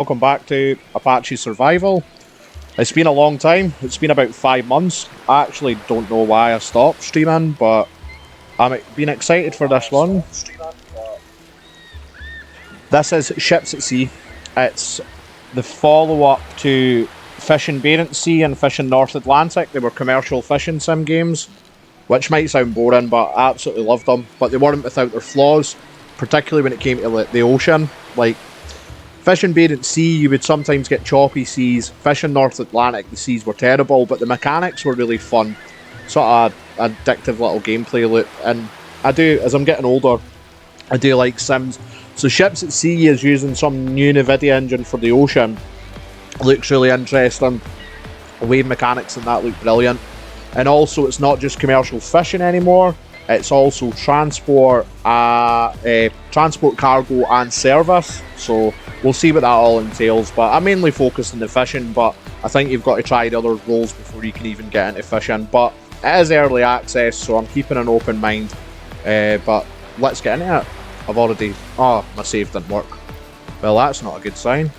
Welcome back to Apache Survival. It's been a long time. It's been about 5 months. I actually don't know why I stopped streaming, but I'm been excited for this one. This is Ships at Sea. It's the follow-up to Fishing Barents Sea and Fishing North Atlantic. They were commercial fishing sim games, which might sound boring, but I absolutely loved them. But they weren't without their flaws, particularly when it came to the ocean. Like, Fishing Barents Sea, you would sometimes get choppy seas. Fishing North Atlantic, the seas were terrible, but the mechanics were really fun. Sort of addictive little gameplay loop. And I do, as I'm getting older, I do like sims. So Ships at Sea is using some new NVIDIA engine for the ocean. Looks really interesting. The wave mechanics and that look brilliant. And also, it's not just commercial fishing anymore. It's also transport, transport, cargo, and service. So we'll see what that all entails. But I'm mainly focused on the fishing. But I think you've got to try the other roles before you can even get into fishing. But it is early access, so I'm keeping an open mind. But let's get into it. I've already... Oh, my save didn't work. Well, that's not a good sign.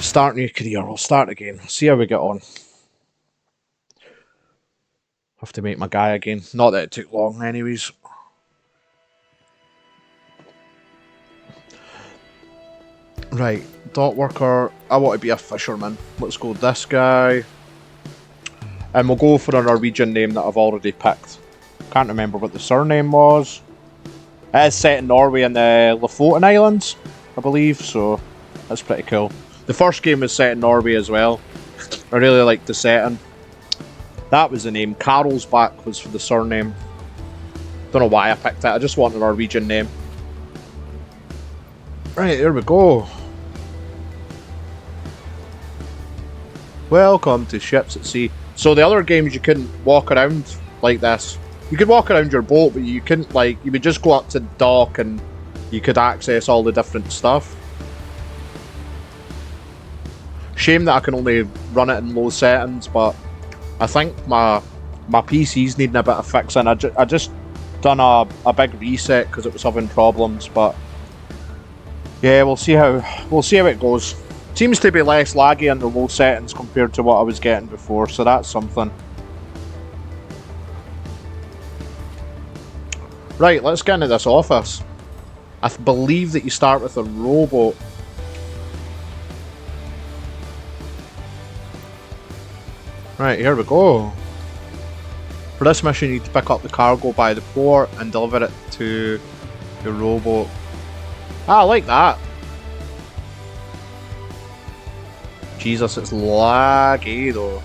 Start new career. We'll start again. See how we get on. Have to make my guy again. Not that it took long anyways. Right, dock worker. I want to be a fisherman. Let's go with this guy. And we'll go for a Norwegian name that I've already picked. Can't remember what the surname was. It is set in Norway and the Lofoten Islands, I believe, so that's pretty cool. The first game was set in Norway as well. I really liked the setting. That was the name. Carlsbach was for the surname. Don't know why I picked it. I just want a Norwegian name. Right, here we go. Welcome to Ships at Sea. So the other games you couldn't walk around like this. You could walk around your boat, but you couldn't, like, you would just go up to the dock and you could access all the different stuff. Shame that I can only run it in low settings, but I think my PC's needing a bit of fixing. I just done a big reset because it was having problems, but yeah, we'll see how it goes. Seems to be less laggy under low settings compared to what I was getting before, so that's something. Right, let's get into this office. I believe that you start with a rowboat. Right, here we go. For this mission, you need to pick up the cargo by the port and deliver it to your rowboat. Ah, I like that. Jesus, it's laggy though.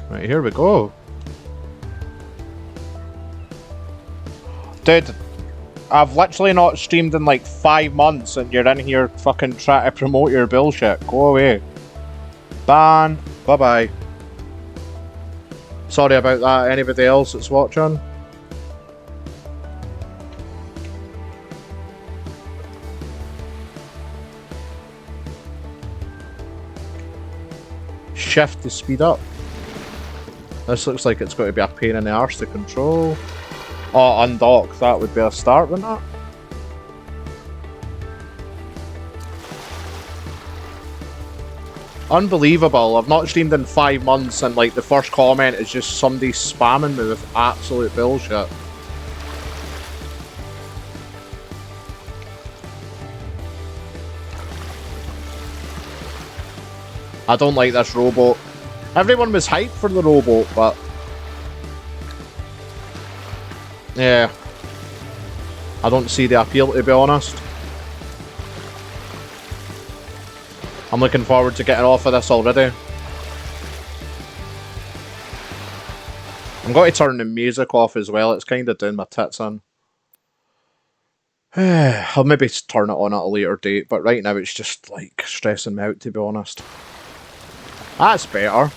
Right, here we go. Dude, I've literally not streamed in like 5 months and you're in here fucking trying to promote your bullshit. Go away. Ban. Bye-bye. Sorry about that, anybody else that's watching? Shift to speed up. This looks like it's going to be a pain in the arse to control. Oh, undock. That would be a start, wouldn't it? Unbelievable. I've not streamed in 5 months and like the first comment is just somebody spamming me with absolute bullshit. I don't like this rowboat. Everyone was hyped for the rowboat, but yeah, I don't see the appeal, to be honest. I'm looking forward to getting off of this already. I'm going to turn the music off as well. It's kind of doing my tits in. I'll maybe turn it on at a later date, but right now it's just like stressing me out, to be honest. That's better.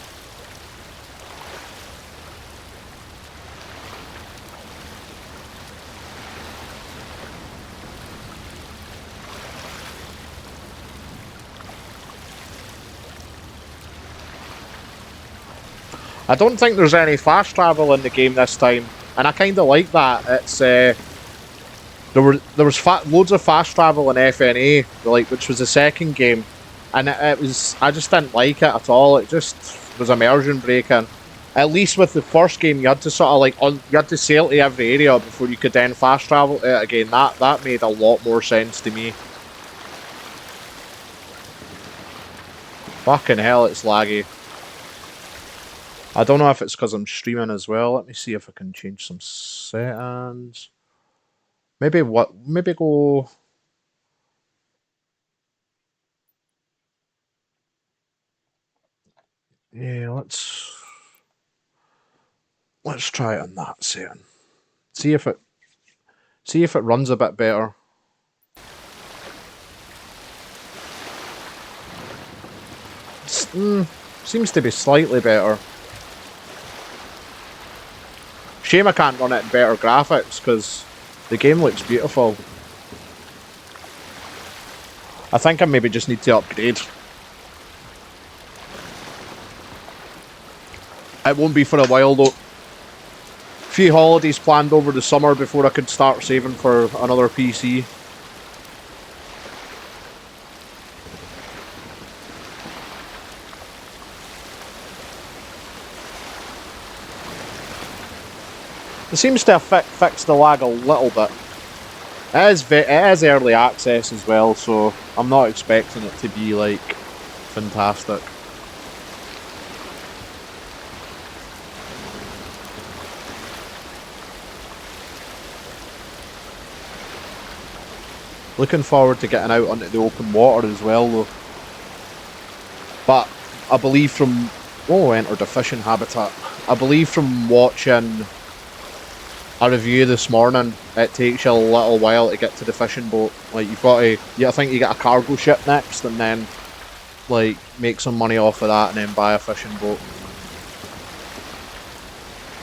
I don't think there's any fast travel in the game this time, and I kind of like that. It's there was loads of fast travel in FNA, like which was the second game, and it was I just didn't like it at all. It just was immersion breaking. At least with the first game, you had to sort of like you had to sail to every area before you could then fast travel to it again. That made a lot more sense to me. Fucking hell, it's laggy. I don't know if it's because I'm streaming as well. Let me see if I can change some settings. Maybe go... Yeah, let's try it on that setting. See if it runs a bit better. Seems to be slightly better. Shame I can't run it in better graphics because the game looks beautiful. I think I maybe just need to upgrade. It won't be for a while though. Few holidays planned over the summer before I could start saving for another PC. It seems to have fixed the lag a little bit. It is early access as well, so I'm not expecting it to be like fantastic. Looking forward to getting out onto the open water as well though. But I believe from... Oh, entered a fishing habitat. I believe from watching a review this morning, it takes you a little while to get to the fishing boat. Like, you've got to... I think you get a cargo ship next and then, like, make some money off of that and then buy a fishing boat.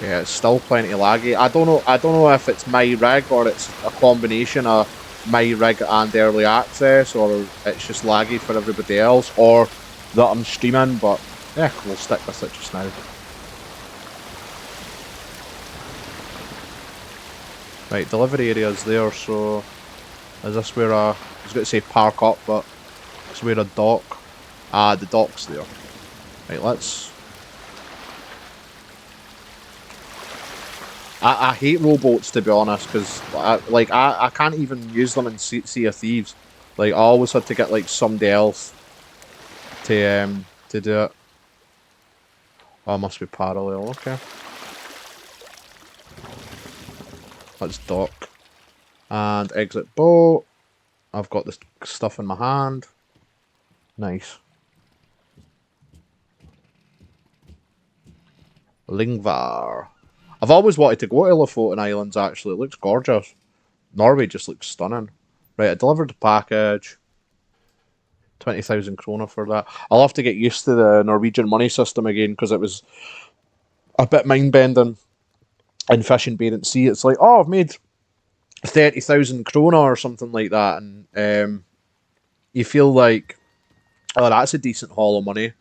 Yeah, it's still plenty laggy. I don't know if it's my rig or it's a combination of my rig and early access, or it's just laggy for everybody else, or that I'm streaming, but yeah, we'll stick with it just now. Right, delivery area's there, so is this where I was going to say park up, but it's where a dock. Ah, the dock's there. Right, let's... I hate rowboats, to be honest, because I can't even use them in Sea of Thieves. Like, I always had to get like somebody else to do it. Oh, it must be parallel. Okay. Let's dock and exit boat. I've got this stuff in my hand. Nice. Lingvar. I've always wanted to go to Lofoten Islands, actually. It looks gorgeous. Norway just looks stunning. Right, I delivered the package. 20,000 krona for that. I'll have to get used to the Norwegian money system again, because it was a bit mind-bending in fishing Barents Sea. It's like, oh, I've made 30,000 krona or something like that, and you feel like, oh, that's a decent haul of money.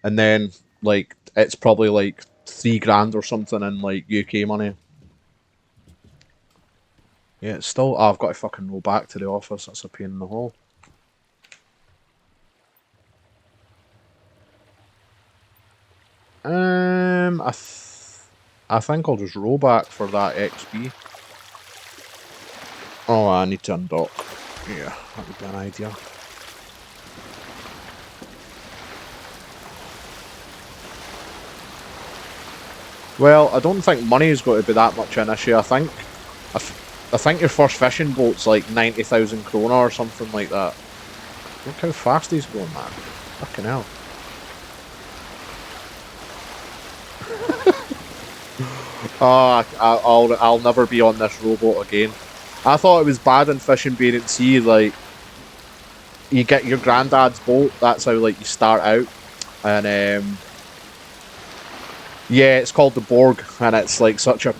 And then, like, it's probably like 3 grand or something in like UK money. Yeah, it's still... Oh, I've got to fucking go back to the office. That's a pain in the hole. I think I'll just roll back for that XP. Oh, I need to undock. Yeah, that would be an idea. Well, I don't think money's got to be that much an issue. I think your first fishing boat's like 90,000 krona or something like that. Look how fast he's going, man. Fucking hell. Oh, I'll never be on this rowboat again. I thought it was bad in fishing Barents Sea, like, you get your granddad's boat, that's how, like, you start out, and, yeah, it's called the Borg, and it's, like, such a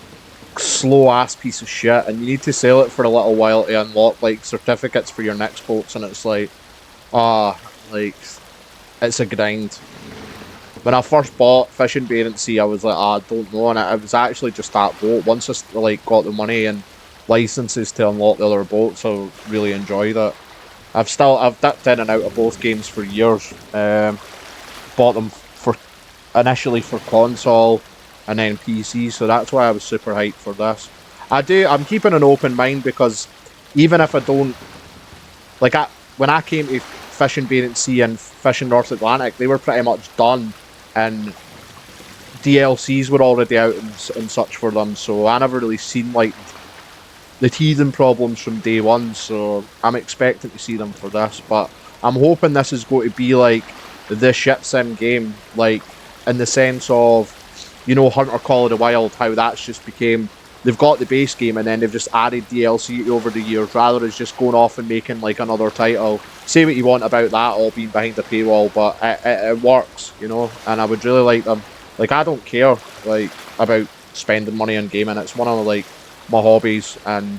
slow-ass piece of shit, and you need to sail it for a little while to unlock, like, certificates for your next boats, and it's like, like, it's a grind. When I first bought Fishing Bay and Sea, I was like, I don't know, and it was actually just that boat. Once I like got the money and licenses to unlock the other boats, I really enjoyed it. I've dipped in and out of both games for years. Bought them for initially for console and then PC, so that's why I was super hyped for this. I'm keeping an open mind because even if I don't like when I came to Fishing Barents Sea and Fishing North Atlantic, they were pretty much done, and DLCs were already out and such for them. So I never really seen like the teething problems from day one. So I'm expecting to see them for this, but I'm hoping this is going to be like the ship sim game, like in the sense of, you know, Hunter Call of the Wild, how that's just became, they've got the base game and then they've just added DLC over the years, rather than just going off and making like another title. Say what you want about that all being behind the paywall, but it works, you know, and I would really like them. Like, I don't care, like, about spending money on gaming. It's one of, like, my hobbies, and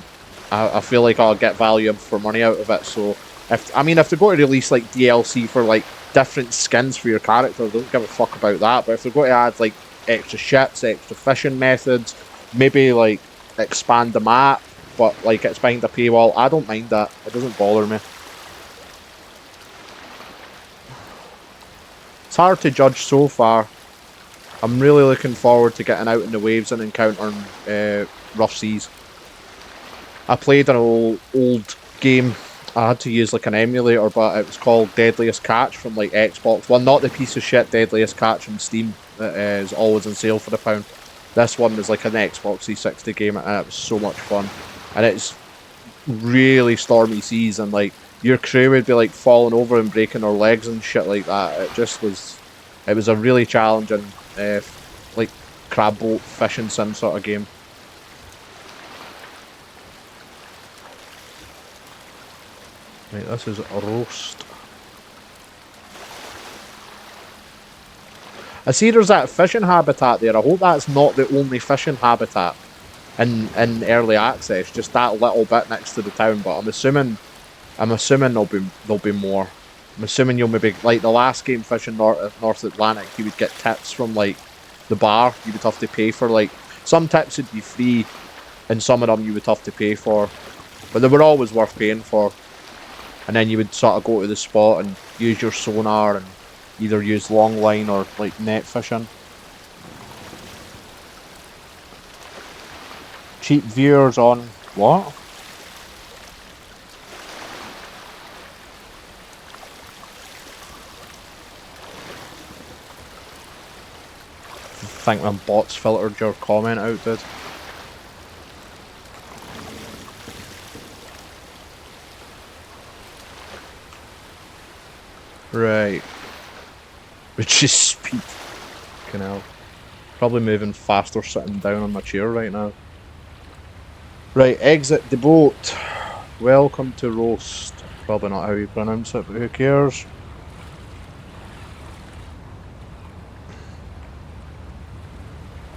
I feel like I'll get value for money out of it. So, if they're going to release, like, DLC for, like, different skins for your character, I don't give a fuck about that. But if they're going to add, like, extra ships, extra fishing methods, maybe, like, expand the map, but, like, it's behind a paywall, I don't mind that. It doesn't bother me. It's hard to judge so far. I'm really looking forward to getting out in the waves and encountering rough seas. I played an old game. I had to use like an emulator, but it was called Deadliest Catch from like Xbox One. Not the piece of shit Deadliest Catch from Steam that is always on sale for £1. This one was like an Xbox 360 game, and it was so much fun. And it's really stormy seas, and like your crew would be like falling over and breaking their legs and shit like that. It was a really challenging like crab boat fishing sim sort of game. Right, this is a roast. I see there's that fishing habitat there. I hope that's not the only fishing habitat in early access, just that little bit next to the town, but I'm assuming there'll be more. I'm assuming you'll maybe, like the last game, Fishing North Atlantic, you would get tips from like the bar. You would have to pay for, like, some tips would be free and some of them you would have to pay for, but they were always worth paying for. And then you would sort of go to the spot and use your sonar and either use long line or like net fishing. Cheap viewers on what? I think when bots filtered your comment out, dude. Right. Which is speed. Fucking hell. Probably moving faster sitting down on my chair right now. Right, exit the boat. Welcome to roast. Probably not how you pronounce it, but who cares?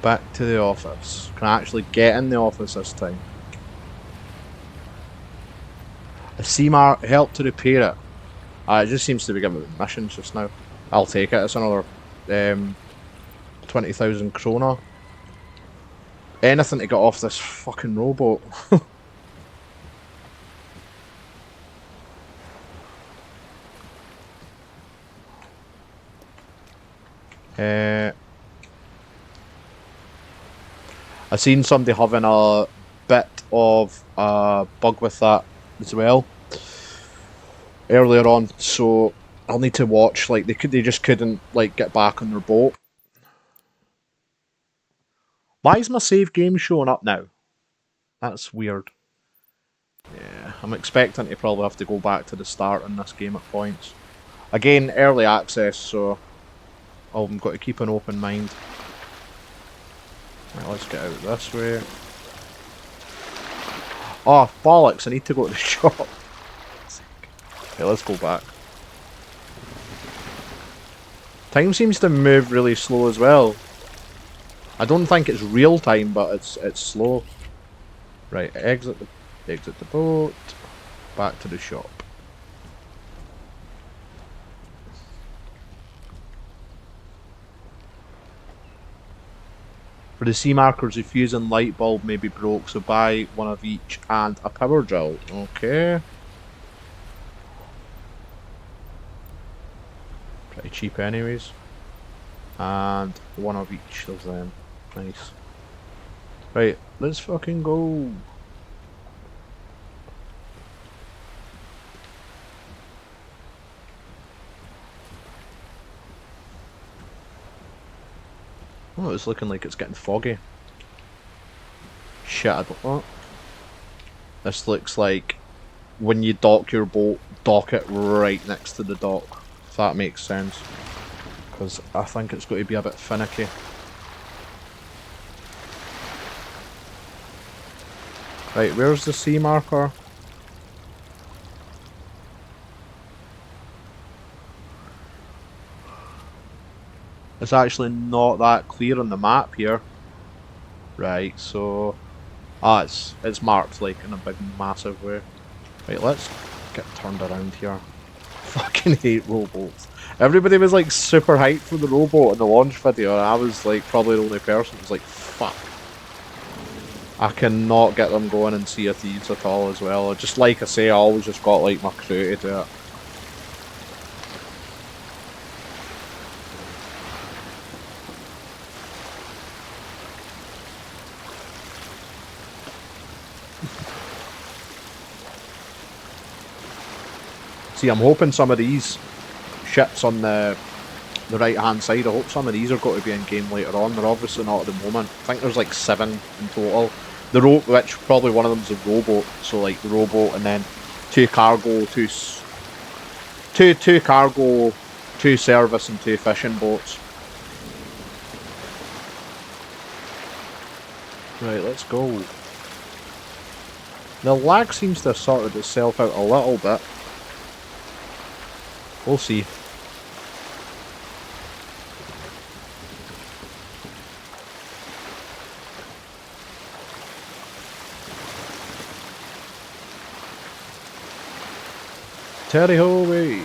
Back to the office. Can I actually get in the office this time? A CMAR, help to repair it. It just seems to be giving me missions just now. I'll take it. It's another 20,000 krona. Anything to get off this fucking rowboat. I've seen somebody having a bit of a bug with that as well earlier on, so I'll need to watch. Like they just couldn't like get back on their boat. Why is my save game showing up now? That's weird. Yeah, I'm expecting to probably have to go back to the start in this game at points. Again, early access, so I've got to keep an open mind. Right, let's get out this way. Oh, bollocks, I need to go to the shop. Okay, let's go back. Time seems to move really slow as well. I don't think it's real time, but it's slow. Right, exit the boat. Back to the shop. For the sea markers, a fuse and light bulb may be broke, so buy one of each and a power drill. Okay. Pretty cheap anyways. And one of each of them. Nice. Right, let's fucking go. Oh, it's looking like it's getting foggy. Shit, I don't know. This looks like when you dock your boat, dock it right next to the dock. If that makes sense. Because I think it's going to be a bit finicky. Right, where's the sea marker? It's actually not that clear on the map here. Right, so... Ah, it's marked like in a big massive way. Right, let's get turned around here. Fucking hate rowboats. Everybody was like super hyped for the rowboat in the launch video, and I was like probably the only person who was like, fuck. I cannot get them going in Sea of Thieves at all as well. Just like I say, I always just got like my crew to do it. See, I'm hoping some of these ships on the right hand side, I hope some of these are going to be in game later on. They're obviously not at the moment. I think there's like 7 in total. The which probably one of them's a rowboat, so like the rowboat and then 2 cargo, 2 cargo, 2 service and 2 fishing boats. Right, let's go. The lag seems to have sorted itself out a little bit. We'll see. Terry ho away.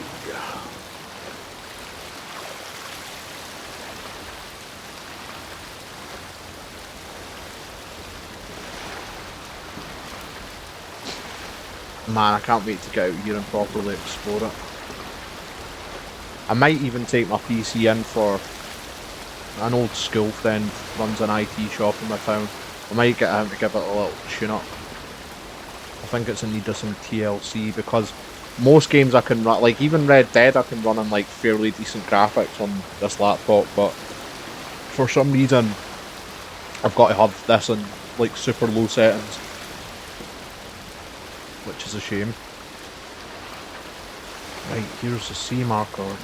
Man, I can't wait to get out here and properly explore it. I might even take my PC in for an old school friend runs an IT shop in my town. I might get him to give it a little tune up. I think it's in need of some TLC because most games I can run, like even Red Dead I can run on like fairly decent graphics on this laptop, but for some reason I've got to have this in like super low settings, which is a shame. Right, here's the sea marker.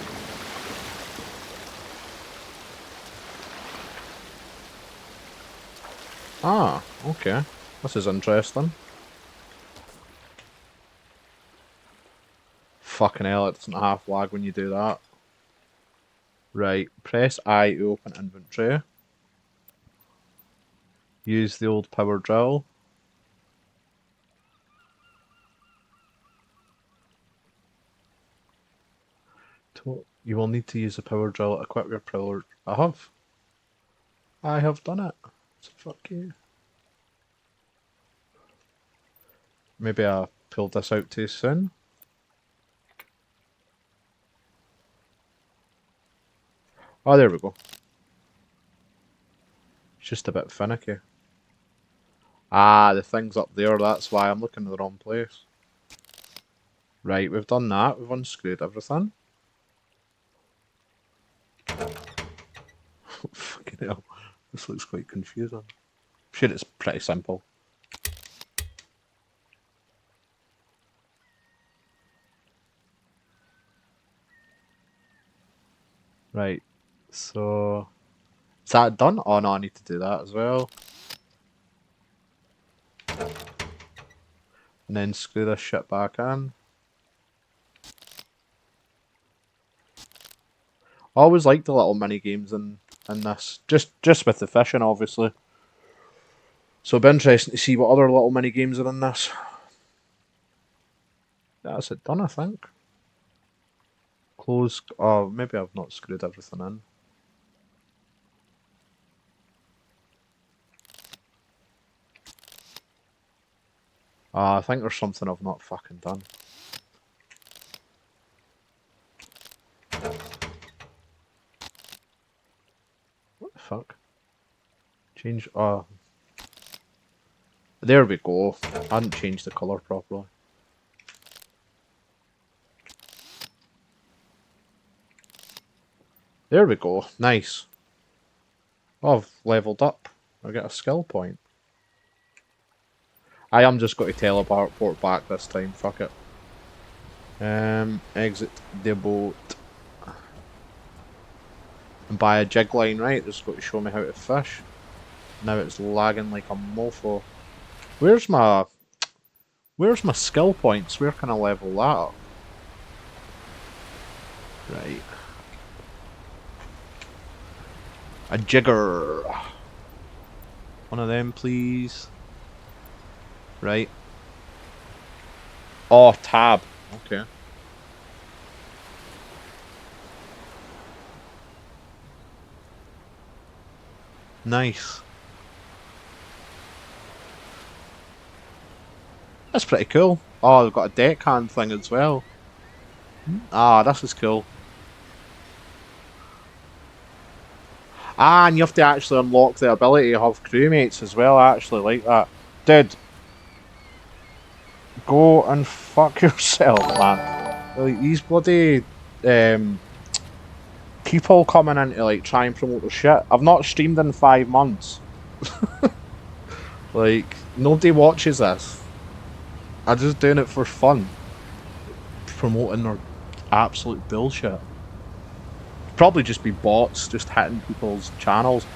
Ah, okay. This is interesting. Fucking hell, it doesn't half lag when you do that. Right, press I to open inventory. Use the old power drill. You will need to use the power drill to equip your power. I have done it. So fuck you. Maybe I pulled this out too soon. Oh, there we go. It's just a bit finicky. Ah, the thing's up there, that's why I'm looking in the wrong place. Right, we've done that. We've unscrewed everything. Fucking hell. This looks quite confusing. Sure, it's pretty simple. Right, so... Is that done? Oh no, I need to do that as well. And then screw this shit back in. I always like the little mini games in this. Just with the fishing, obviously. So it'll be interesting to see what other little mini games are in this. That's it done, I think. Close. Oh, maybe I've not screwed everything in. I think there's something I've not fucking done. What the fuck? Change. There we go. I hadn't changed the colour properly. There we go. Nice. Oh, I've leveled up. I get a skill point. I am just going to teleport back this time. Fuck it. Exit the boat. And buy a jig line, right? This is going to show me how to fish. Now it's lagging like a mofo. Where's my skill points? Where can I level that up? Right. A jigger. One of them, please. Right. Oh, tab. Okay. Nice. That's pretty cool. Oh, they've got a deckhand thing as well. Ah, this is cool. Ah, and you have to actually unlock the ability to have crewmates as well. I actually like that. Dude, go and fuck yourself, man. Like, these bloody people coming in to like try and promote their shit. I've not streamed in 5 months. Like, nobody watches this. I'm just doing it for fun. Promoting their absolute bullshit. Probably just be bots just hitting people's channels.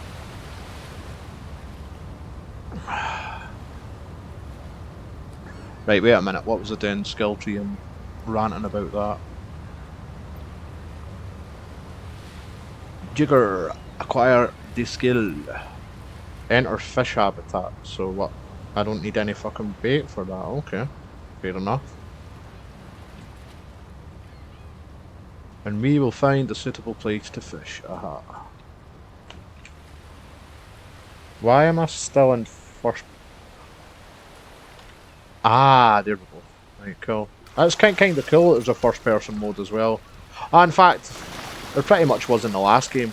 Right, wait a minute. What was I doing? Skill tree and ranting about that. Jigger. Acquire the skill. Enter fish habitat. So what? I don't need any fucking bait for that. Okay. Fair enough. And we will find a suitable place to fish. Aha. Why am I still in first? Ah, there we go. Right, cool. That's kind of cool. It was a first-person mode as well. Ah, in fact, there pretty much was in the last game.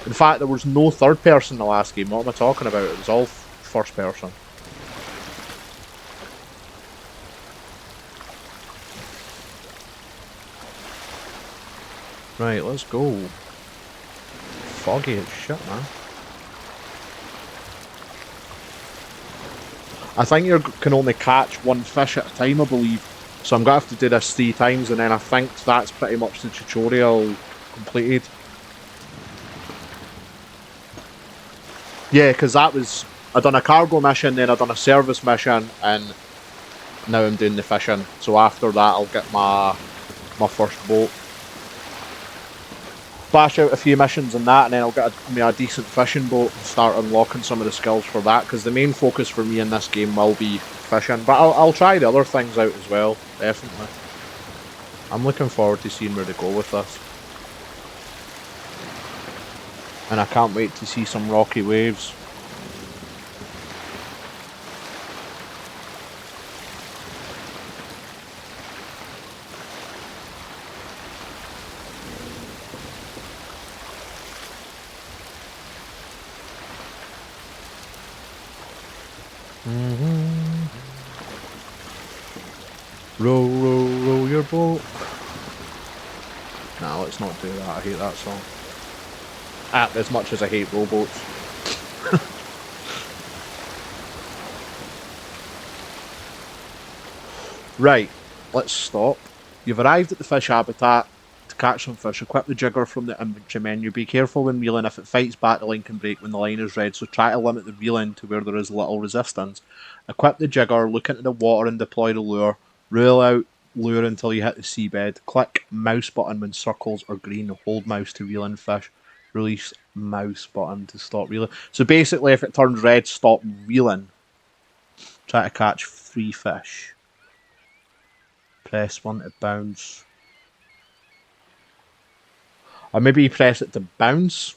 In fact, there was no third person in the last game. What am I talking about? It was all first person. Right, let's go. Foggy as shit, man. I think you can only catch one fish at a time, I believe. So I'm going to have to do this 3 times, and then I think that's pretty much the tutorial completed. Yeah, because that was... I done a cargo mission, then I done a service mission, and now I'm doing the fishing. So after that, I'll get my first boat. Bash out a few missions in that, and then I'll get a decent fishing boat and start unlocking some of the skills for that, because the main focus for me in this game will be fishing. But I'll try the other things out as well, definitely. I'm looking forward to seeing where they go with this. And I can't wait to see some rocky waves. Row, row, row your boat. Nah, let's not do that. I hate that song. As much as I hate rowboats. Right, let's stop. You've arrived at the fish habitat. To catch some fish, equip the jigger from the inventory menu. Be careful when reeling. If it fights back, the line can break when the line is red, so try to limit the reeling to where there is little resistance. Equip the jigger, look into the water and deploy the lure. Reel out lure until you hit the seabed. Click mouse button when circles are green. Hold mouse to reel in fish. Release mouse button to stop reeling. So basically, if it turns red, stop reeling. Try to catch 3 fish. Press 1 to bounce. Or maybe you press it to bounce.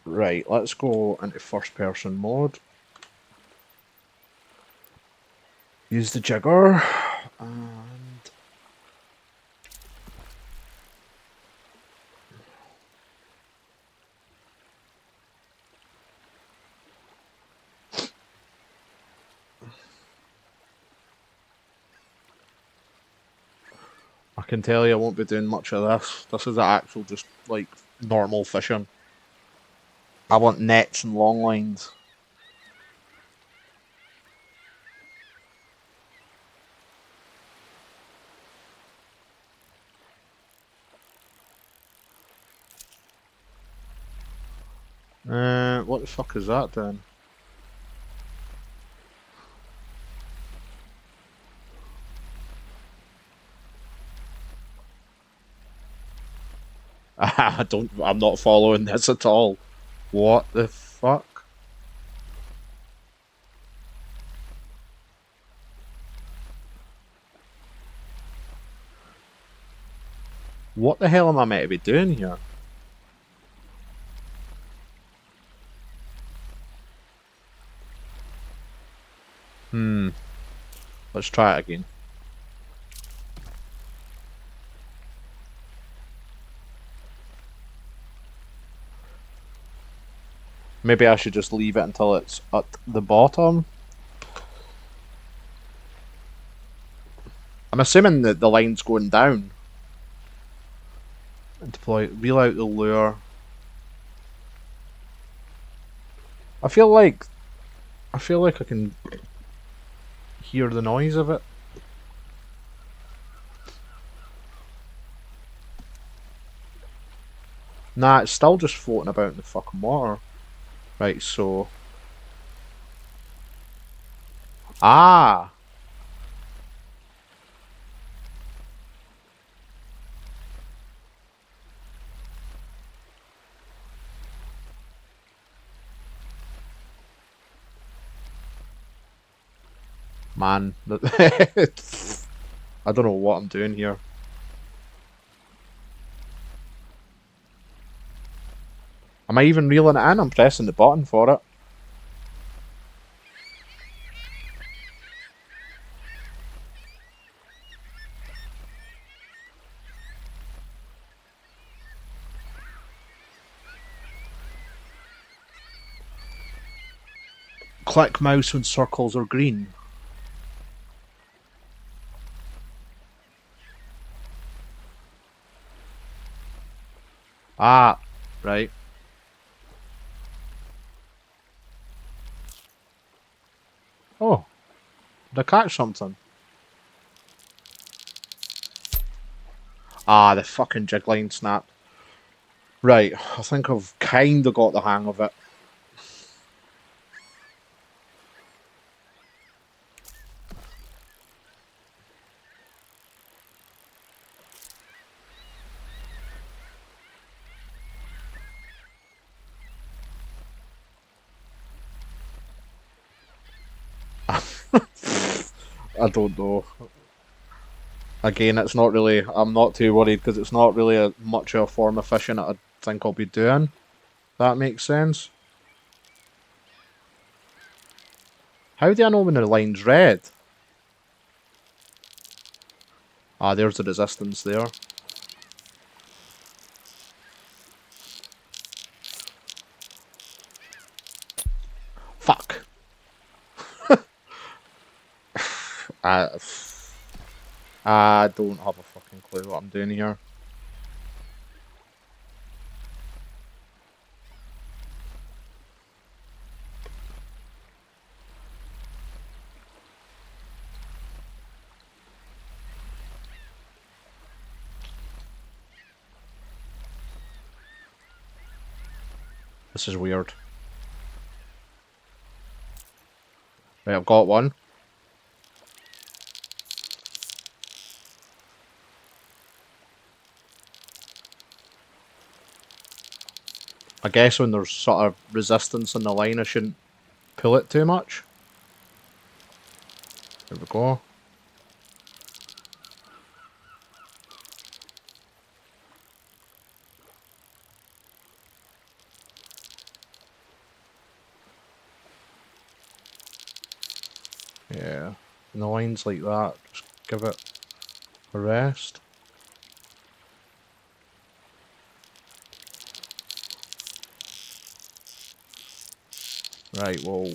Right, let's go into first person mode. Use the jigger. And I can tell you I won't be doing much of this. This is actual just like normal fishing. I want nets and long lines. What the fuck is that then? I'm not following this at all. What the fuck? What the hell am I meant to be doing here? Let's try it again. Maybe I should just leave it until it's at the bottom. I'm assuming that the line's going down. And deploy, reel out the lure. I feel like I can hear the noise of it. Nah, it's still just floating about in the fucking water. Right, so... Ah! Man. I don't know what I'm doing here. Am I even reeling it in? I'm pressing the button for it. Click mouse when circles are green. Ah, right. Oh, did I catch something? Ah, the fucking jig line snapped. Right, I think I've kinda got the hang of it. I don't know. Again, it's not really. I'm not too worried because it's not really much of a form of fishing that I think I'll be doing. That makes sense. How do I know when the line's red? Ah, there's the resistance there. Fuck. I, I don't have a fucking clue what I'm doing here. This is weird. Right, I've got one. I guess when there's sort of resistance in the line, I shouldn't pull it too much. There we go. Yeah. And the lines like that, just give it a rest. Right, whoa.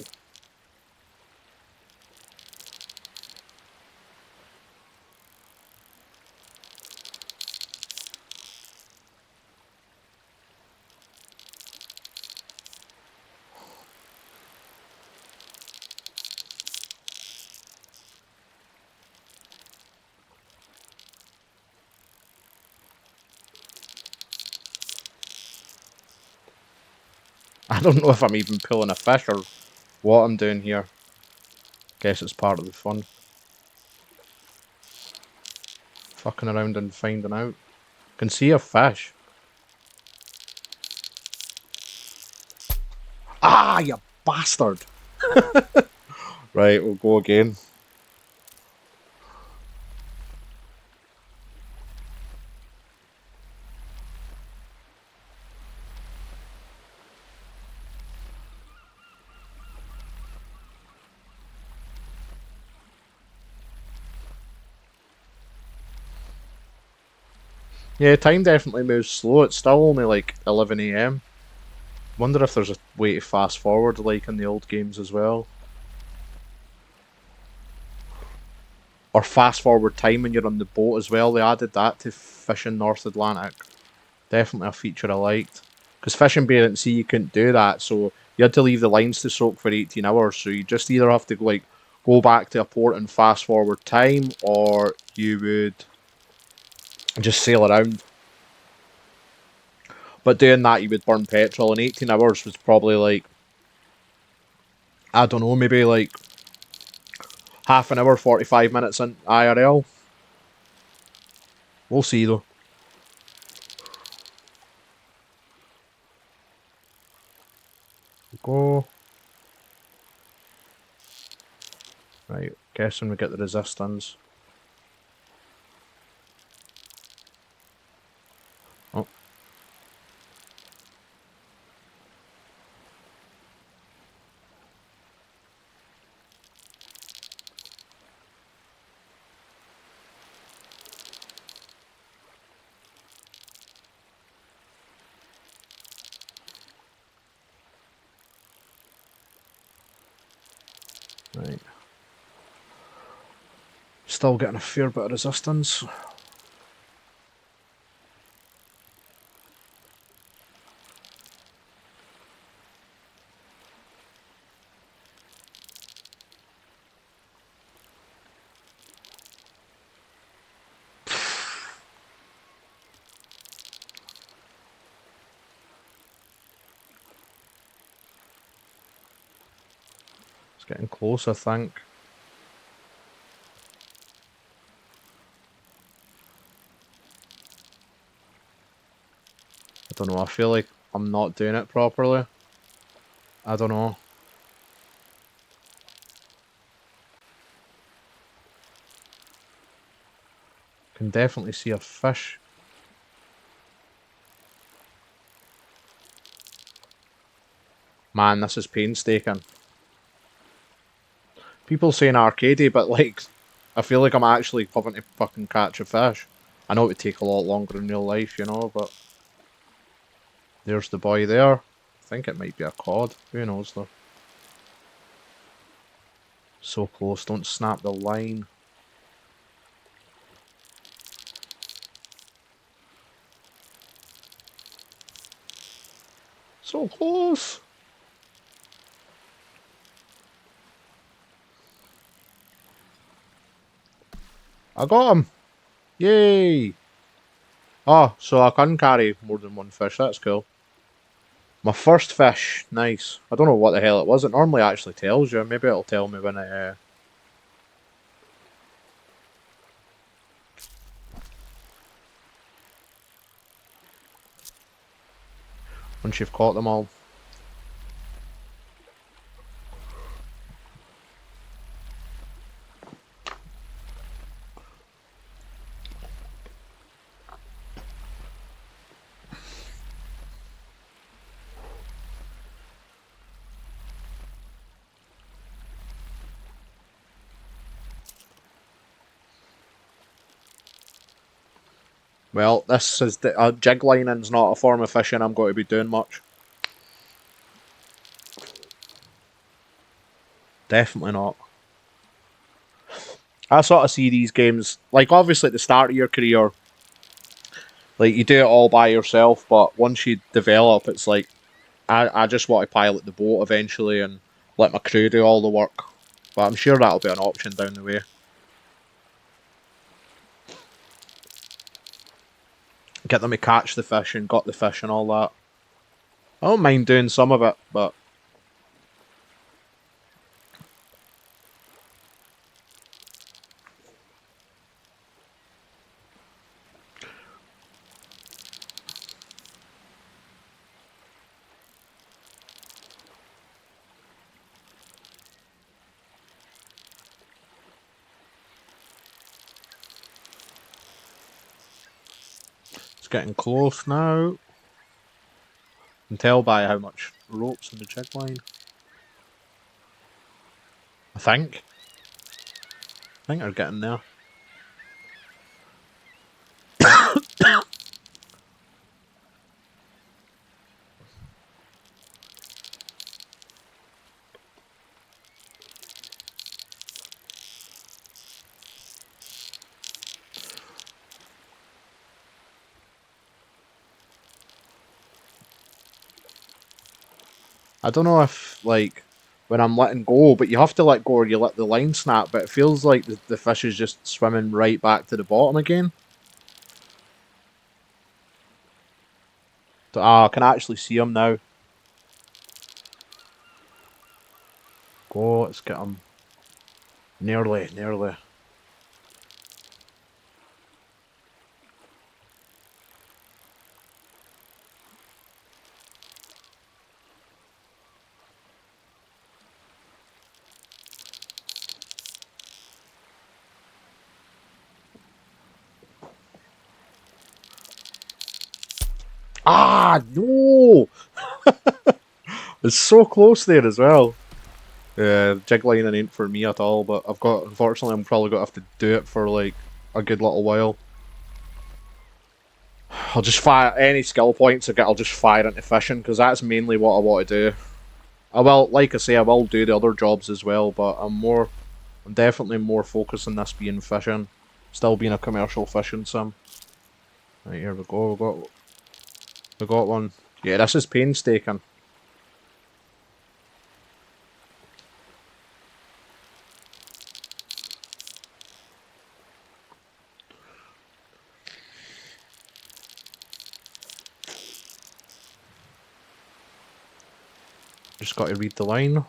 I don't know if I'm even pulling a fish or what I'm doing here. Guess it's part of the fun. Fucking around and finding out. Can see a fish. Ah, you bastard! Right, we'll go again. Yeah, time definitely moves slow. It's still only like 11 AM. Wonder if there's a way to fast forward like in the old games as well. Or fast forward time when you're on the boat as well. They added that to Fishing North Atlantic. Definitely a feature I liked. Because Fishing Barents Sea you couldn't do that, so you had to leave the lines to soak for 18 hours. So you just either have to like go back to a port and fast forward time, or you would just sail around. But doing that you would burn petrol, and 18 hours was probably like, I don't know, maybe like half an hour, 45 minutes in IRL. We'll see though. Go. Right, guessing we get the resistance. Oh, right. Still getting a fair bit of resistance. It's getting close, I think. I don't know, I feel like I'm not doing it properly. I don't know. Can definitely see a fish. Man, this is painstaking. People saying arcadey, but like, I feel like I'm actually having to fucking catch a fish. I know it would take a lot longer in real life, you know, but there's the boy there. I think it might be a cod. Who knows though? So close, don't snap the line. So close! I got him! Yay! Oh, so I can carry more than one fish, that's cool. My first fish, nice. I don't know what the hell it was, it normally actually tells you. Maybe it'll tell me when once you've caught them all. Well, this is the jig lining's not a form of fishing I'm going to be doing much. Definitely not. I sort of see these games like obviously at the start of your career, like you do it all by yourself, but once you develop, it's like I just want to pilot the boat eventually and let my crew do all the work. But I'm sure that'll be an option down the way. Get them to catch the fish and got the fish and all that. I don't mind doing some of it, but it's getting close now. You can tell by how much rope's in the jig line. I think. I think they're getting there. I don't know if like when I'm letting go, but you have to let go or you let the line snap. But it feels like the fish is just swimming right back to the bottom again. I can actually see him now. Go, let's get him. Nearly, nearly. Ah, no! It's so close there as well. Yeah, jig lining ain't for me at all, but unfortunately, I'm probably going to have to do it for like a good little while. I'll just fire any skill points I get, I'll just fire into fishing, because that's mainly what I want to do. I will, like I say, I will do the other jobs as well, but I'm definitely more focused on this being fishing. Still being a commercial fishing sim. Right, here we go, we got one. Yeah, this is painstaking. Just got to read the line.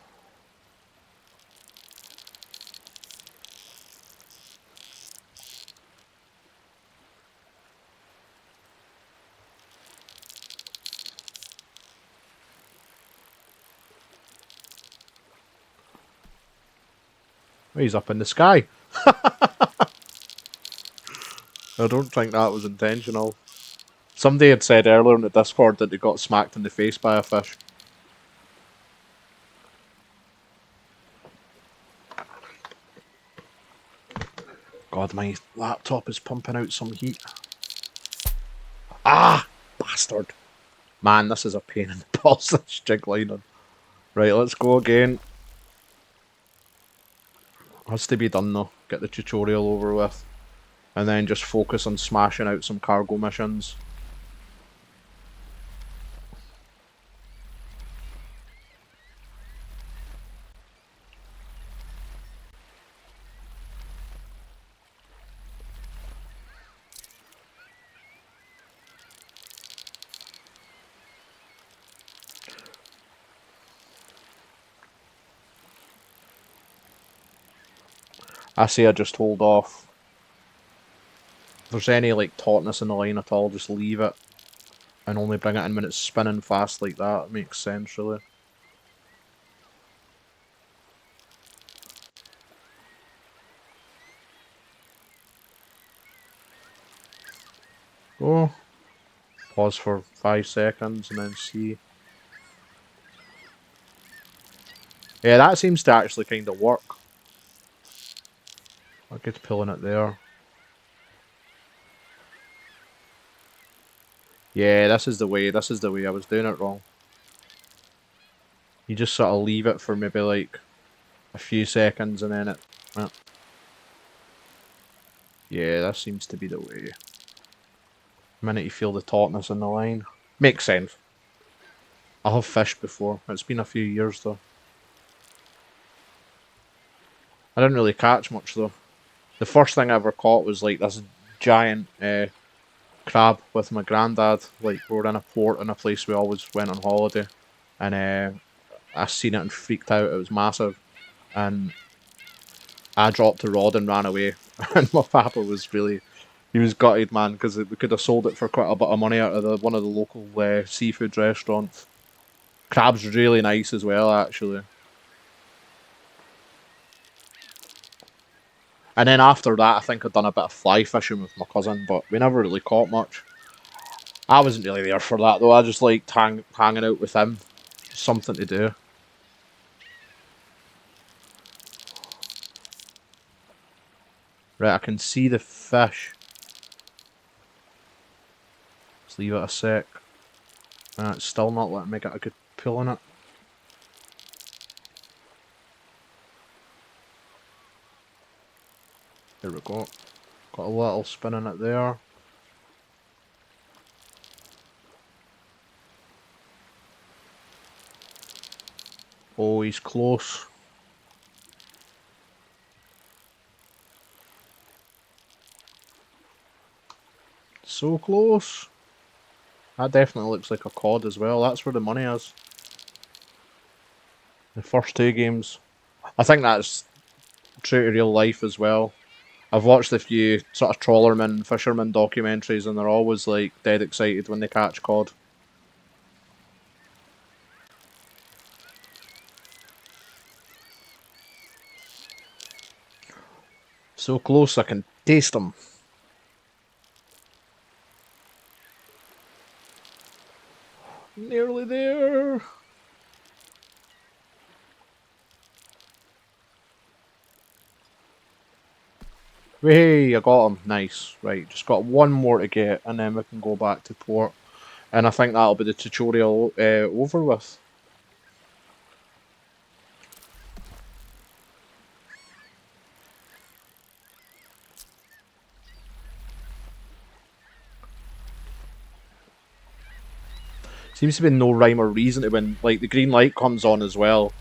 Oh, he's up in the sky. I don't think that was intentional. Somebody had said earlier in the Discord that they got smacked in the face by a fish. God, my laptop is pumping out some heat. Ah! Bastard. Man, this is a pain in the balls, this jig lining. Right, let's go again. Has to be done though. Get the tutorial over with. And then just focus on smashing out some cargo missions. I say I just hold off. If there's any like tautness in the line at all, just leave it. And only bring it in when it's spinning fast like that. It makes sense really. Go. Pause for 5 seconds and then see. Yeah, that seems to actually kind of work. I get pulling it there. Yeah, this is the way. This is the way. I was doing it wrong. You just sort of leave it for maybe like a few seconds and then it. Yeah, yeah, that seems to be the way. The minute you feel the tautness in the line. Makes sense. I have fished before. It's been a few years though. I didn't really catch much though. The first thing I ever caught was like this giant crab with my granddad. Like we were in a port in a place we always went on holiday, and I seen it and freaked out. It was massive, and I dropped the rod and ran away. And my papa was really, he was gutted, man, because we could have sold it for quite a bit of money out of one of the local seafood restaurants. Crab's really nice as well, actually. And then after that, I think I'd done a bit of fly fishing with my cousin, but we never really caught much. I wasn't really there for that though. I just liked hanging out with him. Something to do. Right, I can see the fish. Let's leave it a sec. It's still not letting me get a good pull on it. There we go. Got a little spin in it there. Oh, he's close. So close. That definitely looks like a cod as well. That's where the money is. The first two games. I think that's true to real life as well. I've watched a few sort of trawlerman, fisherman documentaries and they're always like dead excited when they catch cod. So close I can taste them. Nearly there. Hey, I got him. Nice. Right, just got one more to get and then we can go back to port. And I think that'll be the tutorial over with. Seems to be no rhyme or reason to when like the green light comes on as well.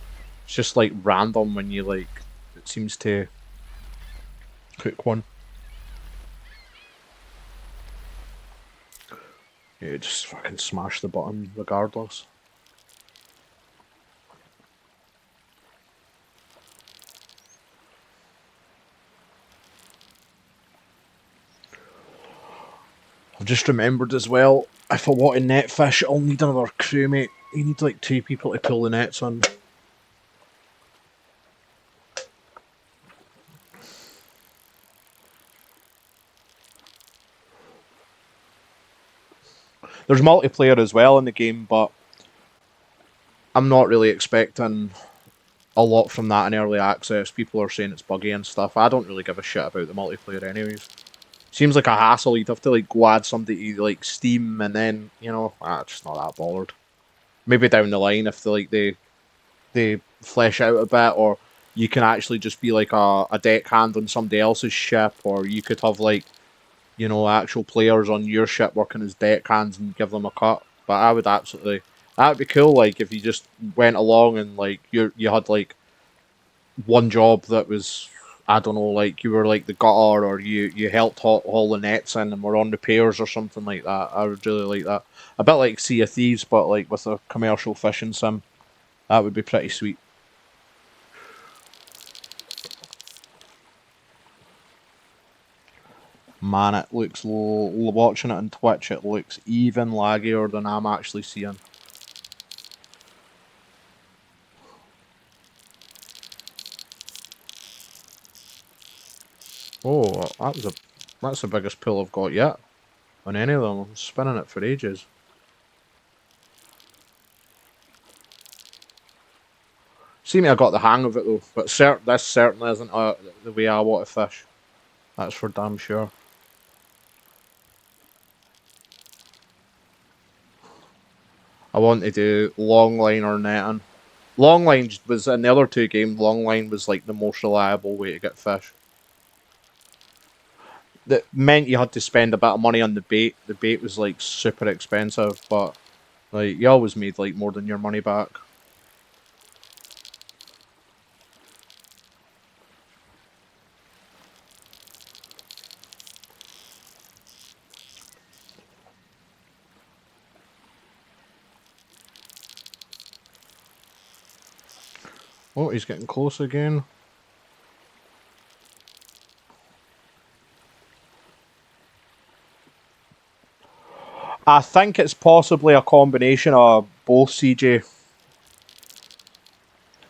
It's just like random when you like it seems to cook one. Yeah, just fucking smash the button regardless. I've just remembered as well, if I want to net fish, I'll need another crewmate. You need like two people to pull the nets on. There's multiplayer as well in the game, but I'm not really expecting a lot from that in early access. People are saying it's buggy and stuff. I don't really give a shit about the multiplayer anyways. Seems like a hassle. You'd have to like go add somebody to like Steam and then, you know, just not that bothered. Maybe down the line if they flesh out a bit, or you can actually just be like a deckhand on somebody else's ship, or you could have like, you know, actual players on your ship working as deckhands and give them a cut. But I would absolutely, that would be cool. Like if you just went along and like you had like one job that was, I don't know, like you were like the gutter, or you helped haul the nets in and were on repairs or something like that. I would really like that. A bit like Sea of Thieves, but like with a commercial fishing sim. That would be pretty sweet. Man, it looks watching it on Twitch. It looks even laggier than I'm actually seeing. Oh, that's the biggest pull I've got yet on any of them. I'm spinning it for ages. See me, I got the hang of it though, but this certainly isn't the way I want to fish. That's for damn sure. I want to do long line or netting. Long line was in the other two games. Long line was like the most reliable way to get fish. That meant you had to spend a bit of money on the bait. The bait was like super expensive, but like you always made like more than your money back. Oh, he's getting close again. I think it's possibly a combination of both, CJ.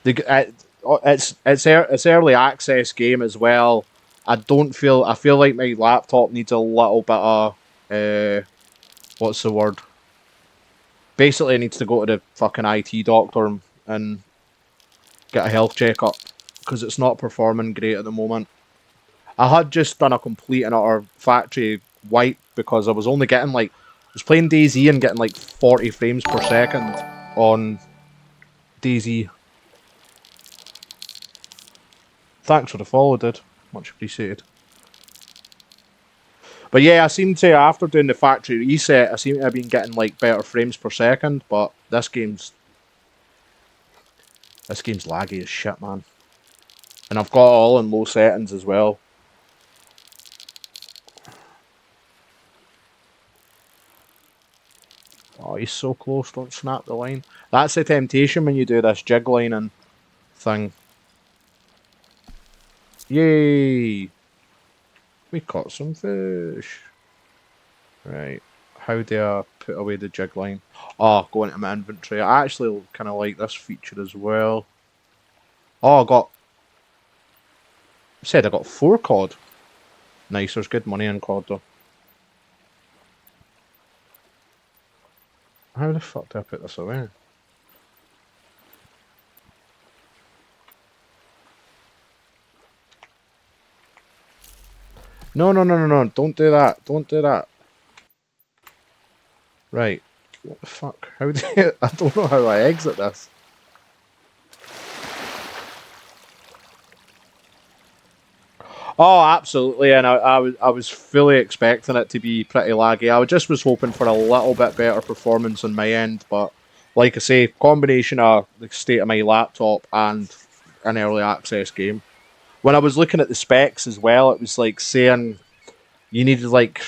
It's early access game as well. I feel like my laptop needs a little bit of what's the word? Basically, it needs to go to the fucking IT doctor and get a health checkup because it's not performing great at the moment. I had just done a complete and utter factory wipe because I was only getting like I was playing DayZ and getting like 40 frames per second on DayZ. Thanks for the follow, dude. Much appreciated. But yeah, I seem to, after doing the factory reset, I seem to have been getting like better frames per second, but this game's laggy as shit, man. And I've got it all in low settings as well. Oh, he's so close, don't snap the line. That's the temptation when you do this jig lining thing. Yay! We caught some fish. Right. How do I put away the jig line? Oh, go into my inventory. I actually kind of like this feature as well. Oh, I got 4 cod. Nice, there's good money in cod though. How the fuck do I put this away? No, don't do that. Don't do that. Right. What the fuck? How do you... I don't know how I exit this. Oh, absolutely, and I was fully expecting it to be pretty laggy. I just was hoping for a little bit better performance on my end, but like I say, combination of the state of my laptop and an early access game. When I was looking at the specs as well, it was like saying you needed like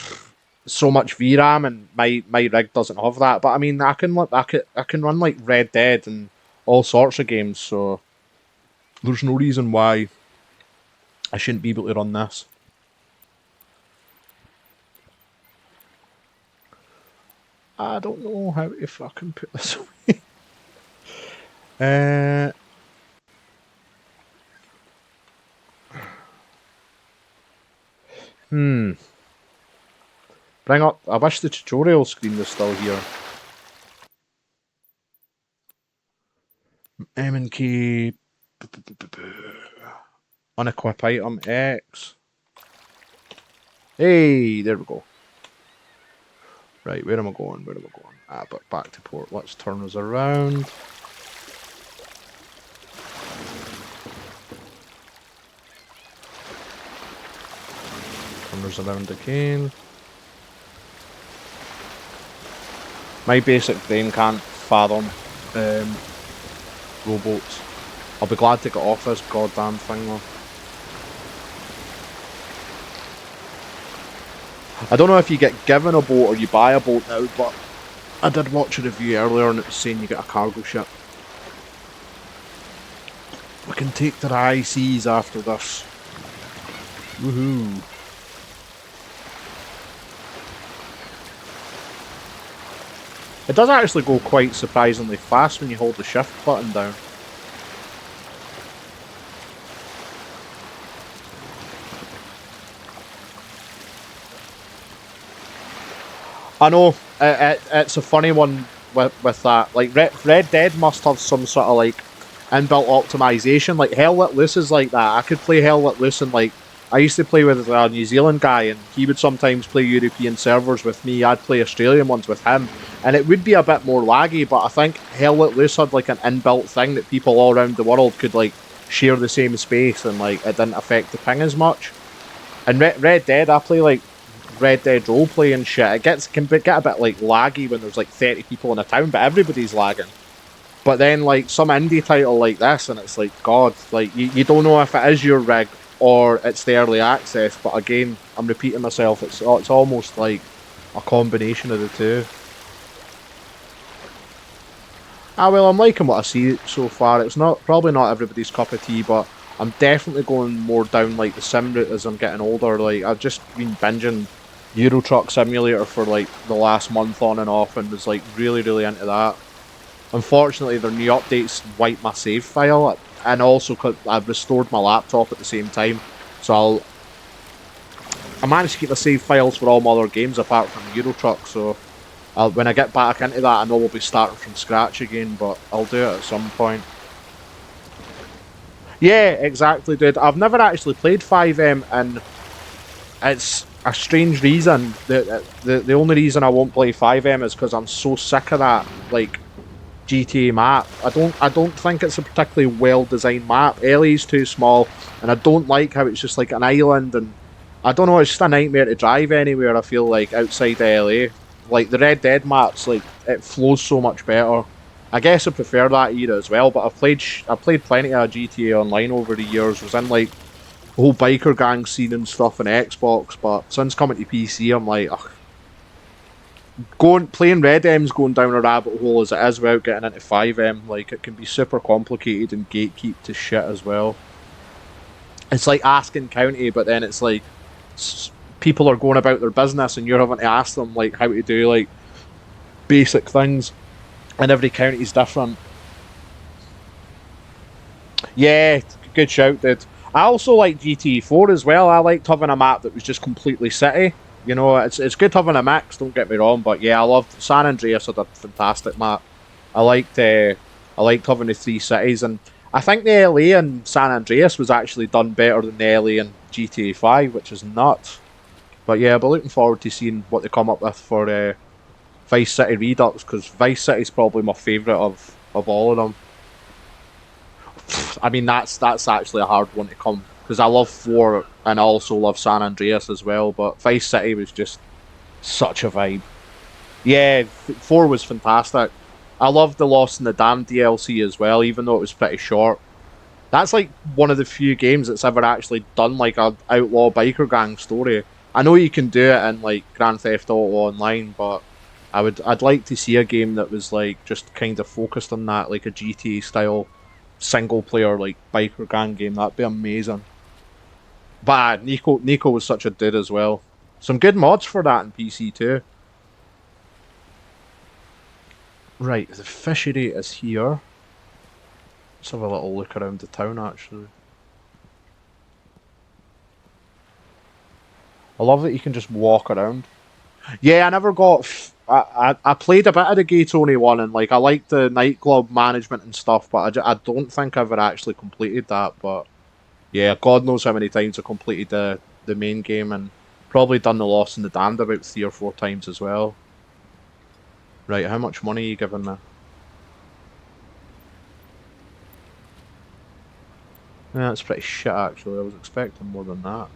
so much VRAM, and my rig doesn't have that. But I mean, I can run like Red Dead and all sorts of games, so there's no reason why I shouldn't be able to run this. I don't know how to fucking put this away. Bring up. I wish the tutorial screen was still here. M&K. Unequip item X. Hey, there we go. Right, where am I going? Where am I going? Ah, but back to port. Let's turn us around. Turn us around again. My basic brain can't fathom rowboats. I'll be glad to get off this goddamn thing though. I don't know if you get given a boat or you buy a boat now, but I did watch a review earlier and it was saying you get a cargo ship. We can take to the high seas after this. Woohoo. It does actually go quite surprisingly fast when you hold the shift button down. I know, it's a funny one with that. Like, Red Dead must have some sort of, like, inbuilt optimization. Like, Hell Let Loose is like that. I could play Hell Let Loose in, like, I used to play with a New Zealand guy, and he would sometimes play European servers with me. I'd play Australian ones with him, and it would be a bit more laggy. But I think Hell Let Loose had like an inbuilt thing that people all around the world could like share the same space, and like it didn't affect the ping as much. And Red Dead, I play like Red Dead roleplay and shit. Can get a bit like laggy when there's like 30 people in a town, but everybody's lagging. But then like some indie title like this, and it's like God, like you don't know if it is your rig or it's the early access. But again, I'm repeating myself. It's almost like a combination of the two. Ah well, I'm liking what I see so far. It's probably not everybody's cup of tea, but I'm definitely going more down like the sim route as I'm getting older. Like I've just been binging Euro Truck Simulator for like the last month on and off, and was like really into that. Unfortunately, their new updates wiped my save file, and also I've restored my laptop at the same time, so I managed to keep the save files for all my other games apart from Euro Truck. So when I get back into that, I know we'll be starting from scratch again, but I'll do it at some point. Yeah, exactly, dude. I've never actually played 5M, and it's a strange reason. The only reason I won't play 5M is because I'm so sick of that like GTA map. I don't think it's a particularly well designed map. LA's too small, and I don't like how it's just like an island, and I don't know, it's just a nightmare to drive anywhere, I feel like, outside LA. Like the Red Dead maps, like it flows so much better. I guess I prefer that era as well, but I've played plenty of GTA Online over the years. Was in like the whole biker gang scene and stuff on Xbox, but since coming to PC, I'm like, ugh, playing Red M's going down a rabbit hole as it is without getting into 5M. Like it can be super complicated and gatekeep to shit as well. It's like Asking County, but then it's like people are going about their business and you're having to ask them like how to do like basic things, and every county is different. Yeah, good shout, dude. I also like GTA 4 as well. I liked having a map that was just completely city. You know, it's good having a mix, don't get me wrong, but yeah, I loved San Andreas had a fantastic map. I liked having the three cities, and I think the LA and San Andreas was actually done better than the LA and GTA 5, which is nuts. But yeah, I'll be looking forward to seeing what they come up with for Vice City Redux, because Vice City's probably my favourite of all of them. I mean, that's actually a hard one to come, because I love 4 and I also love San Andreas as well, but Vice City was just such a vibe. Yeah, 4 was fantastic. I loved the Lost and the Damned DLC as well, even though it was pretty short. That's like one of the few games that's ever actually done like a outlaw biker gang story. I know you can do it in like Grand Theft Auto Online, but I'd like to see a game that was like just kind of focused on that, like a GTA style single player like biker gang game. That'd be amazing. But Nico was such a dude as well. Some good mods for that in PC too. Right, the fishery is here. Let's have a little look around the town actually. I love that you can just walk around. Yeah, I never got. I played a bit of the Gay Tony one, and like I liked the nightclub management and stuff, but I don't think I ever actually completed that. But yeah, God knows how many times I completed the main game, and probably done the Lost and the Damned about 3 or 4 times as well. Right, how much money are you giving me? Yeah, that's pretty shit actually. I was expecting more than that.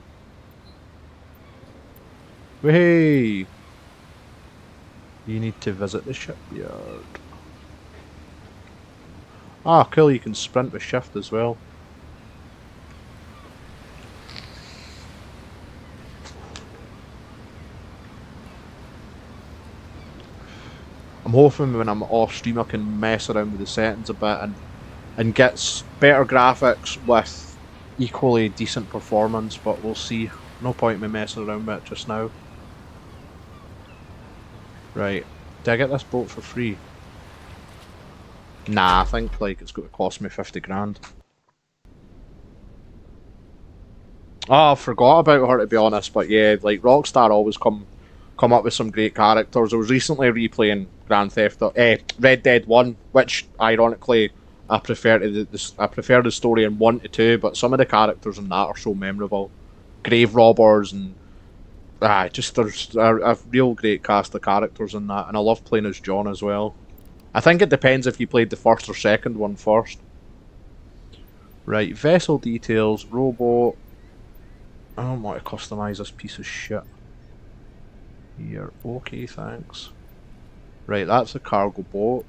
Hey! You need to visit the shipyard. Ah, cool, you can sprint with shift as well. I'm hoping when I'm off stream I can mess around with the settings a bit and get better graphics with equally decent performance, but we'll see. No point in me messing around with it just now. Right, did I get this boat for free? Nah, I think like it's going to cost me 50 grand. Oh, I forgot about her to be honest, but yeah, like Rockstar always come up with some great characters. I was recently replaying Red Dead 1, which ironically I prefer to I prefer the story in 1 to 2, but some of the characters in that are so memorable. grave robbers and just there's a real great cast of characters in that, and I love playing as John as well. I think it depends if you played the first or second one first. Right, vessel details, robot. I don't want to customise this piece of shit. Here, okay, thanks. Right, that's a cargo boat.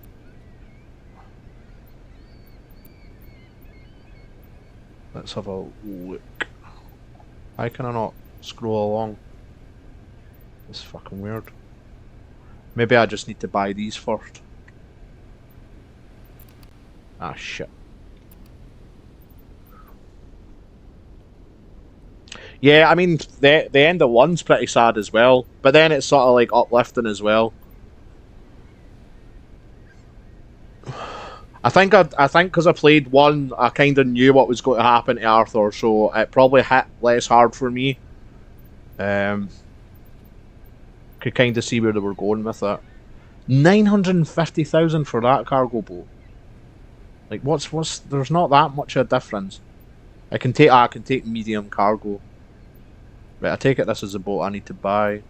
Let's have a look. Why can I not scroll along? It's fucking weird. Maybe I just need to buy these first. Ah, shit. Yeah, I mean, the end of one's pretty sad as well, but then it's sort of like uplifting as well. I think because I played one, I kind of knew what was going to happen to Arthur, so it probably hit less hard for me. Could kind of see where they were going with it. 950,000 for that cargo boat. Like, what's? There's not that much of a difference. I can take medium cargo. Right, I take it this is a boat I need to buy.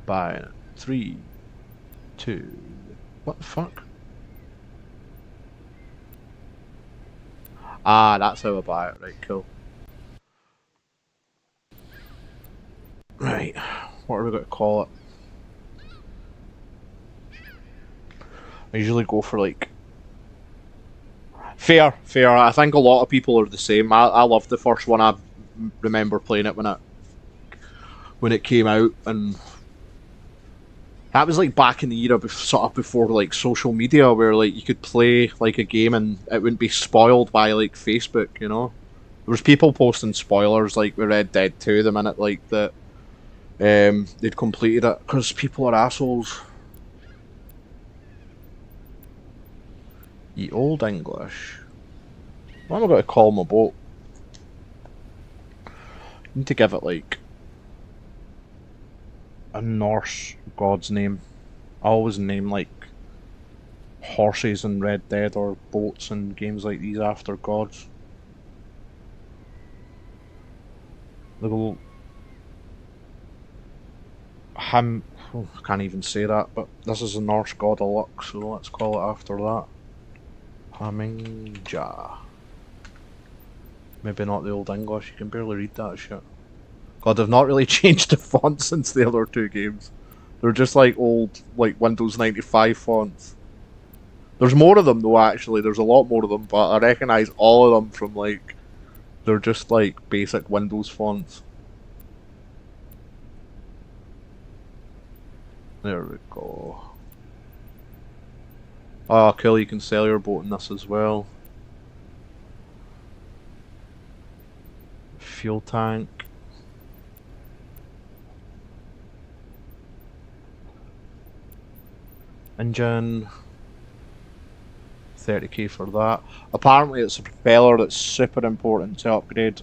Buy 3, 2. What the fuck? Ah, that's how I buy it. Right, cool. Right, what are we going to call it? I usually go for like fair. I think a lot of people are the same. I love the first one. I remember playing it when it came out, and that was like back in the era sort of before like social media, where like you could play like a game and it wouldn't be spoiled by like Facebook. You know, there was people posting spoilers like with Red Dead 2 the minute like that they'd completed it because people are assholes. Ye Old English. What am I going to call my boat? I need to give it like a Norse god's name. I always name like horses in Red Dead or boats in games like these after gods. The I can't even say that, but this is a Norse god of luck, so let's call it after that. Hamingja. Maybe not the Old English, you can barely read that shit. God, they've not really changed the font since the other two games. They're just like old, like Windows 95 fonts. There's more of them though, actually, there's a lot more of them, but I recognise all of them from like, they're just like basic Windows fonts. There we go. Oh, cool, you can sell your boat in this as well. Fuel tank. Engine. 30k for that. Apparently it's a propeller that's super important to upgrade.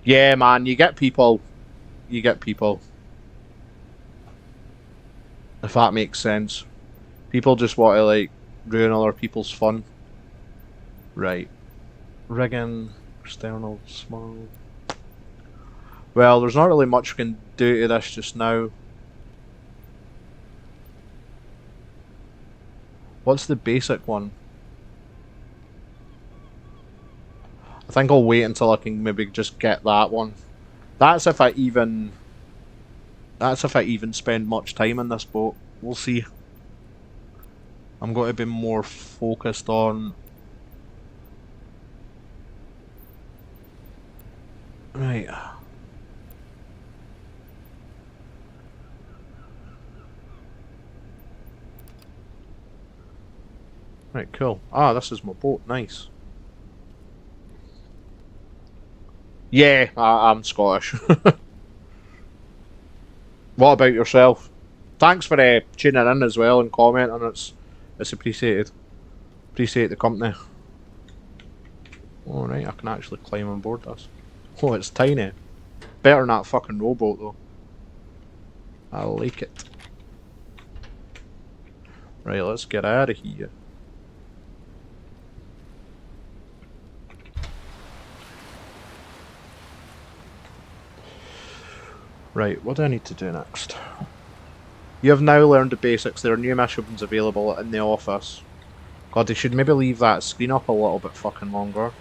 Yeah, man, you get people. You get people. If that makes sense. People just want to, like, ruin other people's fun. Right. Rigging. External. Small. Well, there's not really much we can do to this just now. What's the basic one? I think I'll wait until I can maybe just get that one. That's if I even spend much time in this boat. We'll see. I'm going to be more focused on... Right. Right, cool. Ah, this is my boat. Nice. Yeah, I'm Scottish. What about yourself? Thanks for tuning in as well and commenting. It's appreciated. Appreciate the company. Alright, I can actually climb on board this. Oh, it's tiny. Better than that fucking rowboat though. I like it. Right, let's get out of here. Right, what do I need to do next? You have now learned the basics. There are new missions available in the office. God, they should maybe leave that screen up a little bit fucking longer.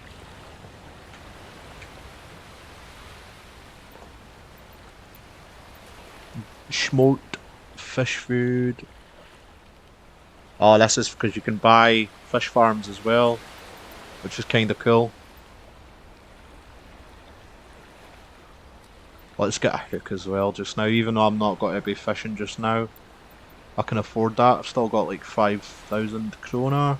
Smoked fish food. Oh, this is because you can buy fish farms as well, which is kind of cool. Let's get a hook as well just now, even though I'm not going to be fishing just now. I can afford that. I've still got like 5,000 krona.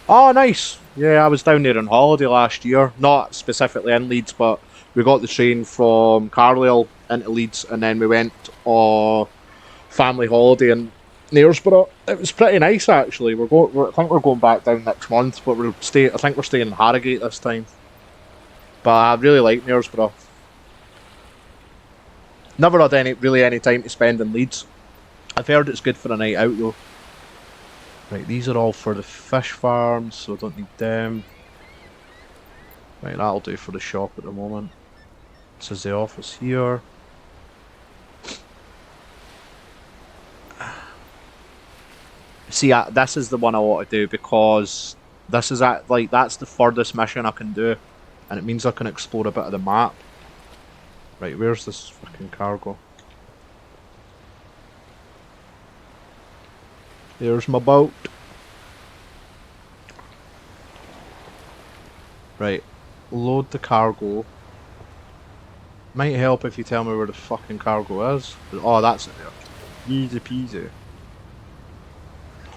Oh, nice! Yeah, I was down there on holiday last year. Not specifically in Leeds, but we got the train from Carlisle into Leeds, and then we went on family holiday in Knaresborough. It was pretty nice actually. I think we're going back down next month, but I think we're staying in Harrogate this time. But I really like Knaresborough. Never had any time to spend in Leeds. I've heard it's good for a night out though. Right, these are all for the fish farms, so I don't need them. Right, that'll do for the shop at the moment. This is the office here. See, this is the one I want to do because this is that's the furthest mission I can do, and it means I can explore a bit of the map. Right, where's this fucking cargo? There's my boat. Right, load the cargo. Might help if you tell me where the fucking cargo is. Oh, that's it there. Easy peasy.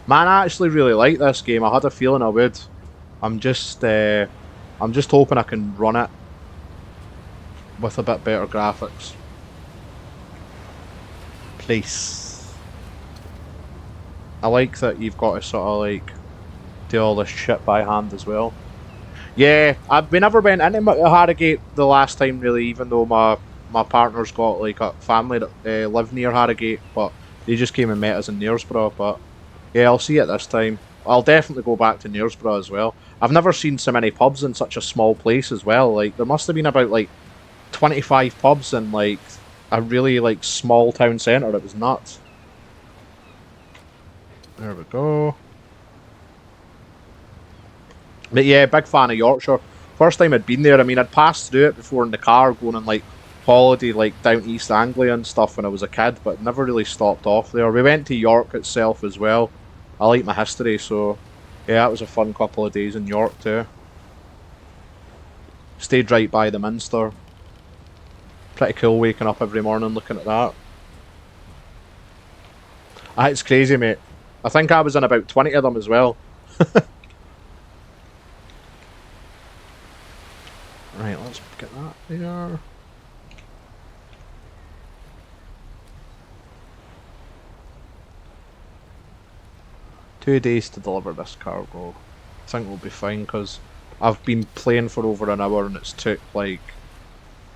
Man, I actually really like this game. I had a feeling I would. I'm just hoping I can run it with a bit better graphics. Place. I like that you've got to sort of like do all this shit by hand as well. Yeah, we never went into Harrogate the last time really, even though my partner's got like a family that live near Harrogate, but they just came and met us in Knaresborough. But yeah, I'll see it this time. I'll definitely go back to Knaresborough as well. I've never seen so many pubs in such a small place as well. Like there must have been about like 25 pubs in like a really like small town centre. It was nuts. There we go. But yeah, big fan of Yorkshire. First time I'd been there, I mean, I'd passed through it before in the car going on like holiday like down East Anglia and stuff when I was a kid, but never really stopped off there. We went to York itself as well. I like my history, so yeah, that was a fun couple of days in York too. Stayed right by the Minster. Pretty cool waking up every morning looking at that. It's crazy, mate. I think I was in about 20 of them as well. Right, let's get that there. Two days to deliver this cargo. I think we'll be fine because I've been playing for over an hour and it's took like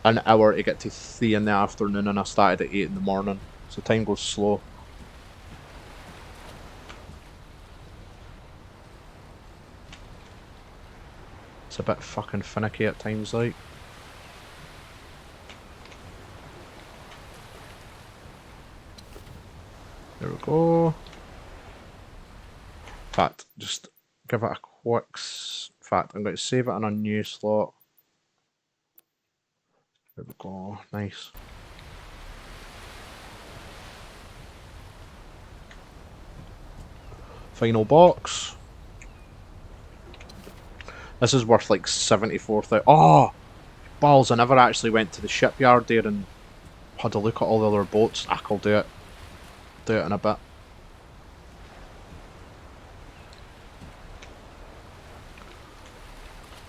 an hour to get to 3 in the afternoon and I started at 8 in the morning. So time goes slow. It's a bit fucking finicky at times, like. There we go. In fact, just give it a quick... In fact, I'm going to save it in a new slot. There we go. Nice. Final box. This is worth like 74,000. Oh! Balls, I never actually went to the shipyard there and had a look at all the other boats. I'll do it. Do it in a bit.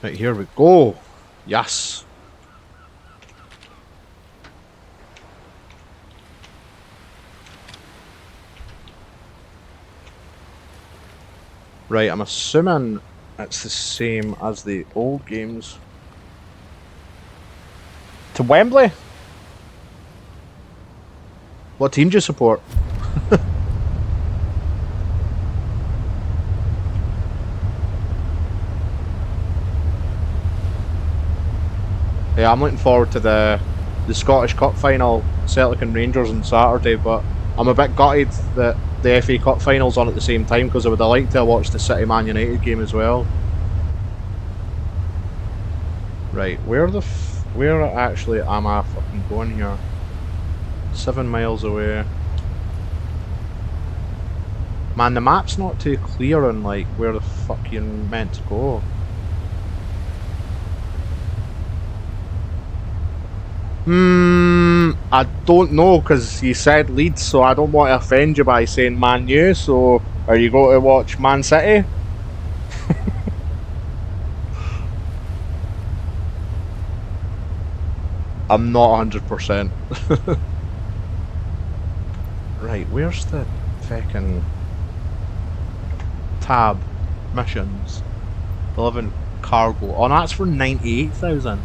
Right, here we go. Yes. Right, I'm assuming it's the same as the old games. To Wembley? What team do you support? Yeah, I'm looking forward to the Scottish Cup final, Celtic and Rangers on Saturday, but I'm a bit gutted that the FA Cup final's on at the same time because I would have liked to have watched the City Man United game as well. Right, where actually am I fucking going here? 7 miles away. Man, the map's not too clear on like where the fuck you're meant to go. I don't know because you said Leeds, so I don't want to offend you by saying Man U. So, are you going to watch Man City? I'm not 100%. Right, where's the fucking tab missions? Delivering cargo. Oh, that's for 98,000.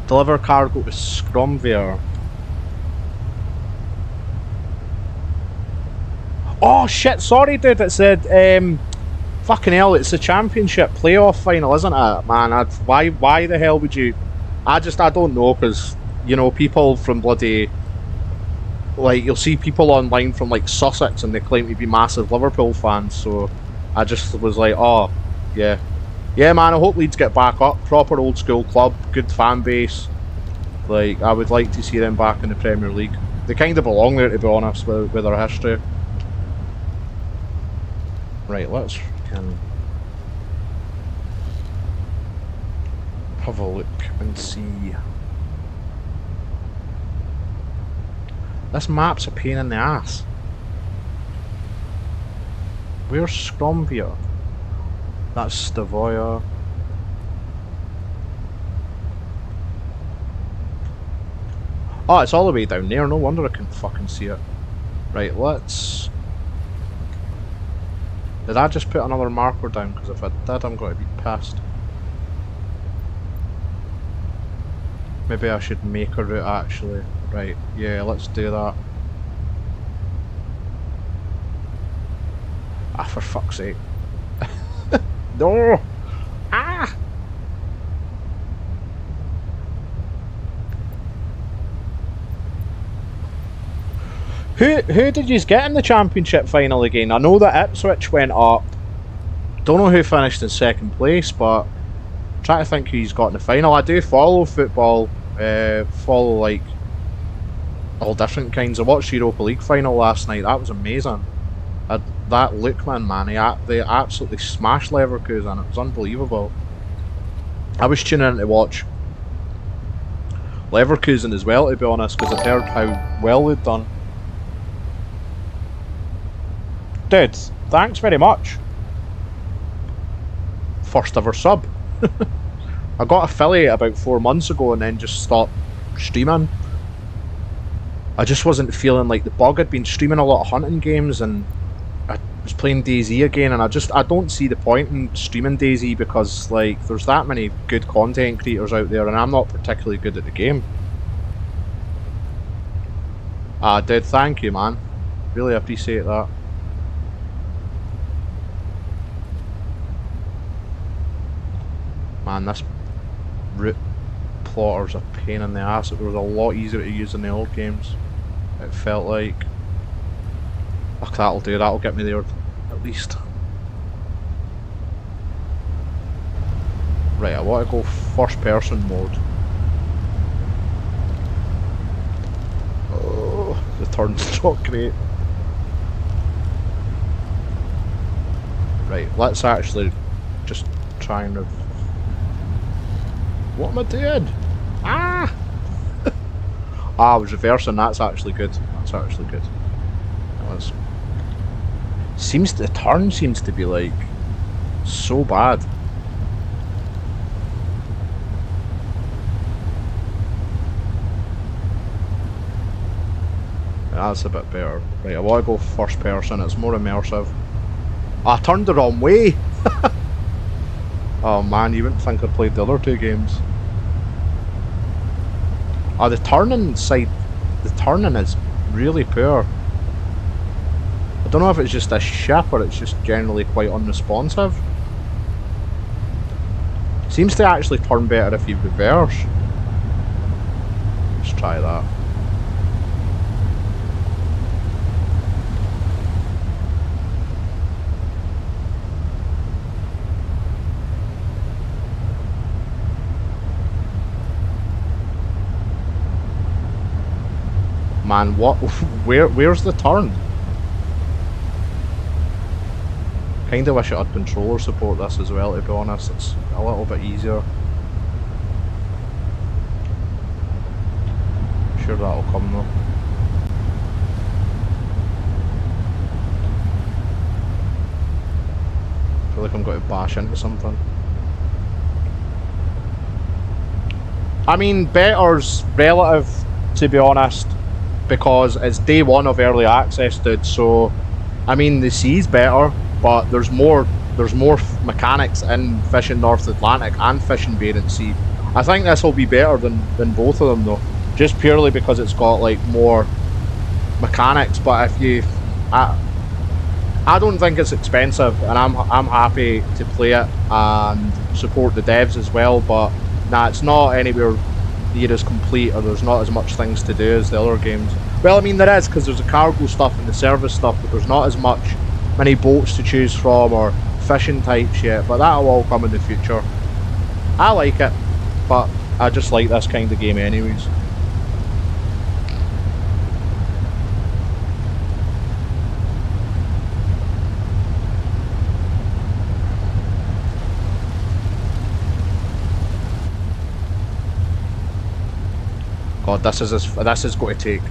Deliver cargo to Scromvere. Oh shit, sorry dude, it said, fucking hell, it's the championship playoff final, isn't it? Man, why the hell would you... I don't know, because, you know, people from bloody... Like, you'll see people online from, like, Sussex, and they claim to be massive Liverpool fans, so I just was like, oh, yeah. Yeah, man, I hope Leeds get back up. Proper old school club, good fan base. Like, I would like to see them back in the Premier League. They kind of belong there, to be honest, with their history. Right, let's have a look and see. This map's a pain in the ass. Where's Scromvere? That's Stavoya. Oh, it's all the way down there. No wonder I couldn't fucking see it. Right, let's... Did I just put another marker down? Because if I did, I'm going to be pissed. Maybe I should make a route actually. Right, yeah, let's do that. Ah, for fuck's sake. No! Ah! Who did you get in the championship final again? I know that Ipswich went up. Don't know who finished in second place, but I'm trying to think who he's got in the final. I do follow football, follow like all different kinds. I watched the Europa League final last night. That was amazing. That Lookman, man, they absolutely smashed Leverkusen. It was unbelievable. I was tuning in to watch Leverkusen as well, to be honest, because I'd heard how well they'd done. Dude, thanks very much. First ever sub. I got affiliate about 4 months ago and then just stopped streaming. I just wasn't feeling like the bug. I'd been streaming a lot of hunting games and I was playing DayZ again, and I don't see the point in streaming DayZ because like there's that many good content creators out there and I'm not particularly good at the game. I did, thank you man. Really appreciate that. Man, this route plotter's a pain in the ass. It was a lot easier to use in the old games. It felt like. Fuck, that'll do, that'll get me there at least. Right, I want to go first person mode. Oh, the turn's not great. Right, let's actually just try and... What am I doing? Ah! I was reversing, that's actually good. That's actually good. The turn seems to be like so bad. That's a bit better. Right, I want to go first person, it's more immersive. I turned the wrong way! Oh man, you wouldn't think I played the other two games. The turning is really poor. I don't know if it's just a ship or it's just generally quite unresponsive. Seems to actually turn better if you reverse. Let's try that. Man, what? Where's the turn? Kinda wish it had controller support this as well, to be honest. It's a little bit easier. I'm sure that'll come though. I feel like I'm going to bash into something. I mean, better's relative, to be honest, because it's day one of early access, dude. So, I mean, the sea's better, but there's more mechanics in Fishing North Atlantic and Fishing Barents Sea. I think this will be better than both of them though, just purely because it's got like more mechanics. But if you, I don't think it's expensive, and I'm happy to play it and support the devs as well. But nah, it's not anywhere near as complete, or there's not as much things to do as the other games. Well, I mean there is, because there's the cargo stuff and the service stuff, but there's not as many boats to choose from or fishing types yet. But that'll all come in the future. I like it, but I just like this kind of game anyways. God, this is going to take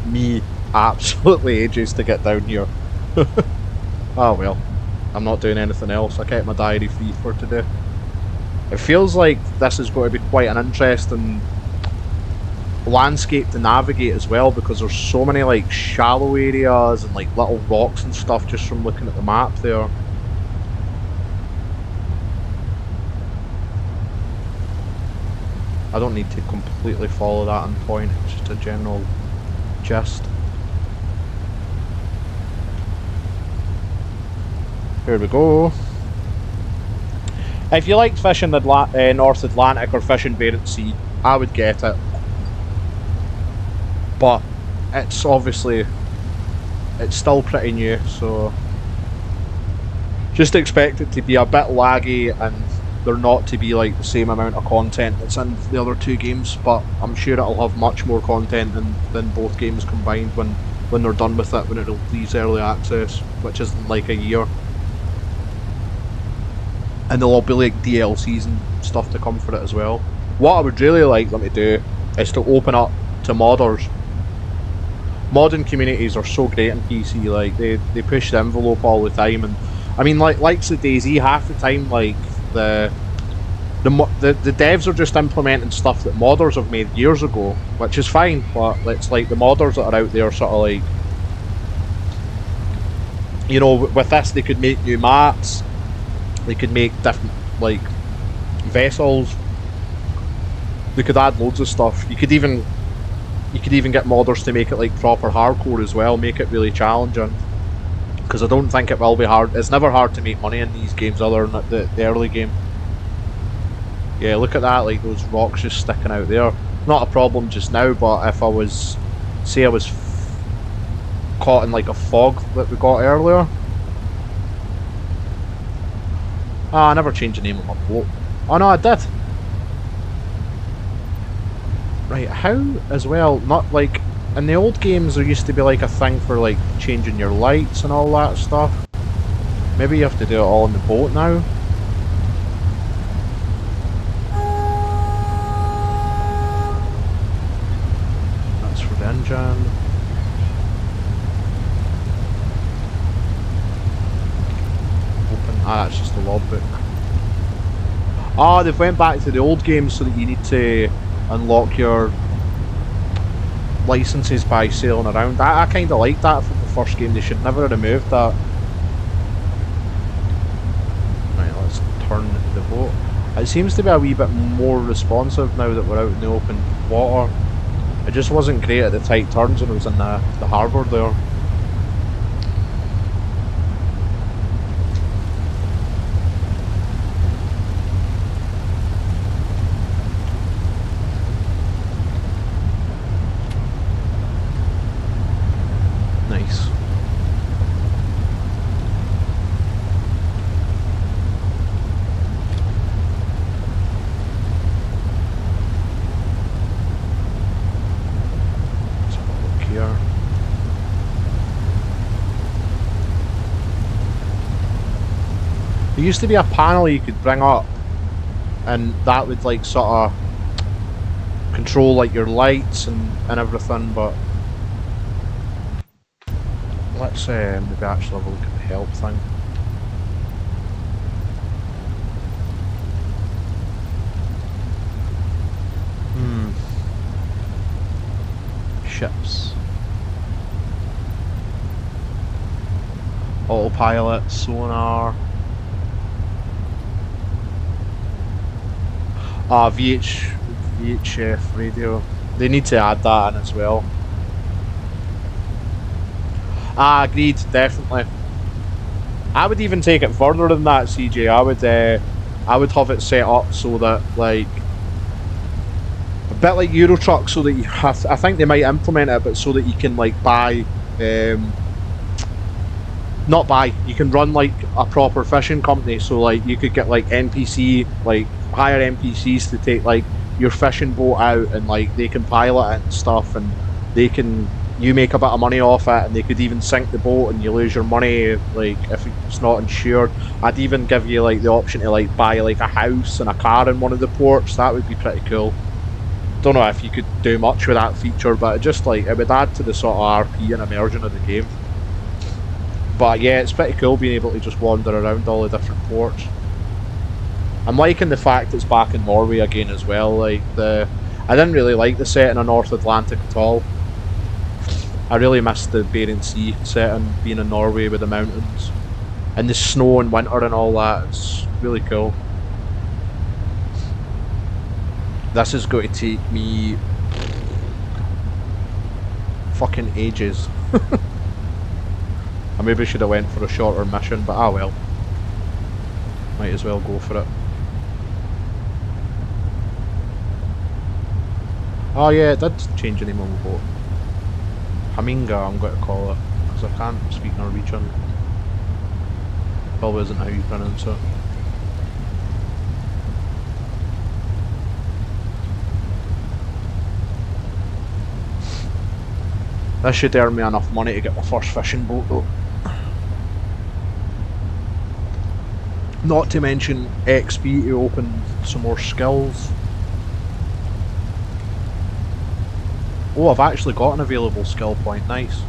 me absolutely ages to get down here. Oh well, I'm not doing anything else. I kept my diary free for today. It feels like this is going to be quite an interesting landscape to navigate as well, because there's so many like shallow areas and like little rocks and stuff just from looking at the map there. I don't need to completely follow that on point, it's just a general gist. Here we go. If you liked Fishing North Atlantic or Fishing Barents Sea, I would get it. But it's obviously, it's still pretty new, so just expect it to be a bit laggy and there not to be like the same amount of content that's in the other two games. But I'm sure it'll have much more content than both games combined when they're done with it, when it releases early access, which is in like a year. And there'll all be like DLCs and stuff to come for it as well. What I would really like them to do is to open up to modders. Modding communities are so great in PC, like they push the envelope all the time, and I mean like likes of DayZ, half the time like the devs are just implementing stuff that modders have made years ago, which is fine, but it's like the modders that are out there sort of like, you know, with this they could make new maps, they could make different like vessels, they could add loads of stuff. You could even get modders to make it like proper hardcore as well, make it really challenging, because I don't think it will be hard. It's never hard to make money in these games other than the early game. Yeah, look at that, like those rocks just sticking out there. Not a problem just now, but if I was, say I was caught in like a fog that we got earlier. Ah, I never changed the name of my boat. Oh no, I did. Right, how as well, not like, in the old games there used to be like a thing for like changing your lights and all that stuff. Maybe you have to do it all on the boat now. That's for the engine. Open. Ah, that's just the logbook. Ah, they've went back to the old games so that you need to unlock your licenses by sailing around. I kind of like that from the first game. They should never have removed that. Right, let's turn the boat. It seems to be a wee bit more responsive now that we're out in the open water. It just wasn't great at the tight turns when it was in the harbour there. Nice. Let's have a look here. There used to be a panel you could bring up, and that would like sort of control like your lights and everything, but let's maybe actually have a look at the help thing. Ships. Autopilot, sonar. VHF radio. They need to add that in as well. Agreed, definitely. I would even take it further than that, CJ. I would have it set up so that, like, a bit like Euro Truck, so that you have, I think they might implement it, but so that you can like buy, not buy, you can run like a proper fishing company. So like you could get like NPC, like hire NPCs to take like your fishing boat out, and like they can pilot it and stuff, and they can, you make a bit of money off it, and they could even sink the boat and you lose your money like if it's not insured. I'd even give you like the option to like buy like a house and a car in one of the ports. That would be pretty cool. Don't know if you could do much with that feature, but it just like, it would add to the sort of RP and immersion of the game. But yeah, it's pretty cool being able to just wander around all the different ports. I'm liking the fact it's back in Norway again as well. Like I didn't really like the setting of North Atlantic at all. I really missed the Bering Sea setting, being in Norway with the mountains and the snow in winter and all that. It's really cool. This is going to take me fucking ages. I maybe should have went for a shorter mission, but ah well. Might as well go for it. Oh yeah, it did change the name of the boat. Haminga, I'm going to call it, because I can't speak Norwegian. Probably isn't how you pronounce it. This should earn me enough money to get my first fishing boat though. Not to mention XP to open some more skills. Oh, I've actually got an available skill point, nice.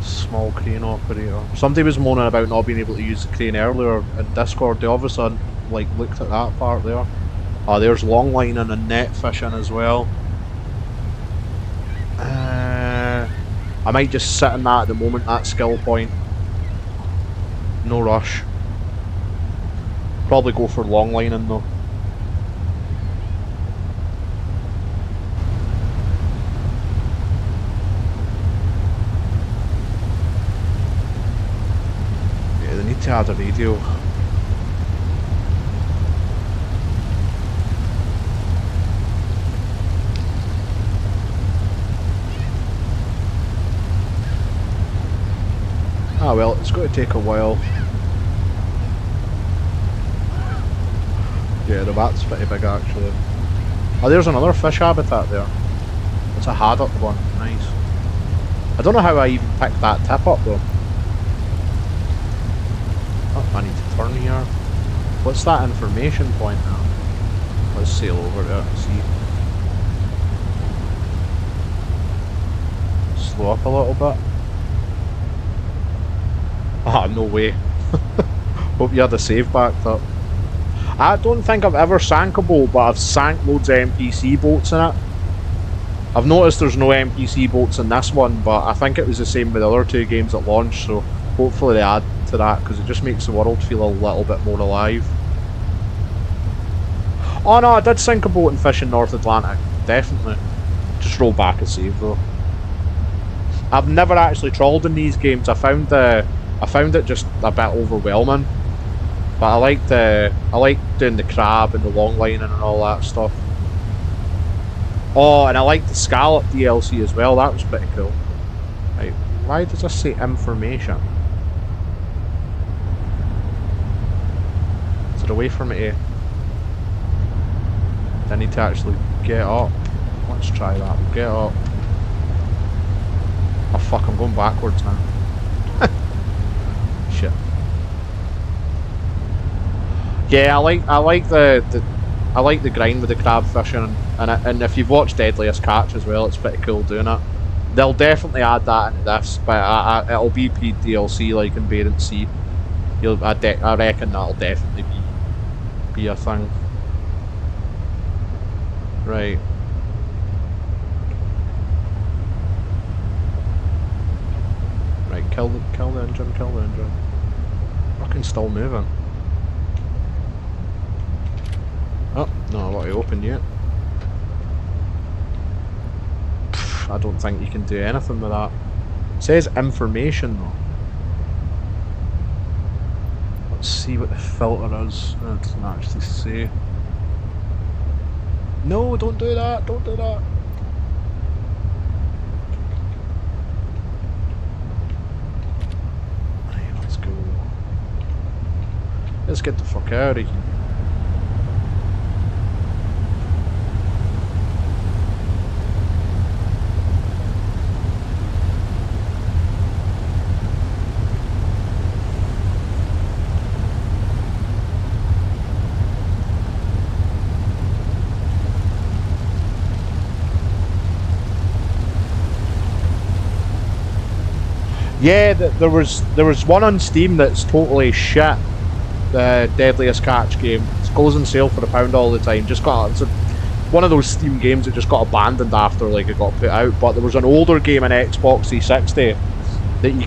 Small crane operator. Somebody was moaning about not being able to use the crane earlier in Discord. They obviously like looked at that part there. Oh, there's long lining and net fishing as well. I might just sit in that at the moment, that skill point. No rush. Probably go for long lining though. Yeah, they need to add a radio. Ah well, it's going to take a while. Yeah, the bat's pretty big actually. Oh, there's another fish habitat there. It's a haddock one, nice. I don't know how I even picked that tip up though. Oh, I need to turn here. What's that information point now? Let's sail over there and see. Slow up a little bit. Ah, no way. Hope you had the save backed up. I don't think I've ever sank a boat, but I've sank loads of NPC boats in it. I've noticed there's no NPC boats in this one, but I think it was the same with the other two games at launch, so hopefully they add to that, because it just makes the world feel a little bit more alive. Oh no, I did sink a boat and fish in North Atlantic, definitely. Just roll back a save though. I've never actually trawled in these games. I found it just a bit overwhelming. But I like doing the crab and the long lining and all that stuff. Oh, and I like the scallop DLC as well. That was pretty cool. Right, why does this say information? Is it away from it? I need to actually get up. Let's try that. We'll get up. Oh fuck! I'm going backwards now. Shit. Yeah, I like the grind with the crab fishing, and if you've watched Deadliest Catch as well, it's pretty cool doing it. They'll definitely add that into this, but it'll be paid DLC like in Barents Sea. I reckon that'll definitely be a thing. Right. Right, kill the engine. Fucking still moving. Oh, no, I want to open yet. I don't think you can do anything with that. It says information though. Let's see what the filter is. It doesn't actually say. No, don't do that, don't do that. Right, let's go. Let's get the fuck out of here. Yeah, there was one on Steam that's totally shit. The Deadliest Catch game. It goes on sale for £1 all the time. It's one of those Steam games that just got abandoned after like it got put out. But there was an older game on Xbox 360 that you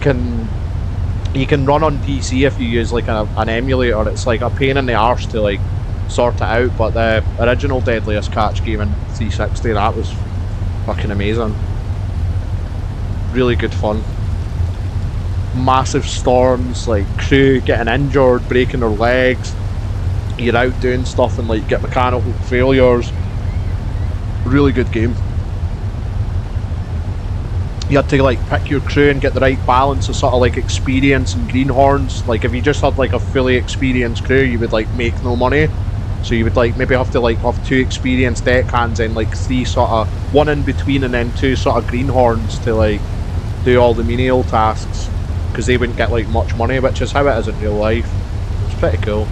can run on PC if you use like an emulator. It's like a pain in the arse to like sort it out. But the original Deadliest Catch game in 360, that was fucking amazing. Really good fun. Massive storms, like crew getting injured, breaking their legs. You're out doing stuff and like get mechanical failures. Really good game. You had to like pick your crew and get the right balance of sort of like experience and greenhorns. Like if you just had like a fully experienced crew, you would like make no money. So you would like maybe have to like have 2 experienced deckhands and like 3 sort of one in between and then 2 sort of greenhorns to like do all the menial tasks. Because they wouldn't get like much money, which is how it is in real life. It's pretty cool.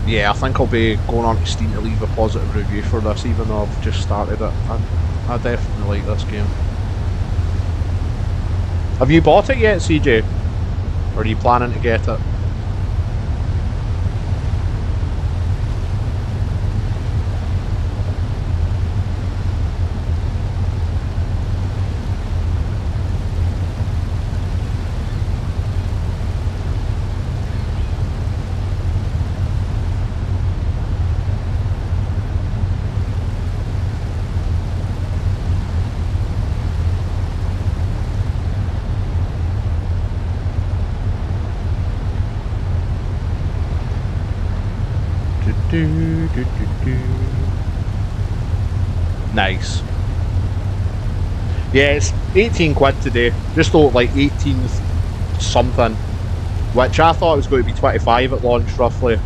Yeah, I think I'll be going on to Steam to leave a positive review for this, even though I've just started it. I definitely like this game. Have you bought it yet, CJ? Or are you planning to get it? Nice. Yeah, it's 18 quid today. Just over like 18 something, which I thought was going to be 25 at launch roughly.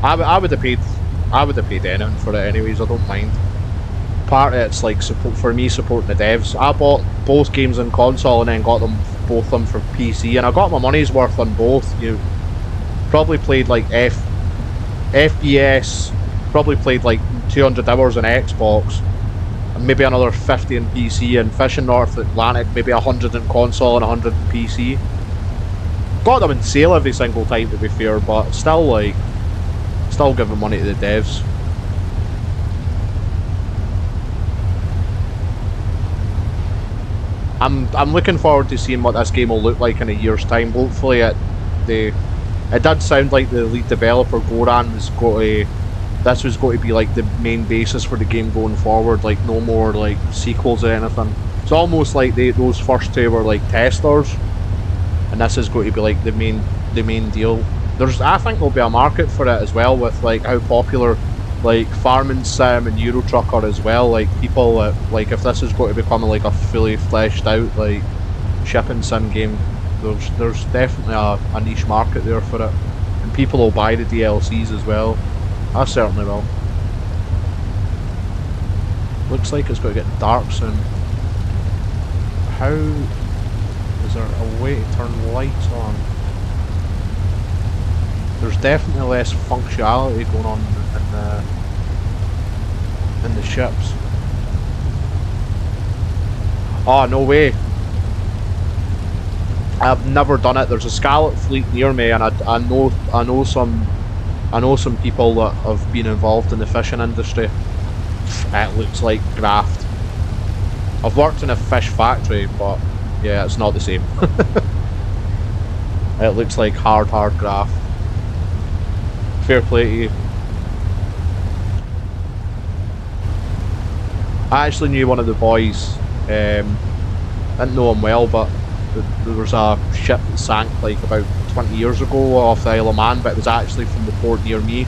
I would have paid anything for it anyways. I don't mind. Part of it's like support for me supporting the devs. I bought both games on console and then got them both for PC, and I got my money's worth on both. You probably played like FPS, probably played like 200 hours on Xbox, and maybe another 50 on PC, and Fishing North Atlantic maybe 100 on console and 100 on PC. Got them in sale every single time, to be fair, but still, like, still giving money to the devs. I'm looking forward to seeing what this game will look like in a year's time. Hopefully, it did sound like the lead developer Goran was going to. This was going to be like the main basis for the game going forward. Like no more like sequels or anything. It's almost like those first two were like testers, and this is going to be like the main deal. I think there'll be a market for it as well, with like how popular like Farming Sim and Euro Truck are as well. Like people like if this is going to become like a fully fleshed out like shipping sim game, there's definitely a niche market there for it, and people will buy the DLCs as well. I certainly will. Looks like it's going to get dark soon. How is there a way to turn lights on? There's definitely less functionality going on in the ships. Oh, no way. I've never done it. There's a Scarlet fleet near me, and I know some people that have been involved in the fishing industry. It looks like graft. I've worked in a fish factory, but yeah, it's not the same. It looks like hard graft. Fair play to you. I actually knew one of the boys. Didn't know him well, but there was a ship that sank like about 20 years ago off the Isle of Man, but it was actually from the port near me,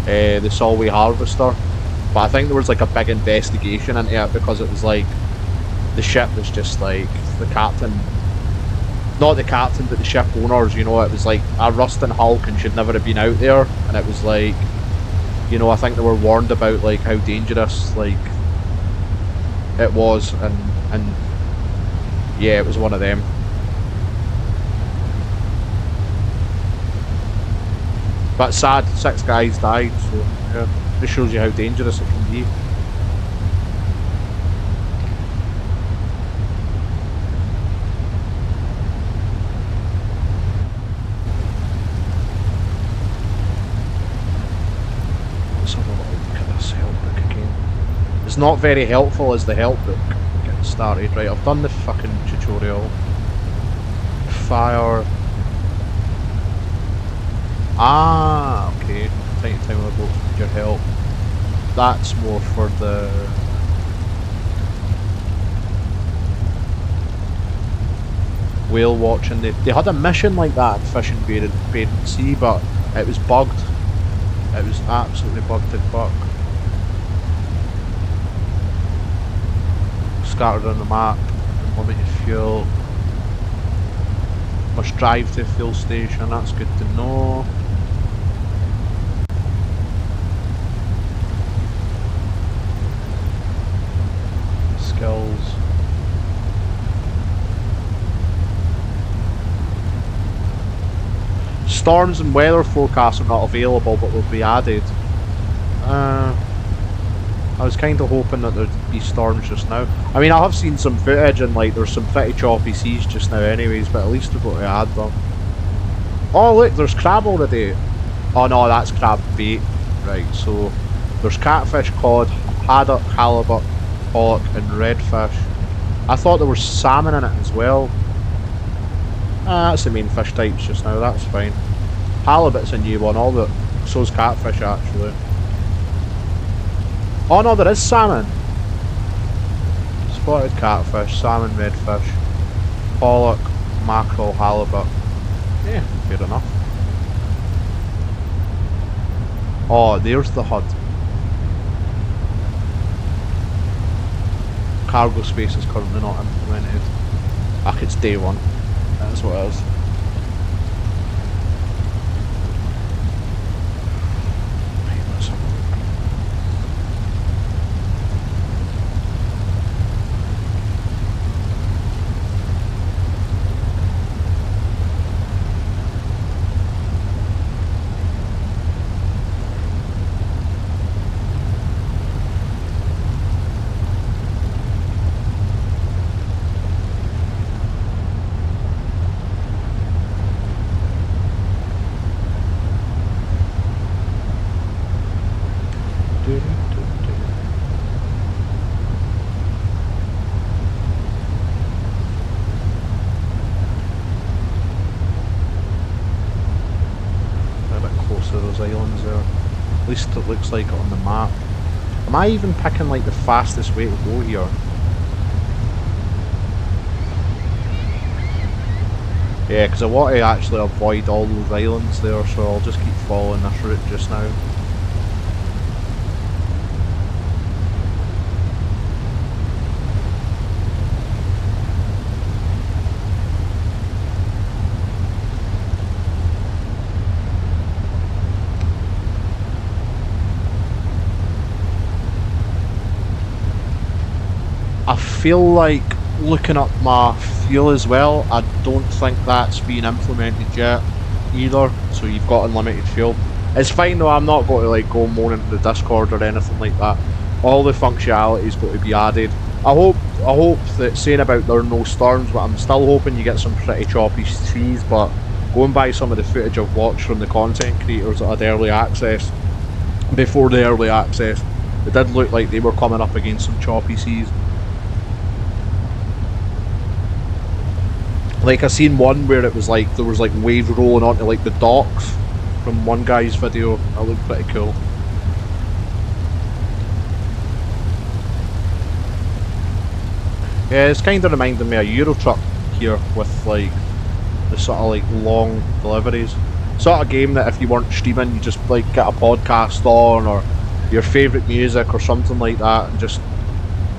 the Solway Harvester. But I think there was like a big investigation into it, because it was like the ship was just like the captain, not the captain but the ship owners, you know, it was like a rusting hulk and should never have been out there, and it was like, you know, I think they were warned about like how dangerous like it was, and yeah, it was one of them. But sad, 6 guys died, so yeah, this shows you how dangerous it can be. Let's have a little look at this help book again. It's not very helpful as the help book getting started. Right, I've done the fucking tutorial. Fire. Ah, okay. Time to time on the boat with your help. That's more for the whale watching. They had a mission like that in Fishing Barents Sea, but it was bugged. It was absolutely bugged to fuck. Scattered on the map, unlimited fuel. Must drive to a fuel station, that's good to know. Skills. Storms and weather forecasts are not available, but will be added. I was kind of hoping that there'd be storms just now. I mean, I have seen some footage and like there's some pretty choppy seas just now anyways, but at least we've got to add them. Oh look, there's crab already. Oh no, that's crab bait. Right, so there's catfish, cod, haddock, halibut, pollock and redfish. I thought there was salmon in it as well. That's the main fish types just now, that's fine. Halibut's a new one, so's catfish actually. Oh no, there is salmon. Spotted catfish, salmon, redfish, pollock, mackerel, halibut. Yeah, fair enough. Oh, there's the HUD. Cargo space is currently not implemented. It's day 1. That's what it is. Do, do, do. A bit closer to those islands there. At least it looks like it on the map. Am I even picking like the fastest way to go here? Yeah, because I want to actually avoid all those islands there, so I'll just keep following this route just now. I feel like looking up my fuel as well, I don't think that's been implemented yet either, so you've got unlimited fuel. It's fine though, I'm not going to like go moaning into the Discord or anything like that. All the functionality is going to be added. I hope that saying about there are no storms, but I'm still hoping you get some pretty choppy seas, but going by some of the footage I've watched from the content creators that had early access, before the early access, it did look like they were coming up against some choppy seas. Like I seen one where it was like there was like waves rolling onto like the docks from one guy's video. That looked pretty cool. Yeah, it's kind of reminding me of Euro Truck here with like the sort of like long deliveries. Sort of game that if you weren't streaming, you just like get a podcast on or your favourite music or something like that and just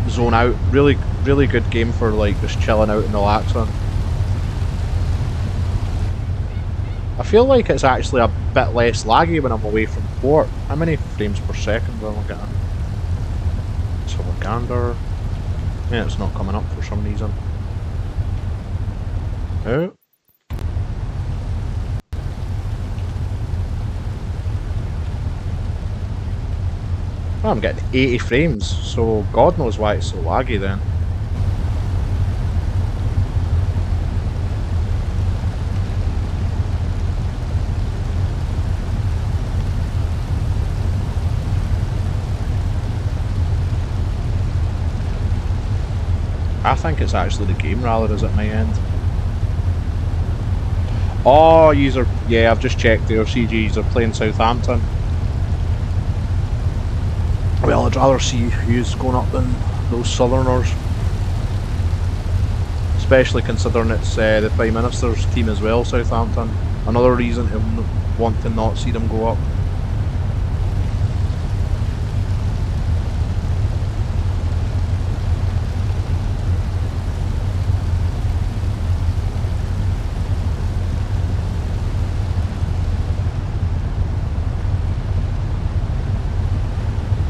zone out. Really, really good game for like just chilling out and relaxing. I feel like it's actually a bit less laggy when I'm away from port. How many frames per second am I getting? Let's have a gander. Yeah, it's not coming up for some reason. Oh. Well, I'm getting 80 frames, so God knows why it's so laggy then. I think it's actually the game rather is at my end. Oh, user. Yeah, I've just checked there. CGs are playing Southampton. Well, I'd rather see who's going up than those Southerners. Especially considering it's the Prime Minister's team as well, Southampton. Another reason to want to not see them go up.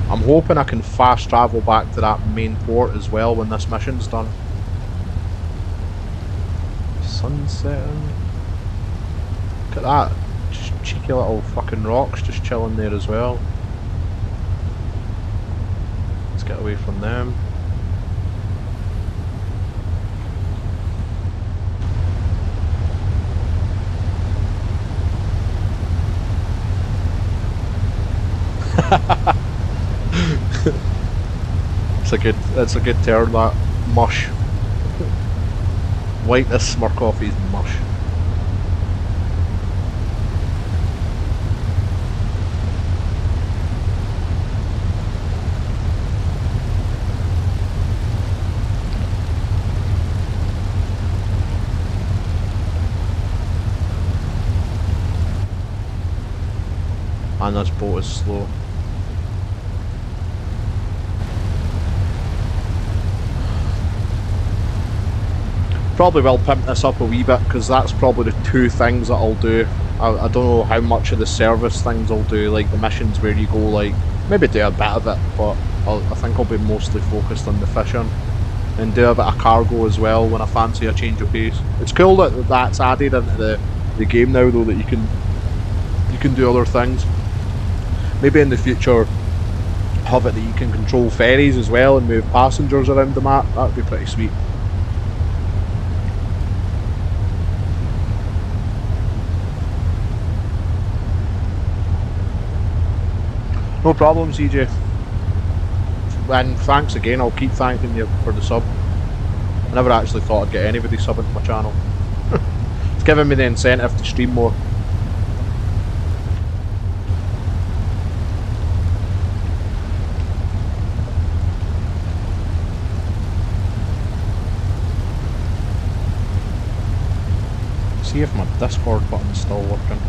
I'm hoping I can fast travel back to that main port as well when this mission's done. Sunsetting. Look at that. Just cheeky little fucking rocks just chilling there as well. Let's get away from them. It's a good term, that mush. Wipe this smirk off his mush. And this boat is slow. Probably will pimp this up a wee bit because that's probably the two things that I'll do. I don't know how much of the service things I'll do, like the missions where you go like, maybe do a bit of it, but I think I'll be mostly focused on the fishing. And do a bit of cargo as well when I fancy a change of pace. It's cool that that's added into the game now though, that you can do other things. Maybe in the future have it that you can control ferries as well and move passengers around the map. That would be pretty sweet. No problem, CJ. And thanks again. I'll keep thanking you for the sub. I never actually thought I'd get anybody subbing to my channel. It's giving me the incentive to stream more. See if my Discord button's still working.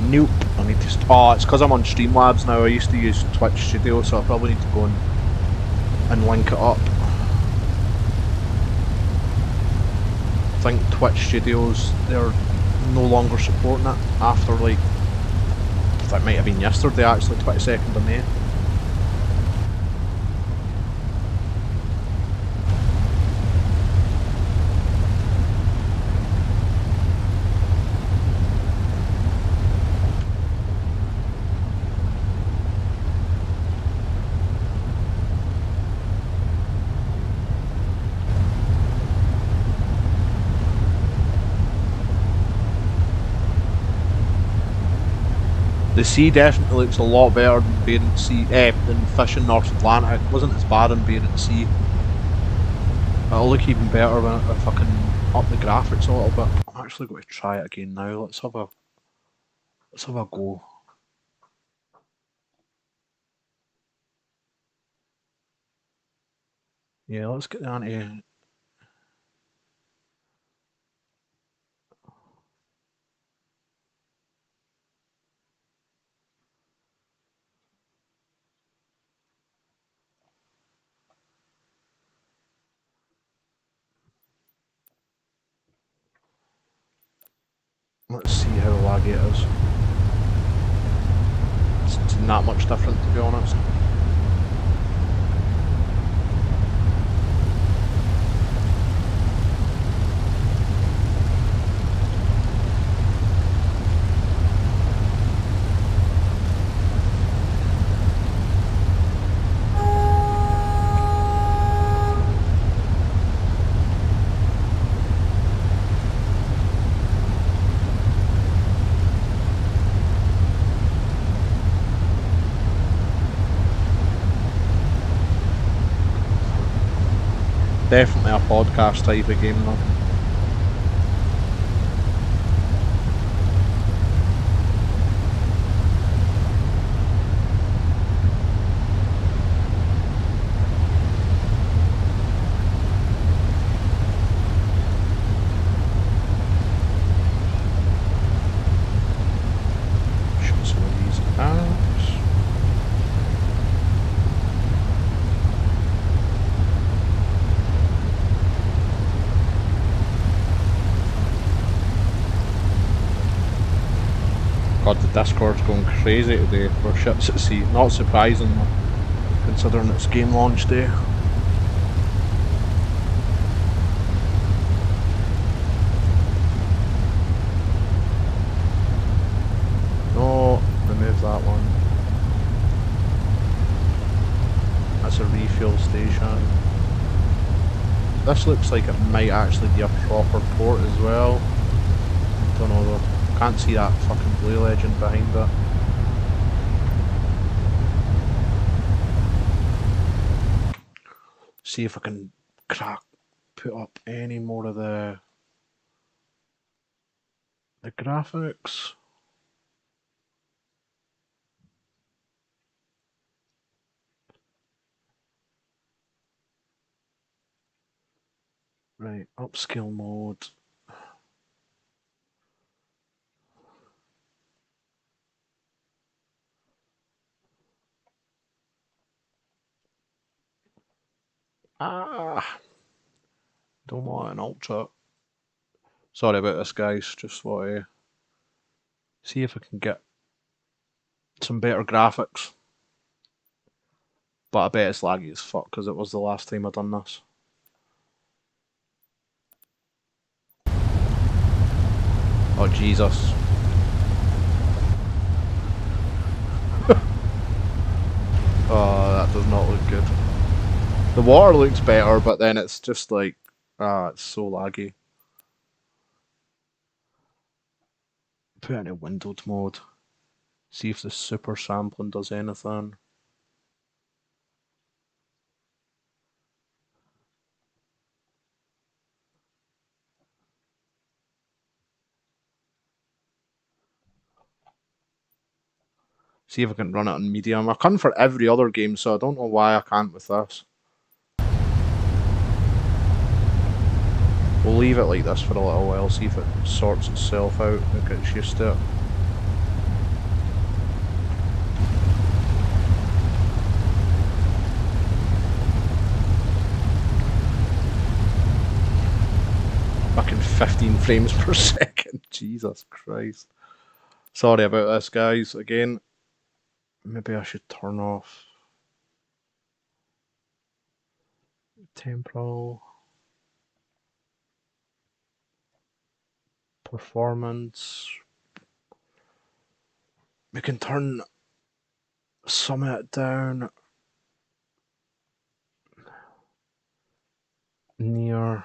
Nope. I need to. Oh, it's because I'm on Streamlabs now. I used to use Twitch Studio, so I probably need to go and link it up. I think Twitch Studios, they're no longer supporting it after, like, that might have been yesterday actually, 22nd of May. The sea definitely looks a lot better than Barents Sea, than fishing North Atlantic. It wasn't as bad in Barents Sea. It'll look even better when if I can up the graphics a little bit. I'm actually going to try it again now. Let's have a go. Yeah, let's get the anti. Let's see how laggy it is. It's not much different, to be honest. Definitely a podcast type of game though. Show some of these apps. God, the Discord's going crazy today for ships at sea. Not surprising though, considering it's game launch day. No, remove that one. That's a refuel station. This looks like it might actually be a proper port as well. Don't know though. Can't see that fucking blue legend behind it. See if I can put up any more of the graphics. Right, upscale mode. Don't want an ultra. Sorry about this, guys. Just want to see if I can get some better graphics. But I bet it's laggy as fuck because it was the last time I done this. Oh Jesus. Oh, that does not look good. The water looks better, but then it's just like, it's so laggy. Put it into windowed mode. See if the super sampling does anything. See if I can run it on medium. I can for every other game, so I don't know why I can't with this. We'll leave it like this for a little while, see if it sorts itself out and gets used to it. Fucking 15 frames per second. Jesus Christ. Sorry about this, guys. Again, maybe I should turn off temporal performance. We can turn some of it down. Near.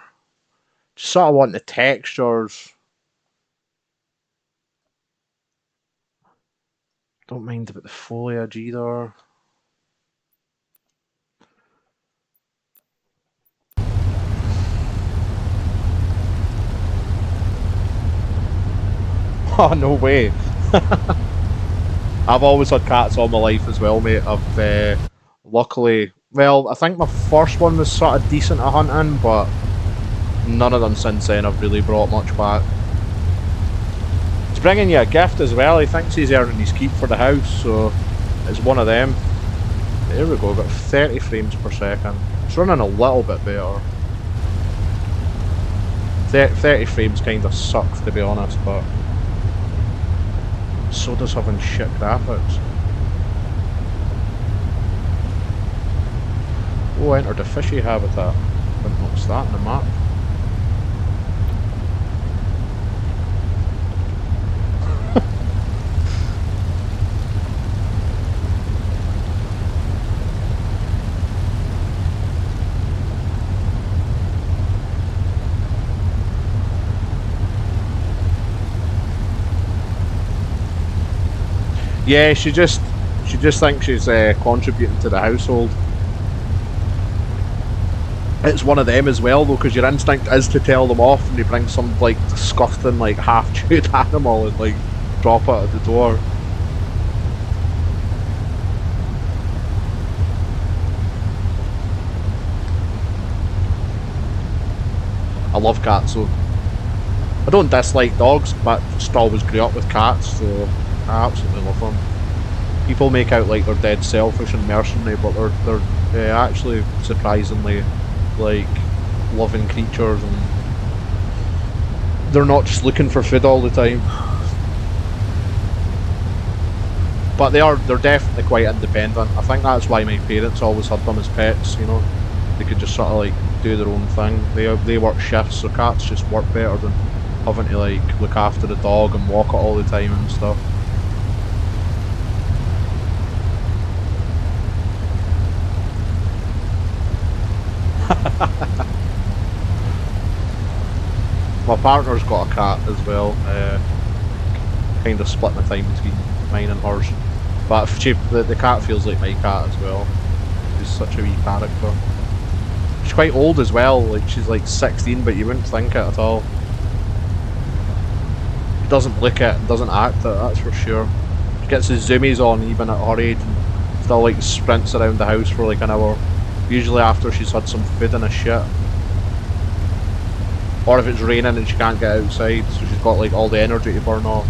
Just sort of want the textures. Don't mind about the foliage either. Oh, no way. I've always had cats all my life as well, mate. I've luckily, well, I think my first one was sort of decent at hunting, but none of them since then have really brought much back. He's bringing you a gift as well. He thinks he's earning his keep for the house, so it's one of them. There we go, got 30 frames per second. It's running a little bit better. 30 frames kind of sucks, to be honest, but so does having shit graphics. Oh, entered a fishy habitat. Didn't notice that on the map. Yeah, she just thinks she's contributing to the household. It's one of them as well, though, because your instinct is to tell them off, and they bring some like disgusting, like half-chewed animal and like drop it at the door. I love cats, though. I don't dislike dogs, but just always grew up with cats, so I absolutely love them. People make out like they're dead selfish and mercenary, but they're actually surprisingly like loving creatures, and they're not just looking for food all the time. But they're definitely quite independent. I think that's why my parents always had them as pets, you know. They could just sort of like do their own thing. They work shifts, so cats just work better than having to like look after the dog and walk it all the time and stuff. My partner's got a cat as well. Kind of split my time between mine and hers. But the cat feels like my cat as well. She's such a wee character. She's quite old as well. Like she's like 16, but you wouldn't think it at all. She doesn't look it, doesn't act it. That's for sure. She gets the zoomies on even at her age, and still like sprints around the house for like an hour. Usually after she's had some food and a shit. Or if it's raining and she can't get outside, so she's got like all the energy to burn off.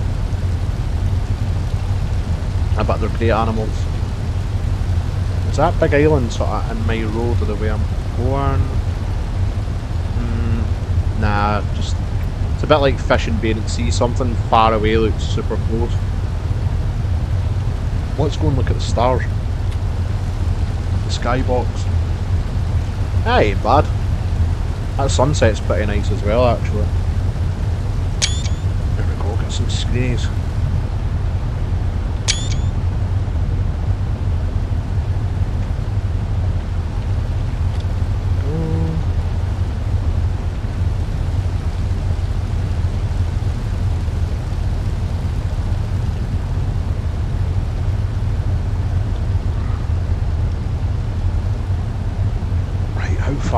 I bet they're great animals. Is that big island sort of in my road or the way I'm going? Nah, just it's a bit like fishing Barents Sea. Something far away looks super close. Let's go and look at the stars. The skybox. That ain't bad. That sunset's pretty nice as well, actually. There we go, get some screens.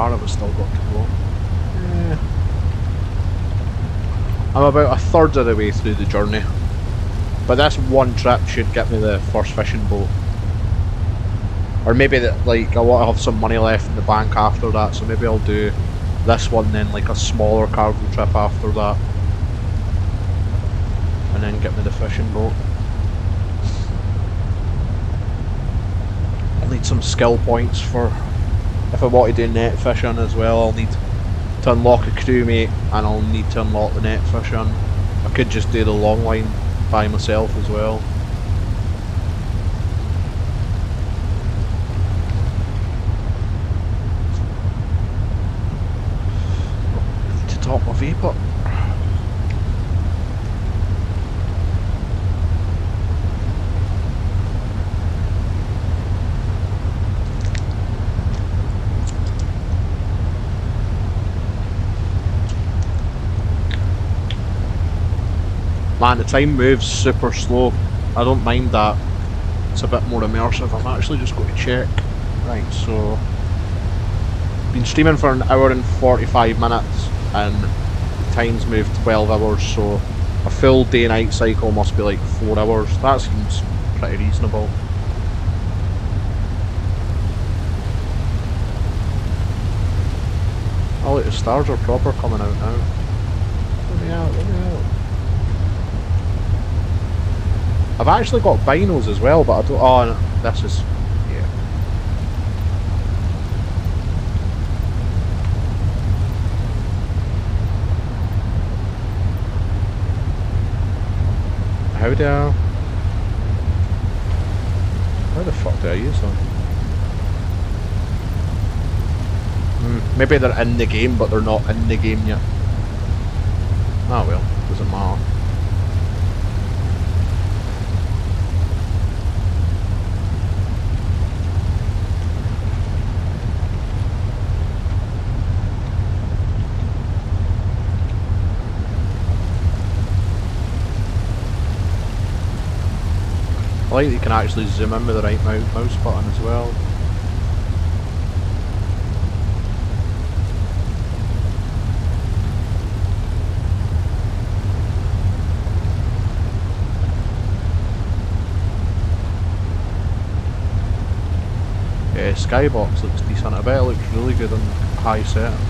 far have I still got to go? I'm about a third of the way through the journey. But this one trip should get me the first fishing boat. Or maybe that, like, I want to have some money left in the bank after that, so maybe I'll do this one then, like a smaller cargo trip after that. And then get me the fishing boat. I'll need some skill points for if I want to do net fishing as well. I'll need to unlock a crewmate and I'll need to unlock the net fishing. I could just do the long line by myself as well. To top my vapor. Man, the time moves super slow. I don't mind that. It's a bit more immersive. I'm actually just going to check. Right, so been streaming for an hour and 45 minutes and the time's moved 12 hours, so a full day-night cycle must be like 4 hours. That seems pretty reasonable. Oh look, the stars are proper coming out now. Let me out, let me out. I've actually got binos as well, but I don't. Oh, no, this is. Yeah. How the fuck do I use them? Maybe they're in the game, but they're not in the game yet. Ah well, doesn't matter. I like that you can actually zoom in with the right mouse button as well. Yeah, Skybox looks decent. I bet it looks really good on high settings.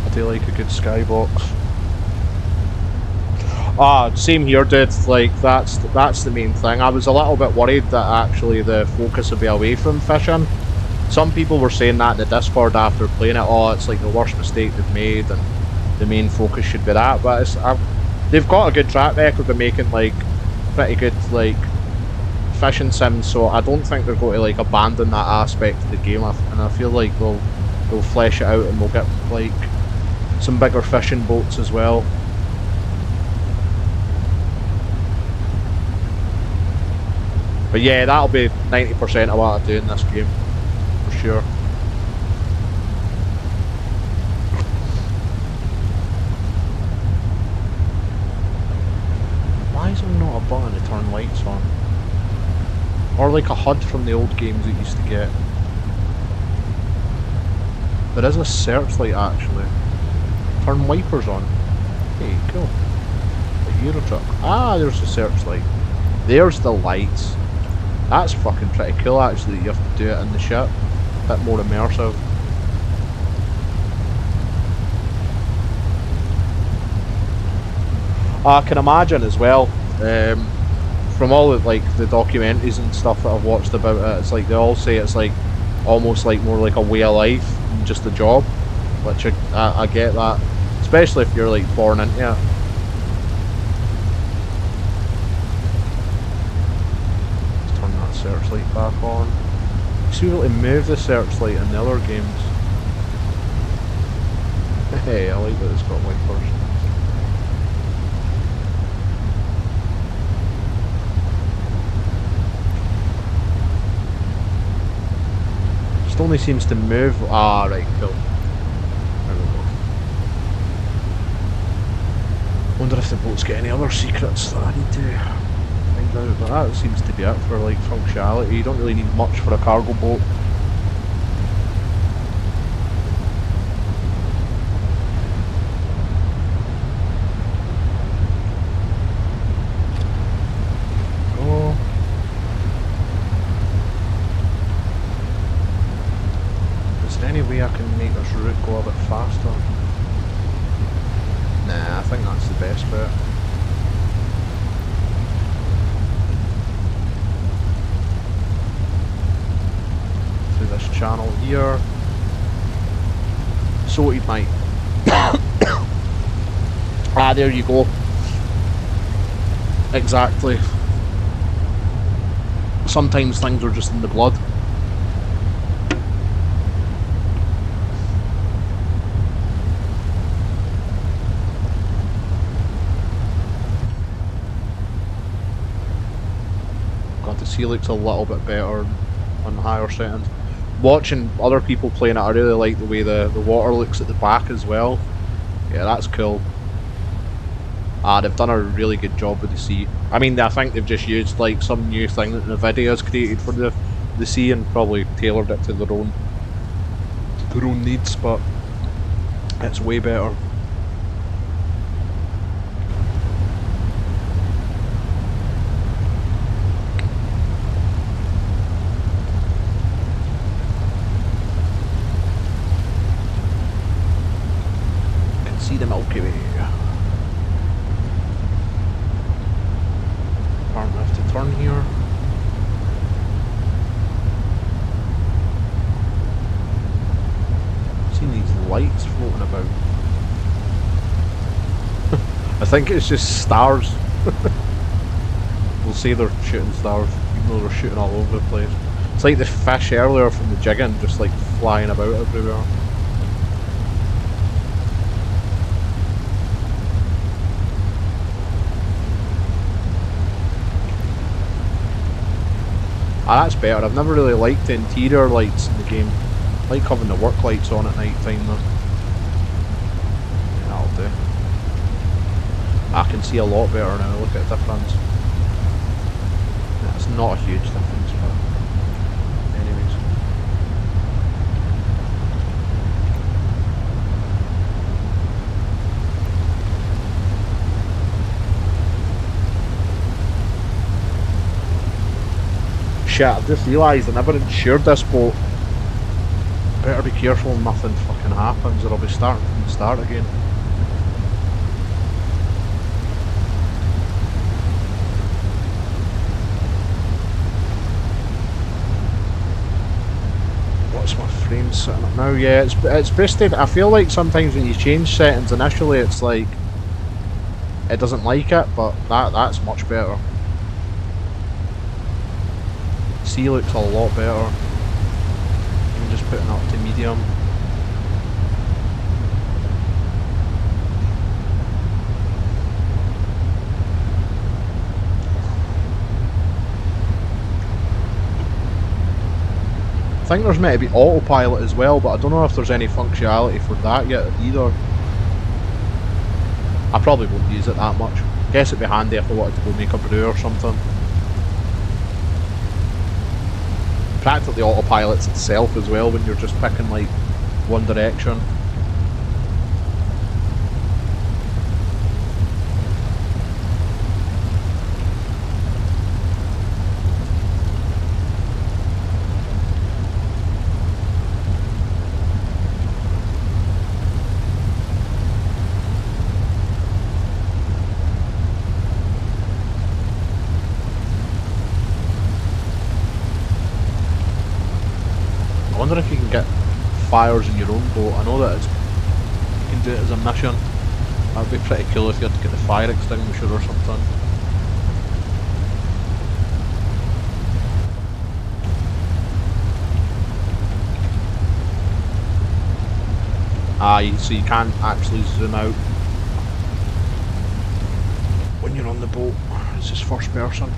I do like a good skybox. Ah, same here, dude. Like that's the main thing. I was a little bit worried that actually the focus would be away from fishing. Some people were saying that in the Discord after playing it. Oh, it's like the worst mistake they've made, and the main focus should be that. But it's, they've got a good track record of making like pretty good like fishing sims. So I don't think they're going to like abandon that aspect of the game. And I feel like they'll flesh it out and we'll get like some bigger fishing boats as well. But yeah, that'll be 90% of what I do in this game, for sure. Why is there not a button to turn lights on? Or like a HUD from the old games that used to get. There is a searchlight actually. Turn wipers on. Hey, cool. The Euro truck. Ah, there's the searchlight. There's the lights. That's fucking pretty cool actually, you have to do it in the ship. A bit more immersive. I can imagine as well, from all of like the documentaries and stuff that I've watched about it, it's like they all say it's like almost like more like a way of life than just a job, which I get that, especially if you're like born into it. Let's turn that searchlight back on. You should be able to move the searchlight in the other games. Hey, I like that it's got wipers. It only seems to move. Ah, right, cool. There we go. Wonder if the boat's got any other secrets that I need to find out, but that seems to be it for like functionality. You don't really need much for a cargo boat. Oh. Is there any way I can make this route go a bit faster? Nah, I think that's the best bet. Through this channel here. Sorted, mate. Ah, there you go. Exactly. Sometimes things are just in the blood. God, the sea looks a little bit better on higher settings. Watching other people playing it, I really like the way the water looks at the back as well. Yeah, that's cool. Ah, they've done a really good job with the sea. I mean, I think they've just used like some new thing that NVIDIA has created for the sea and probably tailored it to their own needs, but it's way better. Can see the Milky Way. Apparently I have to turn here. These lights floating about. I think it's just stars. We'll say they're shooting stars, even though they're shooting all over the place. It's like the fish earlier from the jigging, just like flying about everywhere. Ah, that's better. I've never really liked the interior lights in the game. I like having the work lights on at night time though. Yeah, that'll do. I can see a lot better now, look at the difference. Yeah, it's not a huge difference, but anyways. Shit, I've just realised I never insured this boat. Better be careful nothing fucking happens or I'll be starting from the start again. What's my frame sitting at now? Yeah, it's boosted. I feel like sometimes when you change settings initially it's like it doesn't like it, but that's much better. Sea looks a lot better. Just putting up to medium. I think there's meant to be autopilot as well, but I don't know if there's any functionality for that yet either. I probably won't use it that much. Guess it'd be handy if I wanted to go make a brew or something. Practically autopilots itself as well when you're just picking like one direction. I wonder if you can get fires in your own boat. I know that you can do it as a mission. That would be pretty cool if you had to get the fire extinguisher or something. Ah, so you can't actually zoom out when you're on the boat. It's just first person.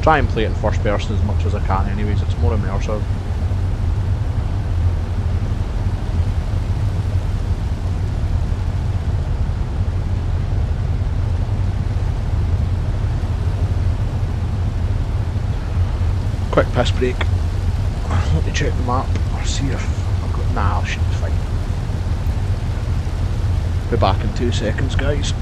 Try and play it in first person as much as I can anyways, it's more immersive. Quick piss break. Let me check the map. Or see if I've got. Nah, I should be fine. Be back in 2 seconds, guys.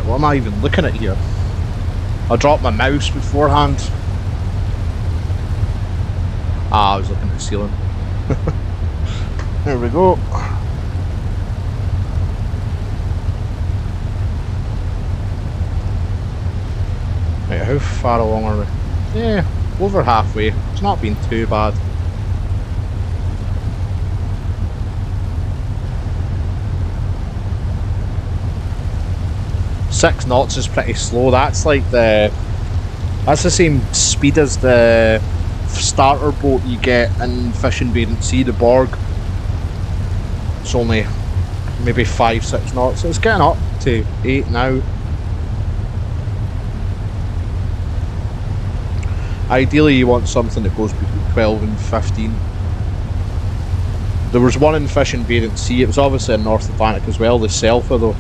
What am I even looking at here? I dropped my mouse beforehand. Ah, I was looking at the ceiling. There we go. Right, how far along are we? Yeah, over halfway. It's not been too bad. Six knots is pretty slow. That's like that's the same speed as the starter boat you get in Fishing Barents Sea, the Borg. It's only maybe 5-6 knots. It's getting up to 8 now. Ideally you want something that goes between 12 and 15. There was one in Fishing Barents Sea. It was obviously in North Atlantic as well, the Selfa though.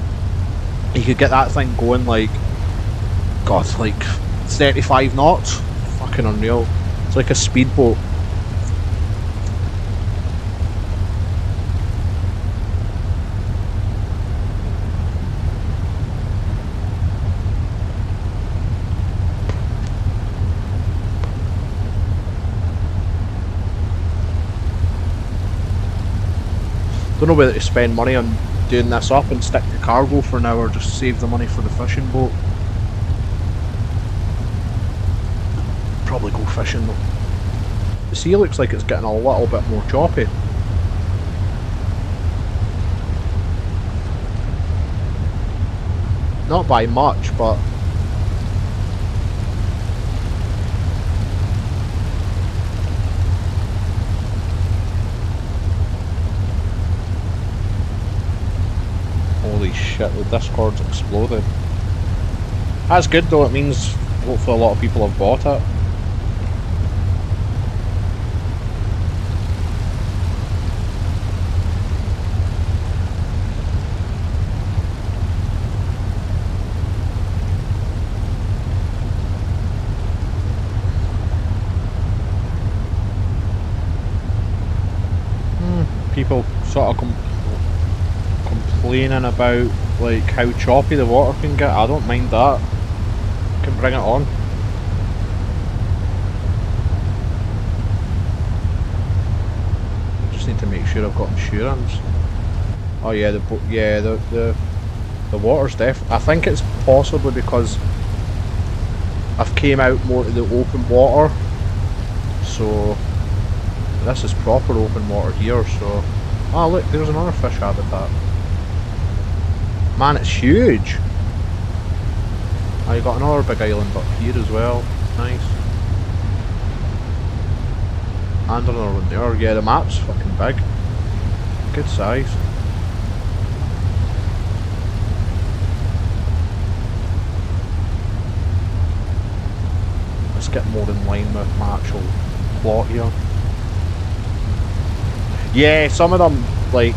You could get that thing going like, God, like 35 knots. Fucking unreal. It's like a speedboat. Don't know whether to spend money on doing this up and stick to cargo for now or just save the money for the fishing boat. Probably go fishing though. The sea looks like it's getting a little bit more choppy. Not by much, but holy shit, the Discord's exploded. That's good though, it means hopefully a lot of people have bought it. People sort of complaining about like how choppy the water can get. I don't mind that. Can bring it on. Just need to make sure I've got insurance. Oh yeah, the water's definitely. I think it's possibly because I've came out more to the open water, so this is proper open water here. So, oh look, there's another fish habitat. Man, it's huge. Oh, you got another big island up here as well. Nice. And another one there. Yeah, the map's fucking big. Good size. Let's get more in line with my actual plot here. Yeah, some of them, like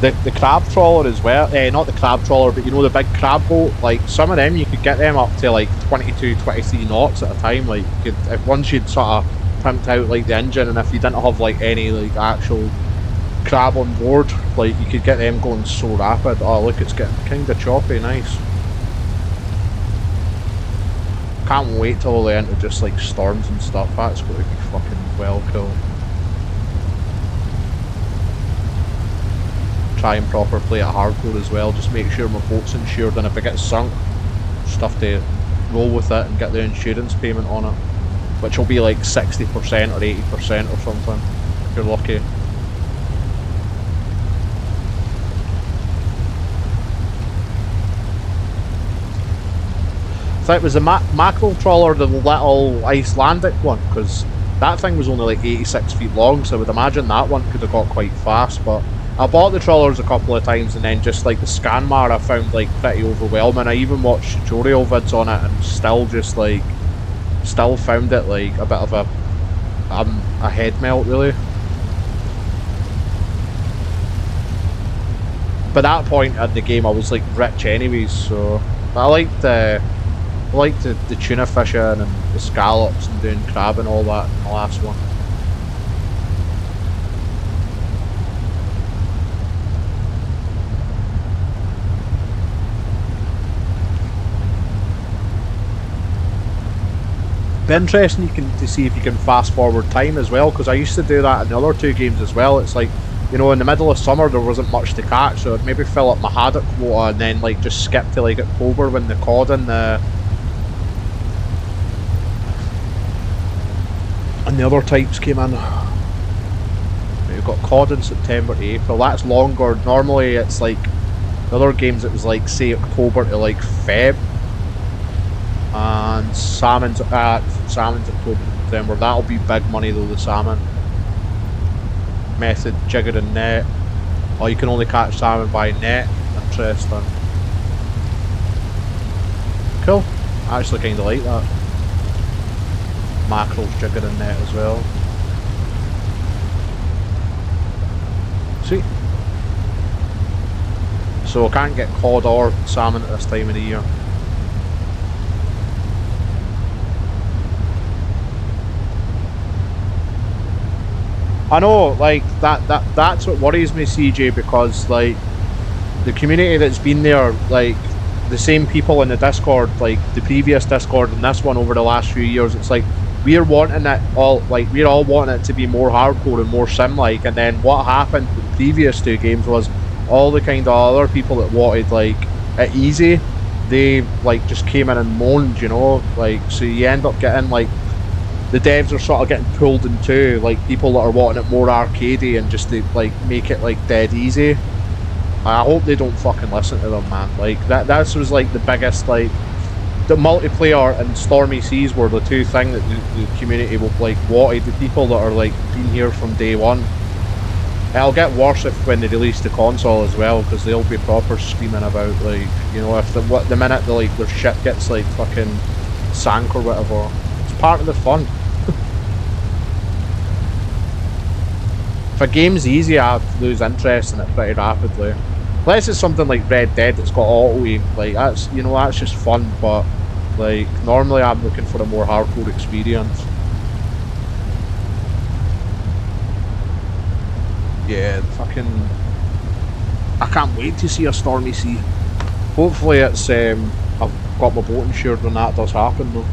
the crab trawler as well. Not the crab trawler, but you know the big crab boat. Like some of them, you could get them up to like 22, 23 knots at a time. Like you could, if once you'd sort of pimped out like the engine, and if you didn't have like any like actual crab on board, like you could get them going so rapid. Oh look, it's getting kind of choppy. Nice. Can't wait till we enter just like storms and stuff. That's going to be fucking well cool. Try and proper play it hardcore as well. Just make sure my boat's insured, and if it gets sunk, just have to roll with it and get the insurance payment on it, which will be like 60% or 80% or something if you're lucky. So it was the mackerel trawler, the little Icelandic one, because that thing was only like 86 feet long, so I would imagine that one could have got quite fast. But I bought the trawlers a couple of times, and then just like the Scanmar I found like pretty overwhelming. I even watched tutorial vids on it and still just like found it like a bit of a head melt really. By that point in the game I was like rich anyways, so I liked the tuna fishing and the scallops and doing crab and all that in the last one. Be interesting to see if you can fast forward time as well, because I used to do that in the other two games as well. It's like, you know, in the middle of summer there wasn't much to catch, so I'd maybe fill up my haddock quota and then like just skip to like October when the cod and the other types came in. We've got cod in September to April. That's longer. Normally it's like the other games it was like say October to like Feb. And salmon's October to September. That'll be big money though, the salmon. Method, jigger and net. Oh, you can only catch salmon by net. Interesting. Cool. I actually kinda like that. Mackerels, jigger and net as well. Sweet. So I can't get cod or salmon at this time of the year. I know, like that's what worries me, CJ, because like the community that's been there, like the same people in the Discord, like the previous Discord and this one over the last few years, it's like we're wanting it all, like we're all wanting it to be more hardcore and more sim-like, and then what happened with the previous two games was all the kind of other people that wanted like it easy, they like just came in and moaned, you know, like so you end up getting like the devs are sort of getting pulled in two, like people that are wanting it more arcadey and just to like make it like dead easy. I hope they don't fucking listen to them, man. Like that was like the biggest, like the multiplayer and Stormy Seas were the two things that the community will like wanted. The people that are like been here from day one. It'll get worse if when they release the console as well, because they'll be proper screaming about like, you know, if the minute the like their shit gets like fucking sank or whatever. It's part of the fun. If a game's easy, I lose interest in it pretty rapidly. Unless it's something like Red Dead that's got auto aim, like that's, you know, that's just fun, but like normally I'm looking for a more hardcore experience. Yeah, fucking I can't wait to see a Stormy Sea. Hopefully it's I've got my boat insured when that does happen though.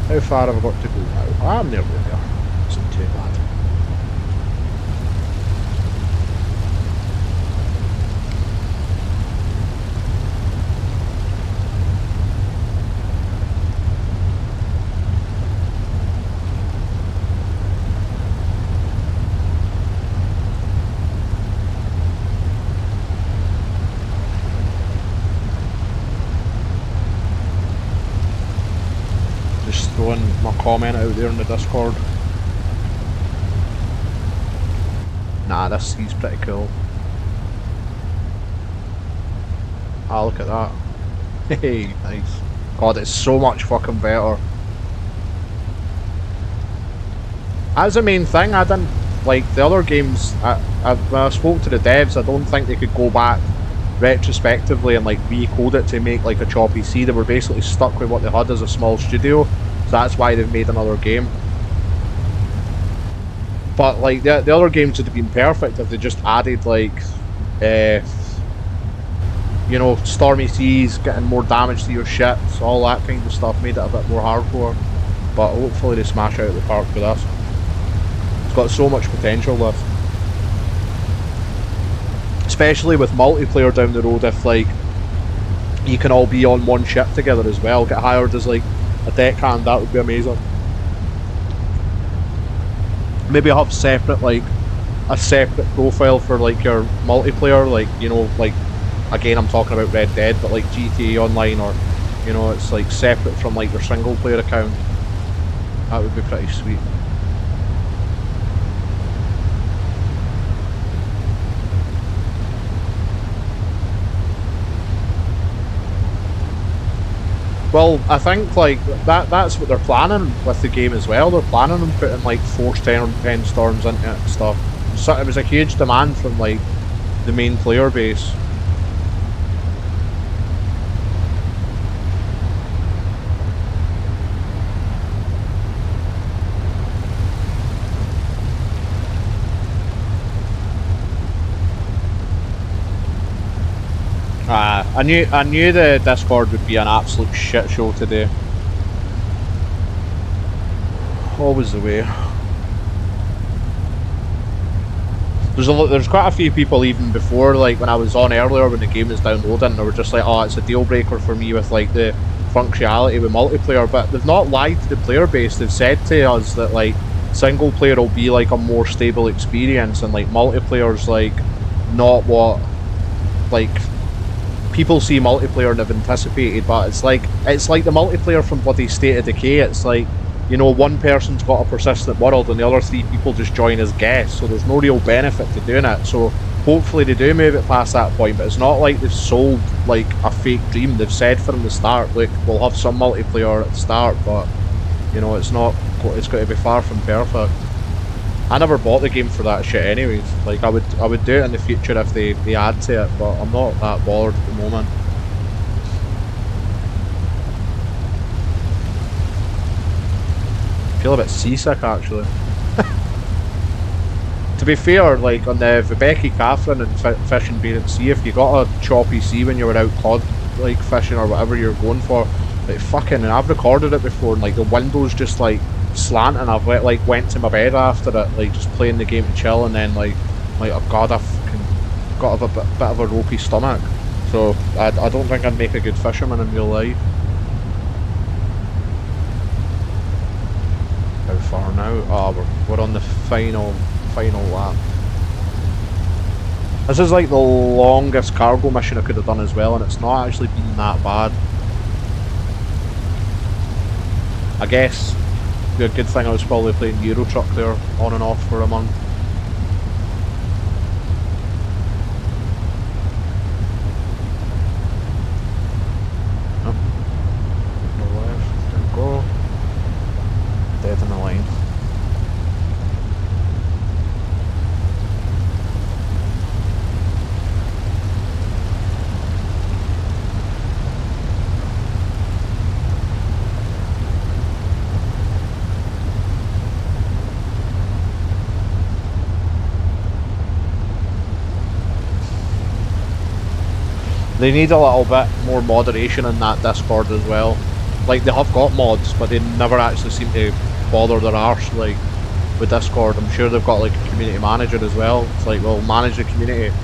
How far have I got to go now? I'm nearly there. Isn't too bad. throwing my comment out there in the Discord. Nah, this sea's pretty cool. Ah, look at that. Hey, nice. God, it's so much fucking better. That's the main thing. I didn't like the other games. When I spoke to the devs, I don't think they could go back retrospectively and like recode it to make like a choppy C. They were basically stuck with what they had as a small studio, so that's why they've made another game. But like the other games would have been perfect if they just added like, you know, stormy seas, getting more damage to your ships, all that kind of stuff, made it a bit more hardcore. But hopefully they smash out of the park with this. It's got so much potential, this. Especially with multiplayer down the road, if like you can all be on one ship together as well, get hired as like a deckhand, that would be amazing. Maybe have separate, like a separate profile for like your multiplayer, like, you know, like again I'm talking about Red Dead, but like GTA Online, or you know, it's like separate from like your single player account. That would be pretty sweet. Well, I think like that's what they're planning with the game as well. They're planning on putting like forced end storms into it and stuff. So it was a huge demand from like the main player base. I knew the Discord would be an absolute shit show today. Always the way. There's quite a few people even before, like when I was on earlier when the game was downloading, they were just like, oh, it's a deal breaker for me with like the functionality with multiplayer, but they've not lied to the player base. They've said to us that like single player will be like a more stable experience, and like multiplayer's like not what like people see multiplayer and have anticipated, but it's like the multiplayer from bloody State of Decay. It's like, you know, one person's got a persistent world and the other three people just join as guests, so there's no real benefit to doing it. So hopefully they do move it past that point, but it's not like they've sold like a fake dream. They've said from the start, look, we'll have some multiplayer at the start, but you know, it's got to be far from perfect. I never bought the game for that shit anyways. Like I would do it in the future if they add to it, but I'm not that bothered at the moment. I feel a bit seasick actually. To be fair, like on the Vibeke Catherine and fishing Barents Sea, if you got a choppy sea when you were out cod like fishing or whatever you're going for, like fucking, and I've recorded it before, and like the window's just like slanting. I've went to my bed after it, like just playing the game to chill, and then like oh god, I've fucking got a bit of a ropey stomach, so I don't think I'd make a good fisherman in real life. How far now? Oh, we're on the final lap. This is like the longest cargo mission I could have done as well, and it's not actually been that bad. I guess a good thing I was probably playing Euro Truck there on and off for a month. Oh. No left, there we go. Dead in the line. They need a little bit more moderation in that Discord as well. Like, they have got mods, but they never actually seem to bother their arse, like, with Discord. I'm sure they've got, like, a community manager as well. It's like, well, manage the community.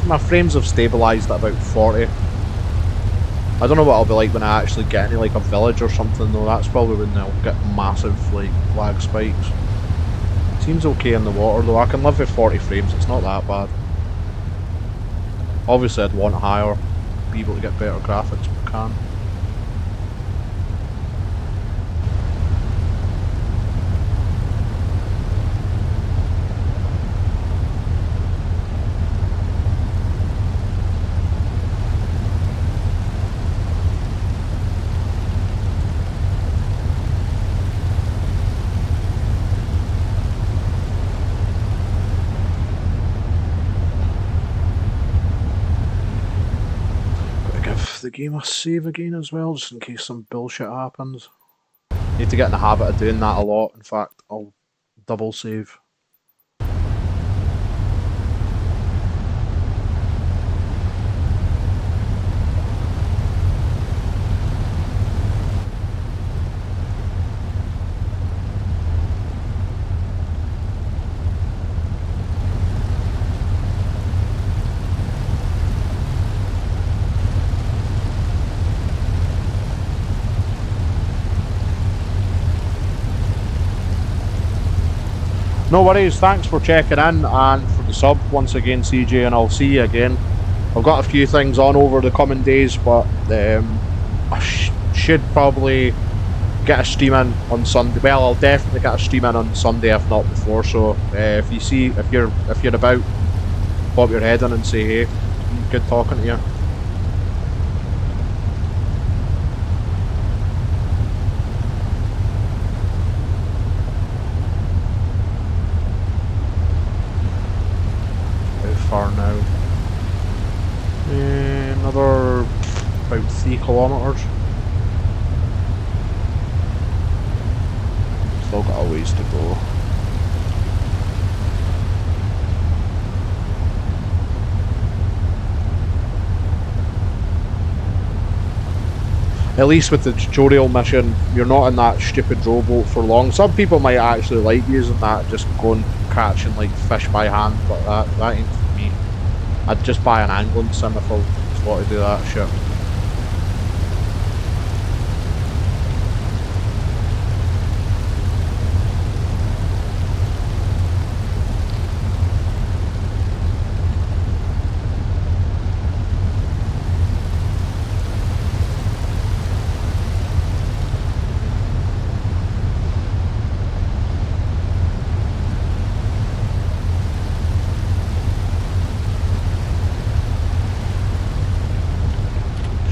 my frames have stabilised at about 40. I don't know what I'll be like when I actually get into like a village or something though. That's probably when they'll get massive like lag spikes. Seems okay in the water though. I can live with 40 frames. It's not that bad. Obviously, I'd want higher, be able to get better graphics, but can't. The game a save again as well, just in case some bullshit happens. Need to get in the habit of doing that a lot. In fact, I'll double save. No worries, thanks for checking in and for the sub once again, CJ, and I'll see you again. I've got a few things on over the coming days, but I should probably get a stream in on Sunday. Well, I'll definitely get a stream in on Sunday, if not before. So if you're about, pop your head in and say hey. Good talking to you. Far now. Another about 3 kilometres. Still got a ways to go. At least with the tutorial mission, you're not in that stupid rowboat for long. Some people might actually like using that, just going catching like fish by hand, but that ain't for me. I'd just buy an angling sim if I wanted to do that shit.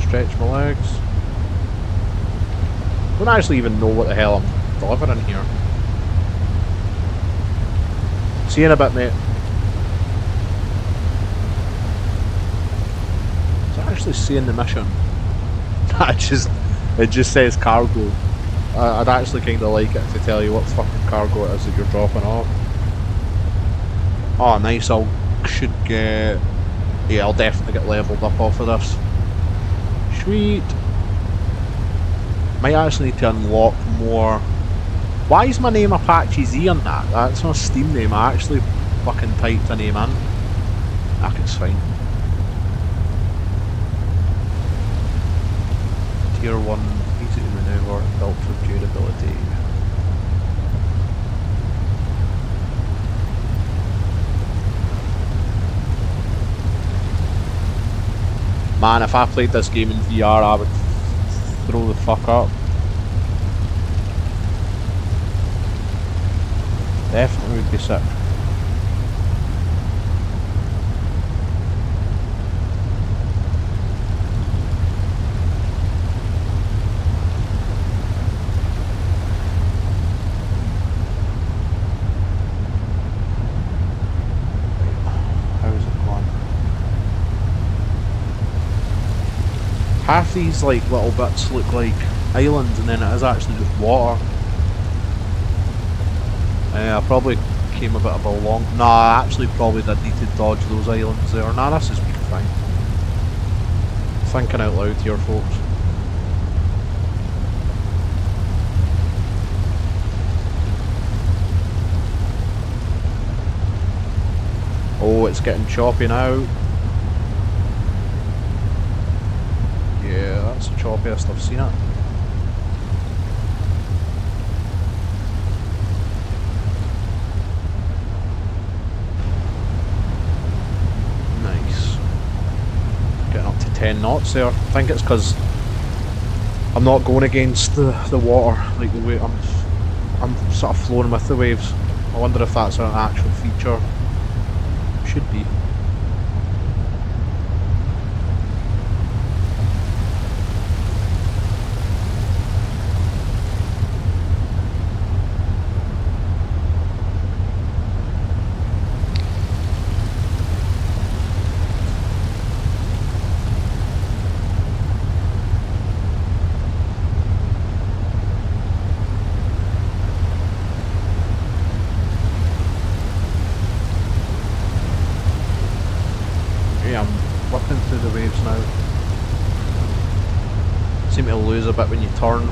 Stretch my legs. I don't actually even know what the hell I'm delivering here. See you in a bit, mate. Is that actually saying the mission? It just says cargo. I'd actually kind of like it to tell you what fucking cargo it is that you're dropping off. Oh, nice. Yeah, I'll definitely get leveled up off of this. Sweet. Might actually need to unlock more. Why is my name Apache Z on that? That's not a Steam name. I actually fucking typed a name in. It's fine. Tier 1, easy to maneuver, built for durability. Man, if I played this game in VR, I would throw the fuck up. Definitely would be sick. Half these like little bits look like islands, and then it is actually just water. I probably came a bit of a long. Nah, I actually probably did need to dodge those islands there. Nah, this has been fine. Thinking out loud here, folks. Oh, it's getting choppy now. that's the choppiest I've seen it. Nice. Getting up to 10 knots there. I think it's because I'm not going against the water, like the way I'm sort of flowing with the waves. I wonder if that's an actual feature. Should be. I'm whipping through the waves now. Seem to lose a bit when you turn.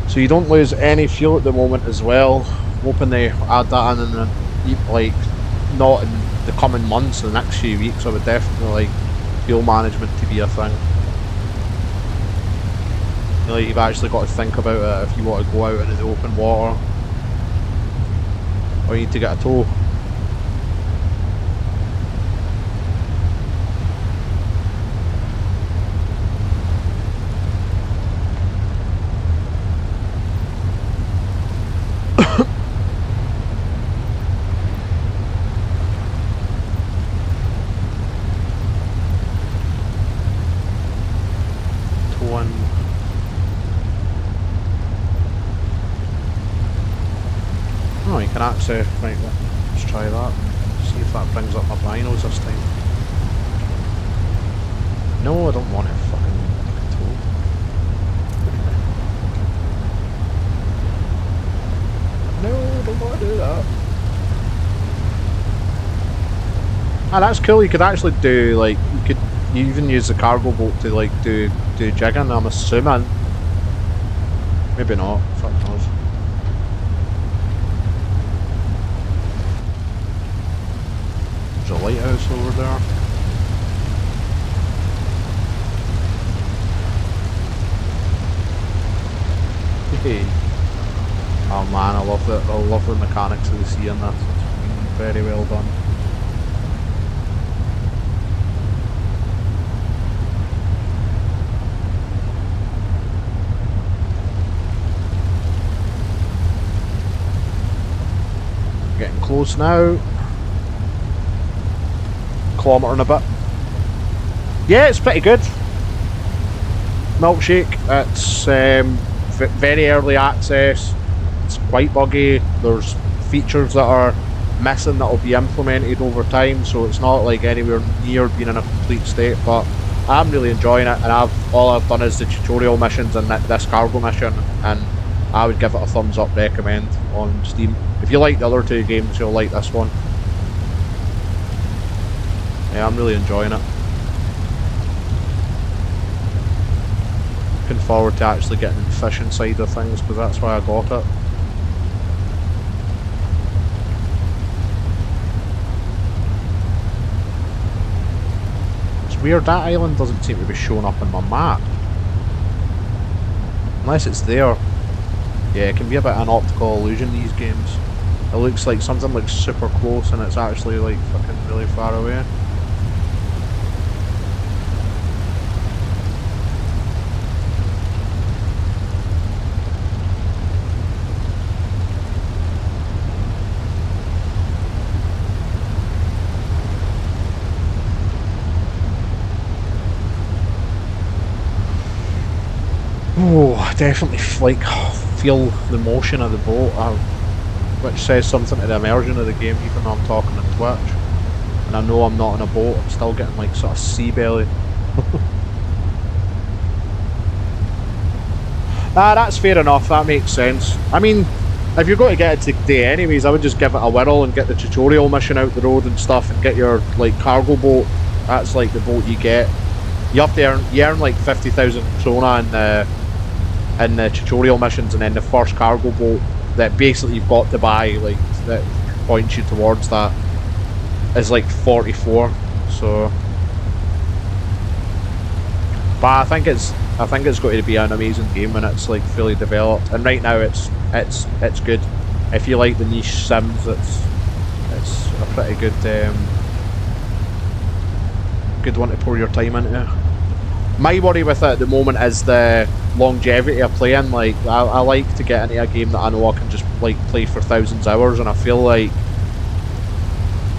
So you don't lose any fuel at the moment as well. I'm hoping they add that in the, like, not in the coming months, the next few weeks. I would definitely like fuel management to be a thing. Like, you've actually got to think about it if you want to go out into the open water, or you need to get a tow. Towing. Oh, you can actually, right, let's try that. See if that brings up my binos this time. No, I don't want it fucking tow. No, I don't want to do that. Ah, that's cool. You could actually do, like, you even use the cargo boat to, like, do jigging, I'm assuming. Maybe not, fuck knows. There's a lighthouse over there. Hey. Oh man, I love the mechanics of the sea in this. It's been very well done. Getting close now. Kilometre and a bit. Yeah, it's pretty good. Milkshake. It's very early access. It's quite buggy. There's features that are missing that will be implemented over time, so it's not like anywhere near being in a complete state. But I'm really enjoying it, and all I've done is the tutorial missions and this cargo mission, and I would give it a thumbs up. Recommend on Steam. If you like the other two games, you'll like this one. Yeah, I'm really enjoying it. Looking forward to actually getting the fishing side of things, because that's why I got it. It's weird, that island doesn't seem to be showing up on my map. Unless it's there. Yeah, it can be a bit of an optical illusion, these games. It looks like something looks super close and it's actually like fucking really far away. Oh, I definitely like feel the motion of the boat, which says something to the immersion of the game, even though I'm talking on Twitch. And I know I'm not in a boat, I'm still getting like sort of sea belly. Ah, that's fair enough, that makes sense. I mean, if you're going to get it today anyways, I would just give it a whirl and get the tutorial mission out the road and stuff, and get your like cargo boat. That's like the boat you get. You have to earn like 50,000 krona in the tutorial missions, and then the first cargo boat that basically you've got to buy, like, that points you towards that, is like 44. So, but I think it's going to be an amazing game when it's like fully developed. And right now it's good. If you like the niche sims, it's a pretty good one to pour your time into. My worry with it at the moment is the longevity of playing. Like, I like to get into a game that I know I can just like play for thousands of hours, and I feel like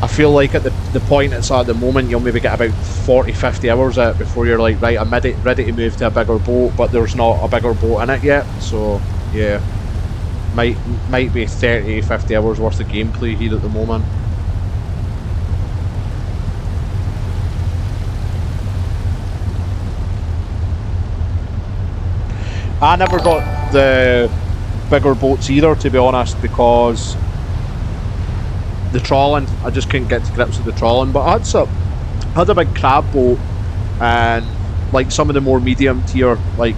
at the point it's at the moment, you'll maybe get about 40-50 hours out before you're like, right, I'm ready to move to a bigger boat, but there's not a bigger boat in it yet. So yeah, might be 30-50 hours worth of gameplay here at the moment. I never got the bigger boats either, to be honest, because the trawling, I just couldn't get to grips with the trawling. But I had a big crab boat, and like some of the more medium tier, like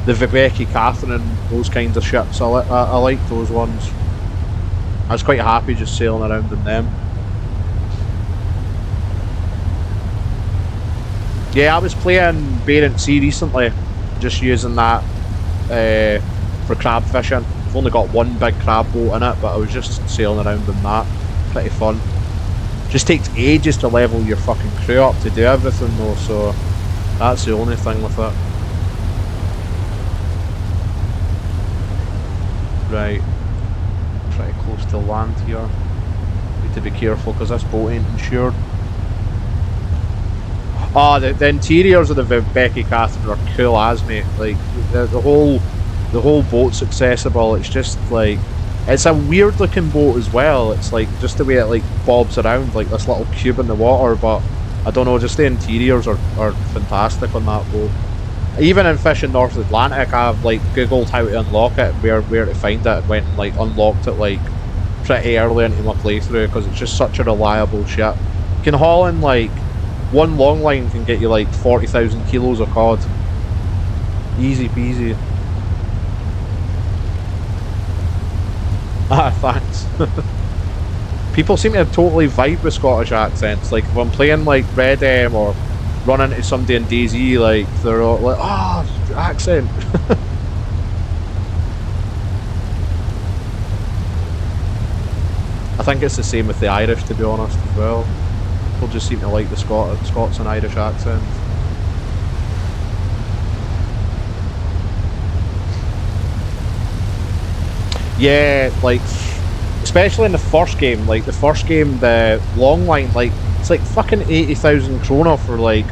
the Viveki Catherine, those kinds of ships, I like those ones. I was quite happy just sailing around in them. Yeah, I was playing Barents Sea recently, just using that for crab fishing. I've only got one big crab boat in it, but I was just sailing around in that. Pretty fun. Just takes ages to level your fucking crew up to do everything though, so that's the only thing with it. Right, pretty close to land here. Need to be careful because this boat ain't insured. Oh, the interiors of the Becky Catherine are cool as, mate. Like the whole boat's accessible. It's just like, it's a weird looking boat as well. It's like just the way it like bobs around like this little cube in the water. But I don't know, just the interiors are fantastic on that boat. Even in Fishing North Atlantic, I've like googled how to unlock it, where to find it, and went and like unlocked it like pretty early into my playthrough because it's just such a reliable ship. You can haul in like one long line can get you like 40,000 kilos of cod. Easy peasy. Ah, thanks. People seem to totally vibe with Scottish accents. Like if I'm playing like Red M or run into somebody in DayZ, like they're all like, oh, accent. I think it's the same with the Irish, to be honest, as well. People just seem to like the Scots and Irish accents. Yeah, like especially in the first game. Like the first game, the long line, like it's like fucking 80,000 krona for like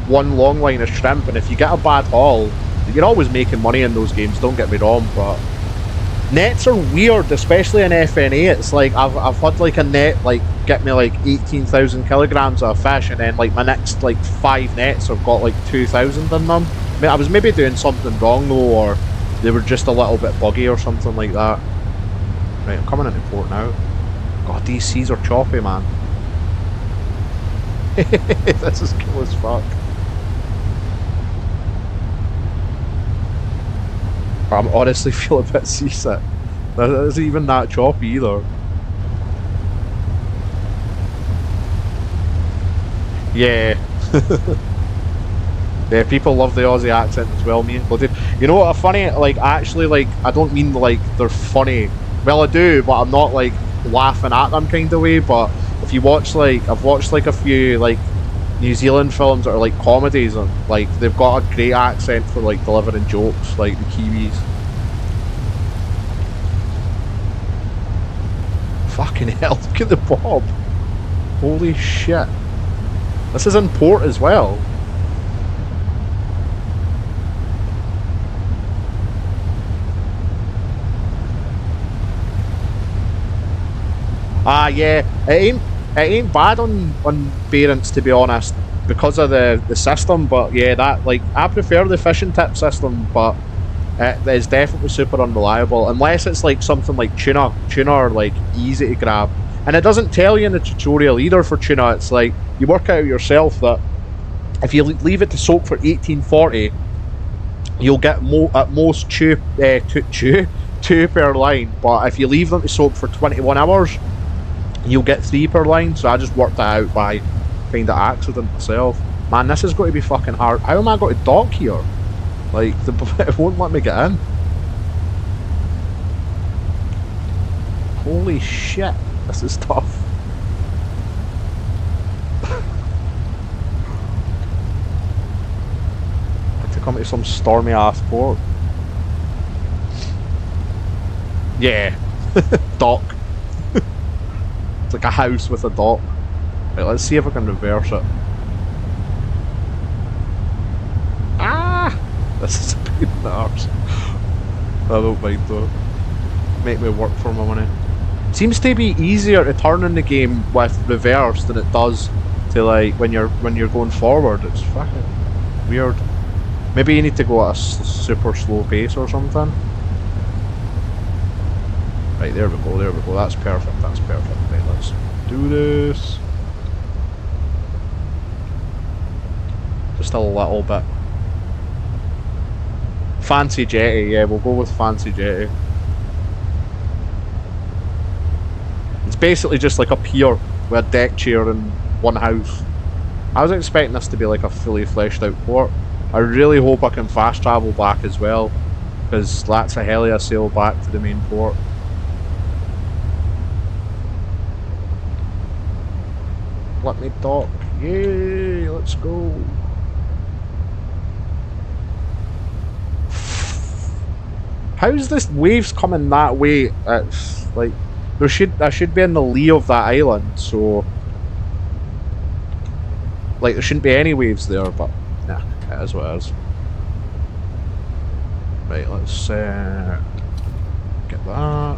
one long line of shrimp, and if you get a bad haul, you're always making money in those games. Don't get me wrong, but nets are weird, especially in FNA. It's like I've had like a net like get me like 18,000 kilograms of fish, and then like my next like 5 nets have got like 2,000 in them. I mean, I was maybe doing something wrong though, or they were just a little bit buggy or something like that. Right, I'm coming into port now. God, these seas are choppy, man. This is cool as fuck. I honestly feel a bit seasick. That isn't even that choppy either. Yeah. Yeah, people love the Aussie accent as well, me included. You know what, a funny, like, actually, like, I don't mean, like, they're funny. Well, I do, but I'm not, like, laughing at them kind of way, but if you watch, like, I've watched, like, a few, like, New Zealand films that are, like, comedies, and, like, they've got a great accent for, like, delivering jokes, like the Kiwis. Fucking hell, look at the bob. Holy shit. This is in port as well. Ah, yeah, it ain't bad on Barents, to be honest, because of the system. But yeah, that, like, I prefer the fishing tip system, but it is definitely super unreliable unless it's like something like tuna. Tuna are like easy to grab, and it doesn't tell you in the tutorial either for tuna. It's like you work out yourself that if you leave it to soak for 1840, you'll get at most 2 per line, but if you leave them to soak for 21 hours, you'll get 3 per line, so I just worked that out by kind of accident myself. Man, this is going to be fucking hard. How am I going to dock here? Like, it won't let me get in. Holy shit, this is tough. Like to come to some stormy ass port. Yeah, dock. It's like a house with a dock. Right, let's see if I can reverse it. Ah! This is a pain in the arse. I don't mind though. Make me work for my money. Seems to be easier to turn in the game with reverse than it does to like when you're going forward. It's fucking weird. Maybe you need to go at a super slow pace or something. Right, there we go, there we go. That's perfect, that's perfect. Right, let's do this. Just a little bit. Fancy jetty, yeah, we'll go with fancy jetty. It's basically just like a pier with a deck chair and one house. I was expecting this to be like a fully fleshed out port. I really hope I can fast travel back as well, because that's a hell of a sail back to the main port. Let me dock. Yay, let's go. How's this waves coming that way? It's like I should be in the lee of that island, so like there shouldn't be any waves there, but nah, it is what it is. Right, let's get that.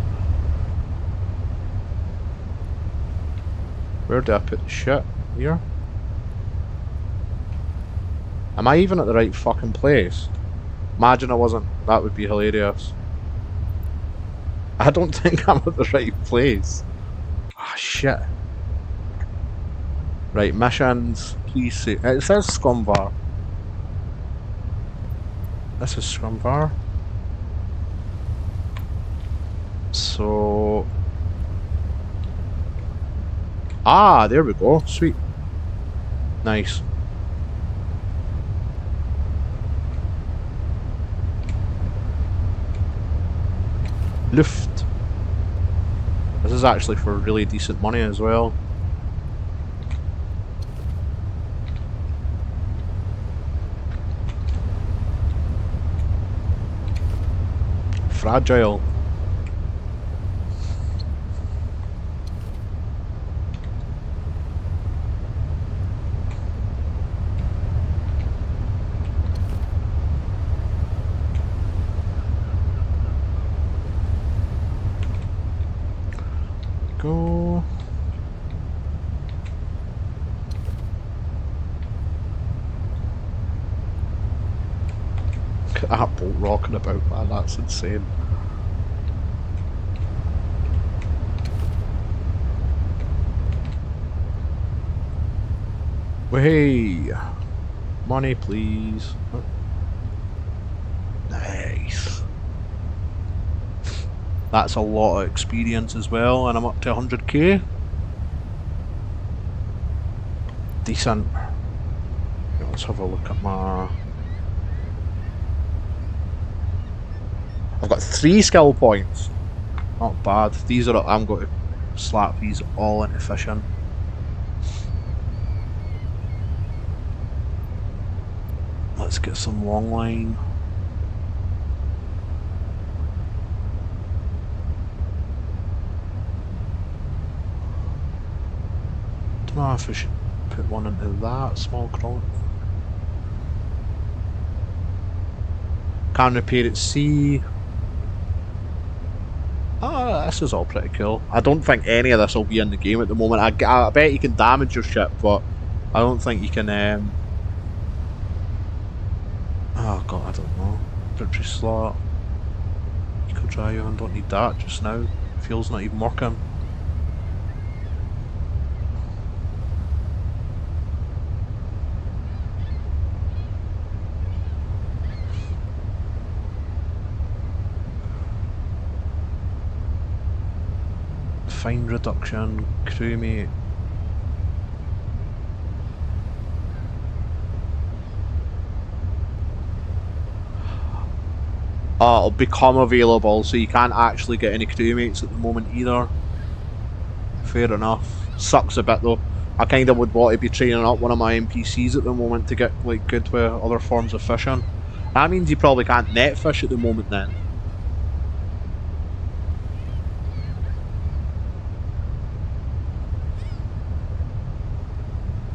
Where do I put the shit? Here? Am I even at the right fucking place? Imagine I wasn't. That would be hilarious. I don't think I'm at the right place. Ah, shit. Right, missions. Please say. It says Scumvar. This is Scumvar. So. Ah, there we go. Sweet. Nice. Luft. This is actually for really decent money as well. Fragile. Go. Look at that boat rocking about, man, that's insane. Hey, money please. Nice. That's a lot of experience as well, and I'm up to 100k. Decent. Let's have a look at my... I've got 3 skill points. Not bad. These are... I'm going to slap these all into fishing. Let's get some long line. Don't know if I should put one into that small crawler. Can repair at sea. Ah, this is all pretty cool. I don't think any of this will be in the game at the moment. I bet you can damage your ship, but I don't think you can. Oh god, I don't know. Victory slot. Eco drive. I don't need that just now. Fuel's not even working. Find reduction, crewmate. It'll become available, so you can't actually get any crewmates at the moment either. Fair enough. Sucks a bit though. I kind of would want to be training up one of my NPCs at the moment to get like good with other forms of fishing. That means you probably can't net fish at the moment then.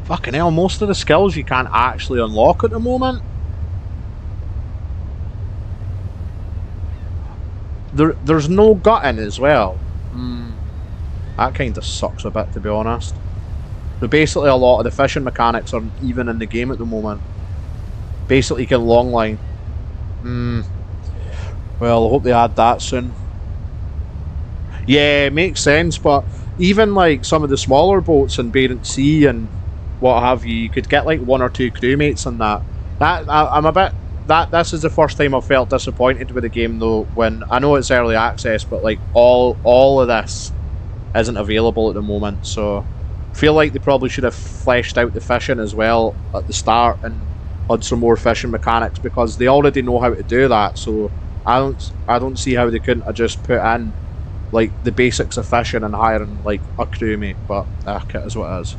Fucking hell, most of the skills you can't actually unlock at the moment. There's no gutting as well. That kind of sucks a bit, to be honest. So basically a lot of the fishing mechanics aren't even in the game at the moment. Basically you can longline. Well, I hope they add that soon. Yeah, it makes sense, but even like some of the smaller boats in Barents Sea and what have you, you could get like 1 or 2 crewmates on that. I'm a bit... This is the first time I've felt disappointed with the game though, when I know it's early access, but like all of this isn't available at the moment, so I feel like they probably should have fleshed out the fishing as well at the start and had some more fishing mechanics, because they already know how to do that, so I don't see how they couldn't have just put in like the basics of fishing and hiring like a crewmate, but it is what it is.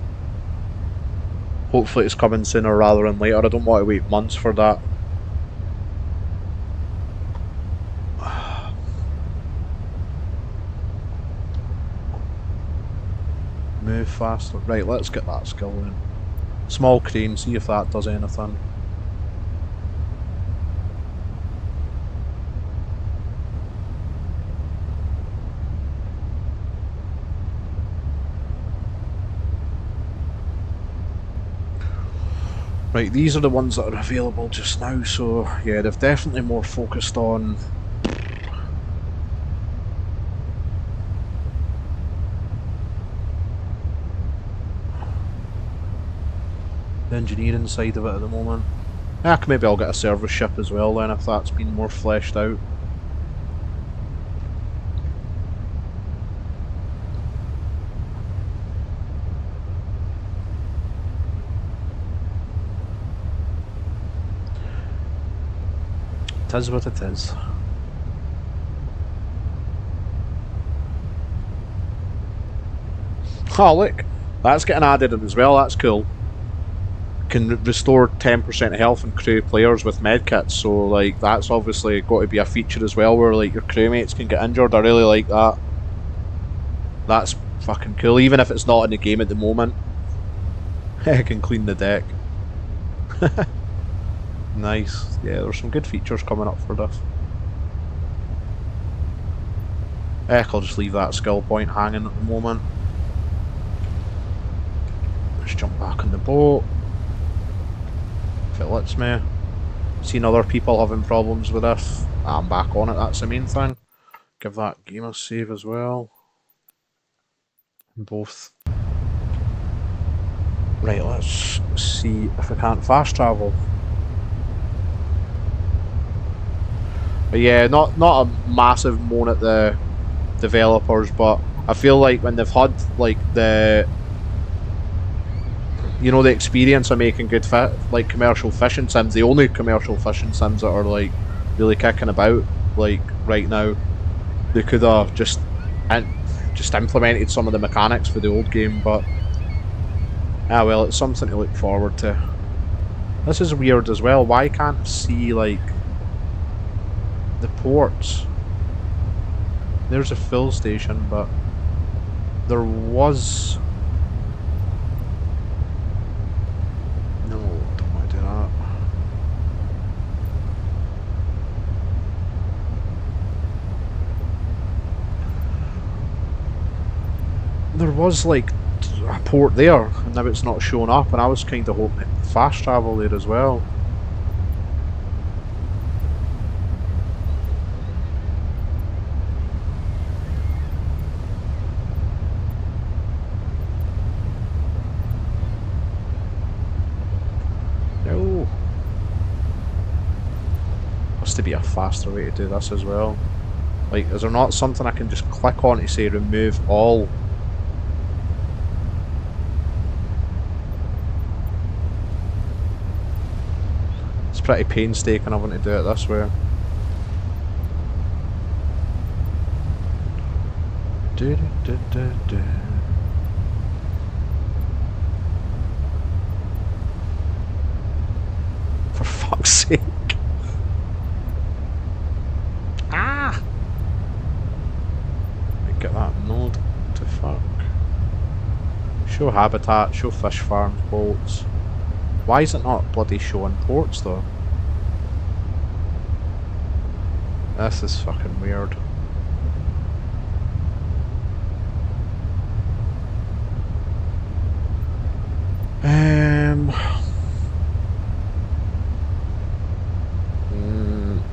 Hopefully it's coming sooner rather than later. I don't want to wait months for that. Move faster. Right, let's get that skill in. Small crane, see if that does anything. Right, these are the ones that are available just now, so yeah, they've definitely more focused on the engineering side of it at the moment. Maybe I'll get a service ship as well then if that's been more fleshed out. It is what it is. Oh look, that's getting added in as well, that's cool. Can restore 10% health and crew players with medkits, so like that's obviously got to be a feature as well where like your crewmates can get injured. I really like that. That's fucking cool, even if it's not in the game at the moment. I can clean the deck. Nice. Yeah, there's some good features coming up for this. I'll just leave that skill point hanging at the moment. Let's jump back on the boat. If it lets me. Seen other people having problems with this. I'm back on it, that's the main thing. Give that game a save as well. Both. Right, let's see if I can't fast travel. But yeah, not a massive moan at the developers, but I feel like when they've had like the experience of making good like commercial fishing sims, the only commercial fishing sims that are like really kicking about like right now, they could have just implemented some of the mechanics for the old game, but well, it's something to look forward to. This is weird as well. Why can't I see like the ports? There's a fill station, but there was... No, don't want to do that. There was like a port there, and now it's not showing up, and I was kind of hoping to fast travel there as well. No. Has to be a faster way to do this as well. Like, is there not something I can just click on to say remove all pretty painstaking having to do it this way. For fuck's sake. Ah! Get that node. What the fuck? Show habitat, show fish farms, boats. Why is it not bloody showing ports though? This is fucking weird.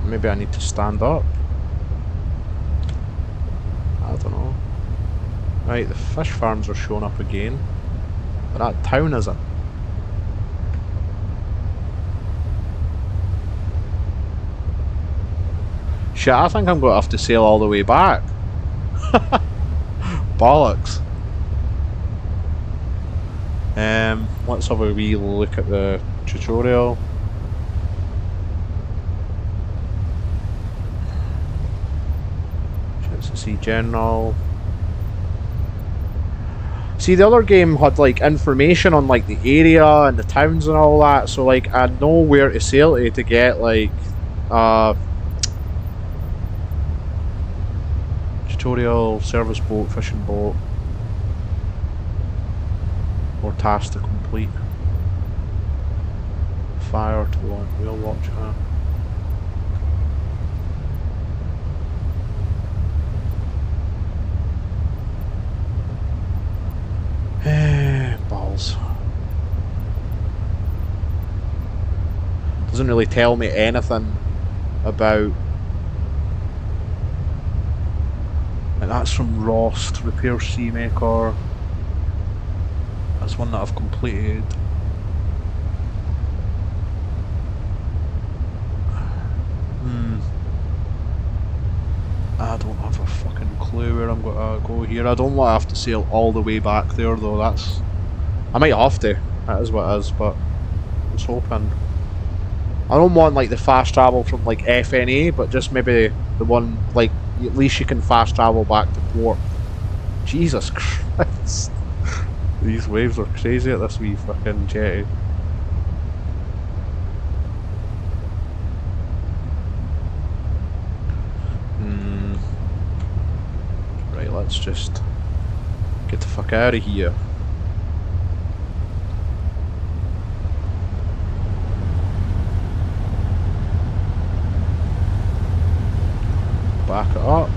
Maybe I need to stand up. I don't know. Right, the fish farms are showing up again, but that town isn't. Shit, I think I'm going to have to sail all the way back. Bollocks. Let's have a wee look at the tutorial. Let's see general. See, the other game had like information on like the area and the towns and all that, so like I know where to sail to get like tutorial, service boat, fishing boat, or task to complete. Fire to one wheel watch, huh? Balls. Doesn't really tell me anything about. And that's from Rost, Repair Seamaker. That's one that I've completed. I don't have a fucking clue where I'm going to go here. I don't want to have to sail all the way back there though. That's... I might have to. That is what it is, but I was hoping. I don't want like the fast travel from like FNA, but just maybe the one like at least you can fast travel back to port. Jesus Christ. These waves are crazy at this wee fucking jetty. Right, let's just get the fuck out of here. Back it up.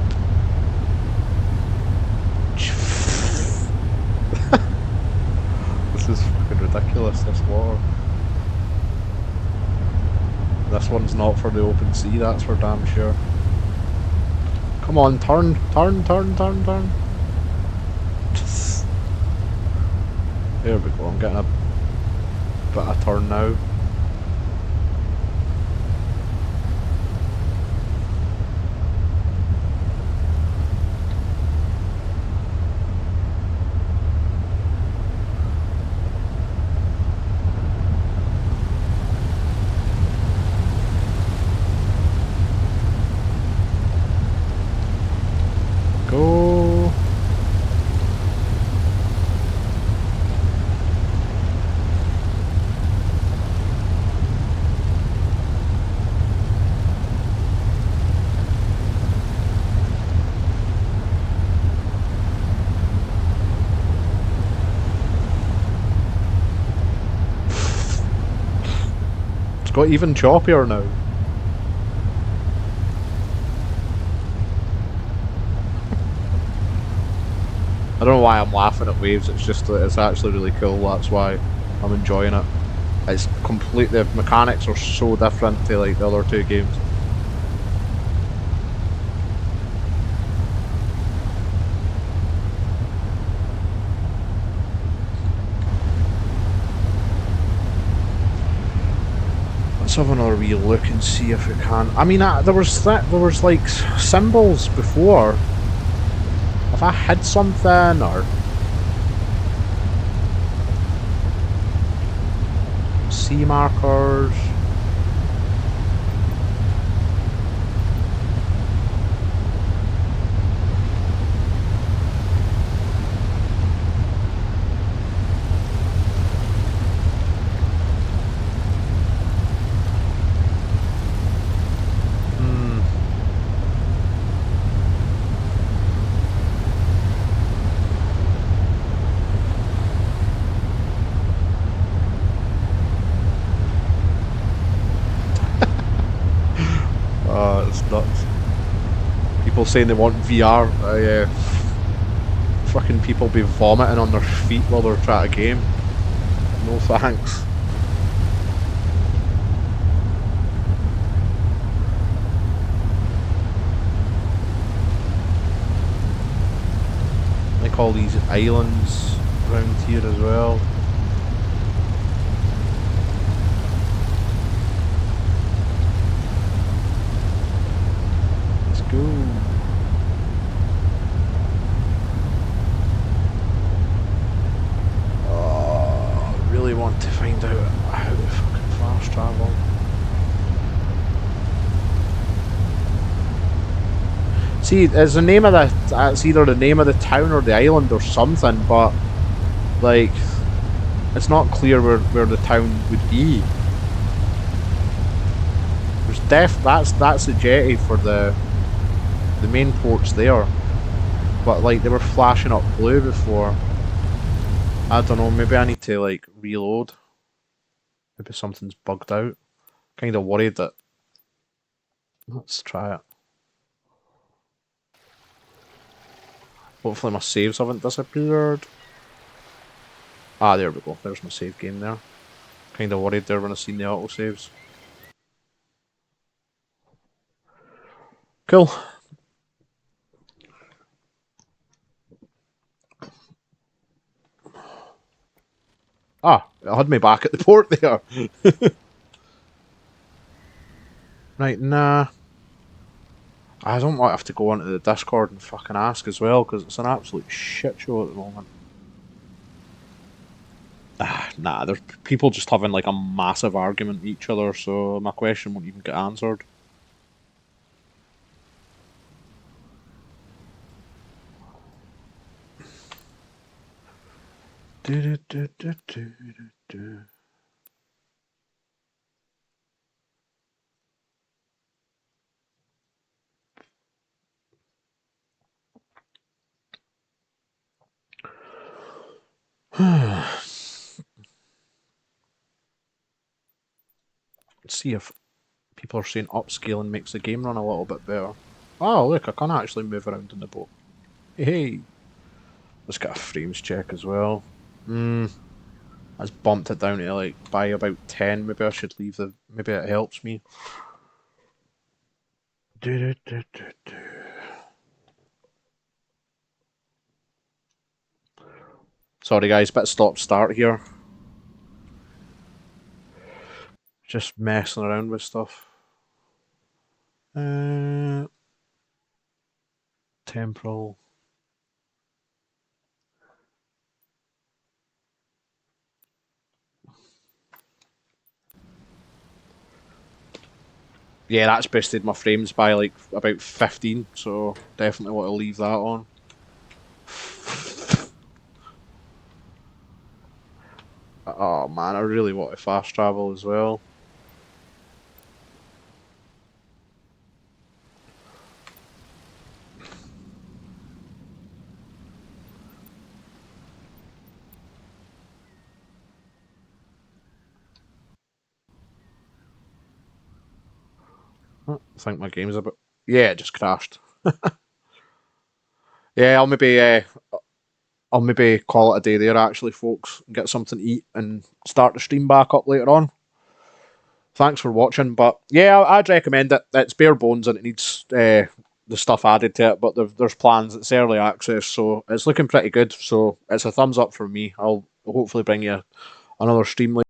This is fucking ridiculous, this water. This one's not for the open sea, that's for damn sure. Come on, turn, turn, turn, turn, turn. There we go, I'm getting a bit of turn now. Go. It's got even choppier now. I don't know why I'm laughing at waves, it's just that it's actually really cool, that's why I'm enjoying it. It's completely, the mechanics are so different to like the other two games. Let's have another wee look and see if we can. I mean, there was like symbols before. Have I hid something or sea markers? people saying they want VR. Fucking people be vomiting on their feet while they're trying to game. No thanks. Like all these islands around here as well. Let's go. Really want to find out how to fucking fast travel. See, it's the name of it's either the name of the town or the island or something, but like it's not clear where the town would be. There's that's the jetty for the main port's there. But like they were flashing up blue before. I don't know, maybe I need to like reload. Maybe something's bugged out. Kinda worried that. Let's try it. Hopefully my saves haven't disappeared. Ah, there we go. There's my save game there. Kinda worried there when I seen the autosaves. Cool. Ah, it had me back at the port there. Right, nah. I don't want to have to go onto the Discord and fucking ask as well, because it's an absolute shit show at the moment. Ah, nah, there's people just having like a massive argument with each other, so my question won't even get answered. Let's see if people are saying upscaling makes the game run a little bit better. Oh, look, I can actually move around in the boat. Hey! Let's get a frames check as well. That's bumped it down to like by about 10. Maybe I should leave the. Maybe it helps me. Sorry guys, bit stop start here. Just messing around with stuff. Temporal. Yeah, that's boosted my frames by like about 15, so definitely want to leave that on. Oh man, I really want to fast travel as well. I think my game's a bit. Yeah, it just crashed. Yeah, I'll maybe call it a day there actually, folks, and get something to eat and start the stream back up later on. Thanks for watching, but yeah, I'd recommend it. It's bare bones and it needs the stuff added to it, but there's plans. It's early access, so it's looking pretty good. So it's a thumbs up for me. I'll hopefully bring you another stream later.